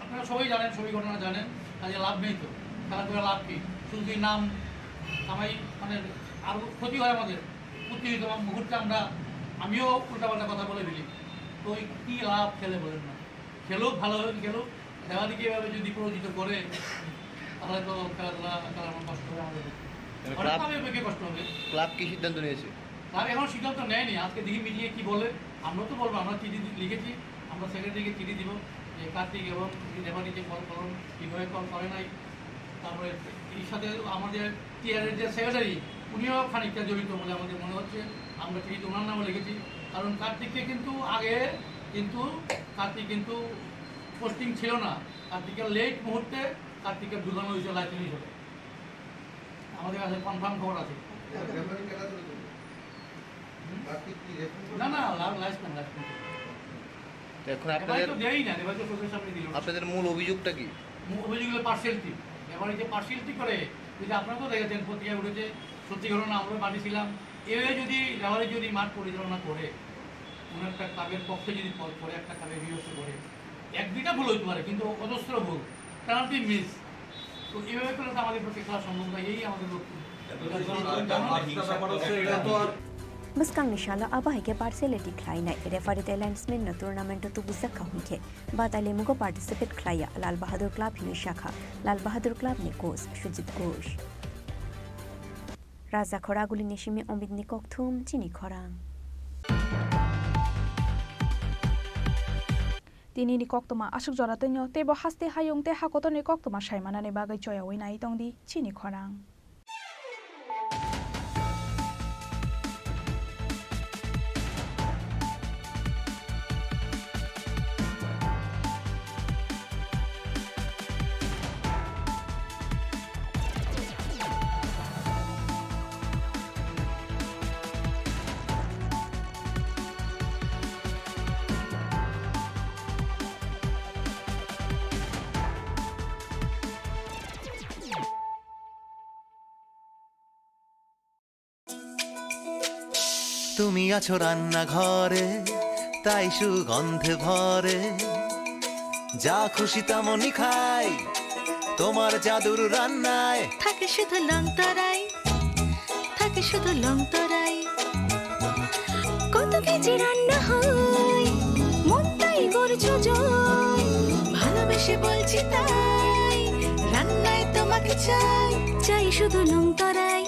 আপনারা সবাই জানেন, সবই ঘটনা জানেন, কাজে লাভ নেই। তো খেলা করে লাভ কী? শুধু নাম কামাই মানে আরও ক্ষতি হয় আমাদের। উত্তেজিত মুহূর্তে আমিও উল্টাপাল্টা কথা বলে ফেলি, তো কী লাভ খেলে বলেন না? খেলো ভালো হয়ে গেলো, রেফারিকে এভাবে যদি প্ররোচিত করে তাহলে তো খেলাধুলা খেলার কষ্ট হবে আমাদের, অনেক কষ্ট হবে। ক্লাব কি সিদ্ধান্ত নিয়েছে? ক্লাব এখন সিদ্ধান্ত নেয়নি, আজকে দেখি মিলিয়ে কী বলে। আমরা তো বলবো, আমরা চিঠি লিখেছি, আমরা সেক্রেটারিকে চিঠি দিব যে কার্তিক এবং রেফারি যে কল করুন কীভাবে কল করে নাই। তারপরে এর সাথে আমাদের টিআরের যে সেক্রেটারি উনিও খানিকটা জড়িত বলে আমাদের মনে হচ্ছে। আমরা চিঠি ওনার নামও লিখেছি, কারণ কার্তিককে কিন্তু আগে কার্তিক কিন্তু পোস্টিং ছিল না। কার্তিকের লেট মুহূর্তে কার্তিকের ঢুকানো হয়েছে লাইসেন্স হিসেবে, আমাদের কাছে কনফার্ম খবর আছে। না লাইসেন্স এখন আপনাদের মূল অভিযোগটা কি? অভিযোগ হলো পার্সিয়ালিটি। এবার এই যে পার্সিয়ালিটি করে, যদি আপনারা তো দেখেছেন পত্রিকায় উঠেছে, সত্যি ঘটনা আমরা পাঠিয়েছিলাম। এভাবে যদি রেফারি যদি মাঠ পরিচালনা করে, কোনো একটা ক্লাবের পক্ষে যদি করে, একটা ক্লাবের বিরুদ্ধে করে, এক-দুইটা ভুল হইতে পারে, কিন্তু অজস্র ভুল, পেনাল্টি মিস। তো এইভাবে করলে তো আমাদের পক্ষে খেলা সম্ভব নয়, এই আমাদের লক্ষ্য। Muskang ni shala abai ke parcelity khlainai referee alignment na tournament tu busak khunke batale mugo participate khlaya Lal Bahadur Club hinu shakha Lal Bahadur Club ni coach Sujit Ghosh Raza Khoraguli nishimi ombid ni kokthum chini khorang Tini ni koktoma asuk joratenyo tebo haste hayung te hakoto ni koktoma shaimana ni bagai choya wina itongdi chini khorang তুমি আছো রান্না ঘরে তাই সুগন্ধে ভরে যা খুশি তেমনই খাই তোমার জাদুর রান্নায় থাকে শুধু লংতরাই থাকে শুধু লংতরাই কত কেজি রান্না হয় মনটাই করছো জয় ভালোবেসে বলছি তাই রান্নায় তোমাকে চাই চাই শুধু লংতরাই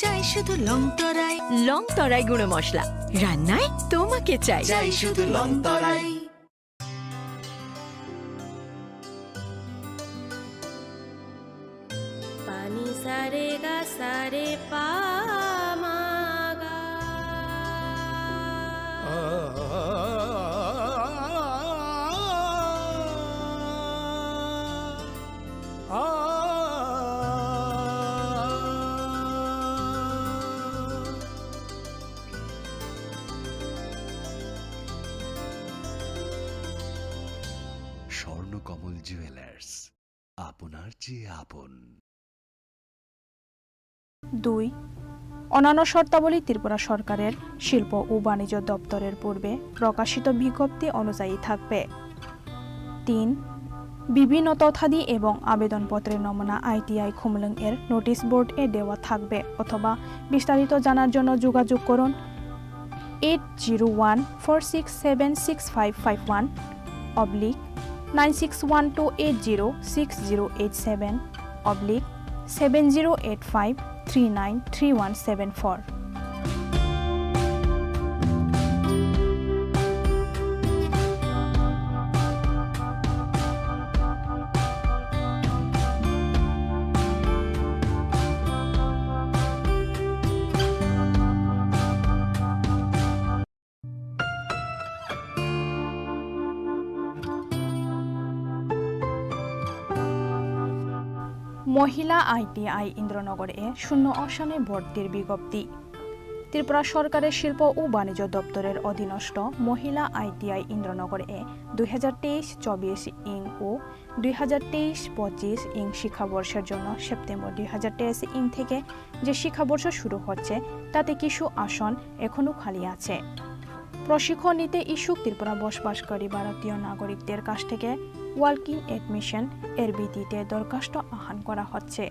চাই শুধু লংতরাই লংতরাই গুঁড়ো মশলা রান্নায় তোমাকে চাই চাই শুধু লংতরাই পানি সারে গা সারে পা মা গা স্বর্ণকমল জুয়েলার্স আপনার চেয়ে আপন 2 অন্যান্য শর্তাবলী ত্রিপুরা সরকারের শিল্প ও বাণিজ্য দপ্তরের পূর্বে প্রকাশিত বিজ্ঞপ্তি অনুযায়ী থাকবে। 3. বিভিন্ন তথ্যাদি এবং আবেদনপত্রের নমুনা ITI খুমলুং এর নোটিশ বোর্ড এ দেওয়া থাকবে অথবা বিস্তারিত জানার জন্য যোগাযোগ করুন 8014676551 /9612806087 /7085393174। মহিলা ITI ইন্দ্রনগরে 0 আসনে ভর্তির বিজ্ঞপ্তি। ত্রিপুরা সরকারের শিল্প ও বাণিজ্য দপ্তরের অধীনস্থ মহিলা ITI ইন্দ্রনগরে 2023-24 ইং ও 2023-25 ইং শিক্ষাবর্ষের জন্য সেপ্টেম্বর 2023 ইং থেকে যে শিক্ষাবর্ষ শুরু হচ্ছে তাতে কিছু আসন এখনও খালি আছে। প্রশিক্ষণ নিতে ইচ্ছুক ত্রিপুরা বসবাসকারী ভারতীয় নাগরিকদের কাছ থেকে ওয়ার্কিং এডমিশন এর ভিত্তিতে দরখাস্ত আহ্বান করা হচ্ছে।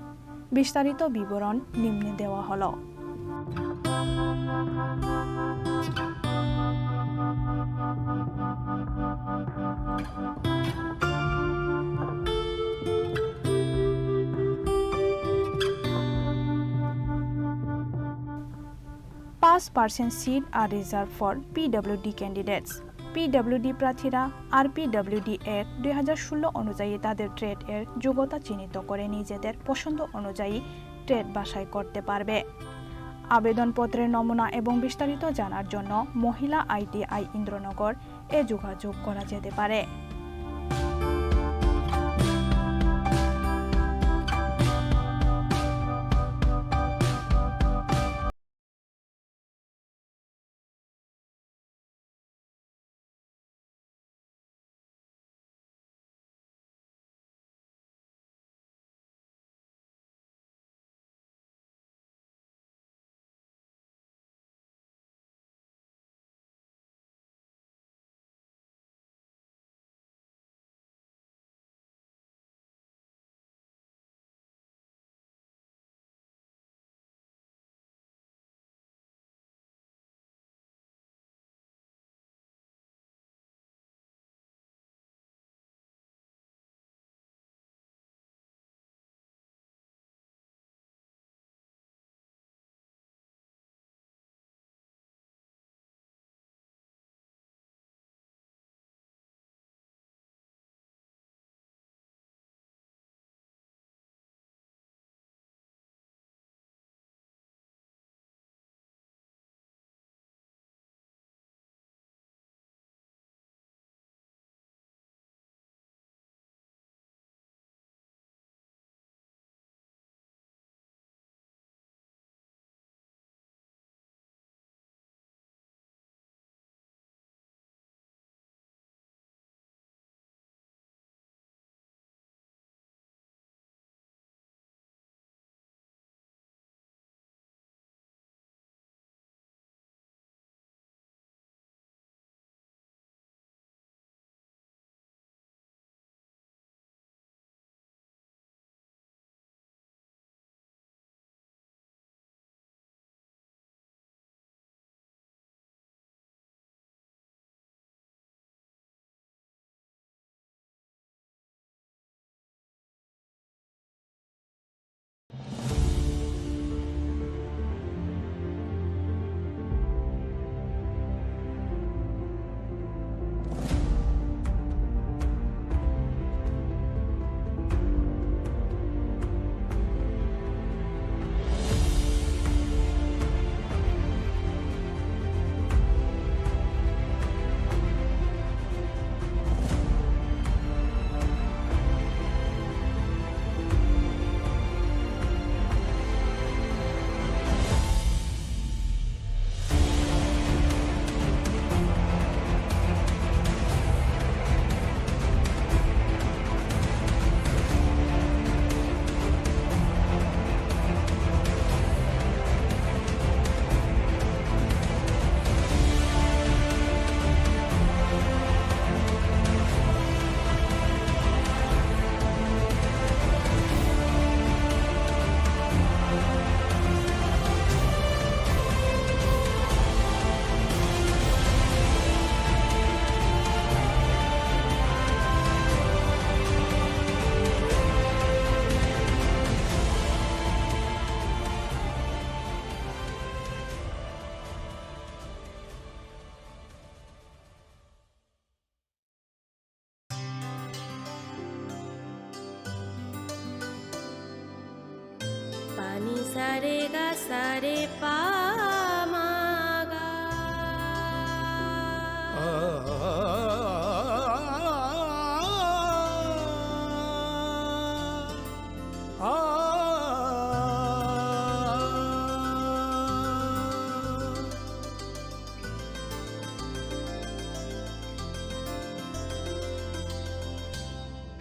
বিস্তারিত বিবরণ নিম্নে দেওয়া হলো। % seat are reserved for PWD candidates. PWD প্রার্থীরা RPWD Act 2016 অনুযায়ী তাদের ট্রেড এর যোগ্যতা চিহ্নিত করে নিজেদের পছন্দ অনুযায়ী ট্রেড বাছাই করতে পারবে। আবেদনপত্রের নমুনা এবং বিস্তারিত জানার জন্য মহিলা ITI ইন্দ্রনগর এ যোগাযোগ করা যেতে পারে। সারে গা সারে পা মা গা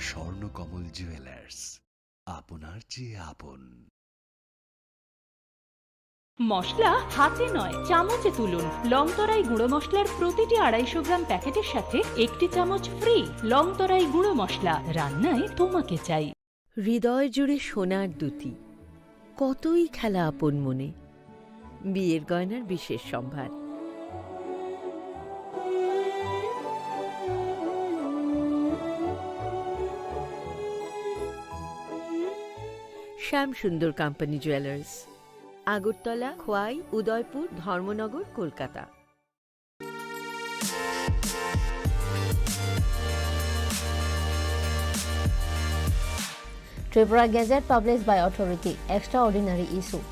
স্বর্ণকমল জুয়েলার্স, আপনার চেয়ে আপন। মশলা হাতে নয় চামচে তুলুন। লংতরাই গুঁড়ো মশলার প্রতিটি 250 গ্রাম প্যাকেটের সাথে 1টি চামচ ফ্রি। লংতরাই গুঁড়ো মশলা, রান্নায় তোমাকে চাই। হৃদয় জুড়ে সোনার দুটি, কতই খেলা আপন মনে। বিয়ের গয়নার বিশেষ সম্ভার। শ্যাম সুন্দর company jewellers, Agartala, Khowai, Udaipur, Dharmanagar, Kolkata. Tripura Gazette published by authority. Extraordinary issue.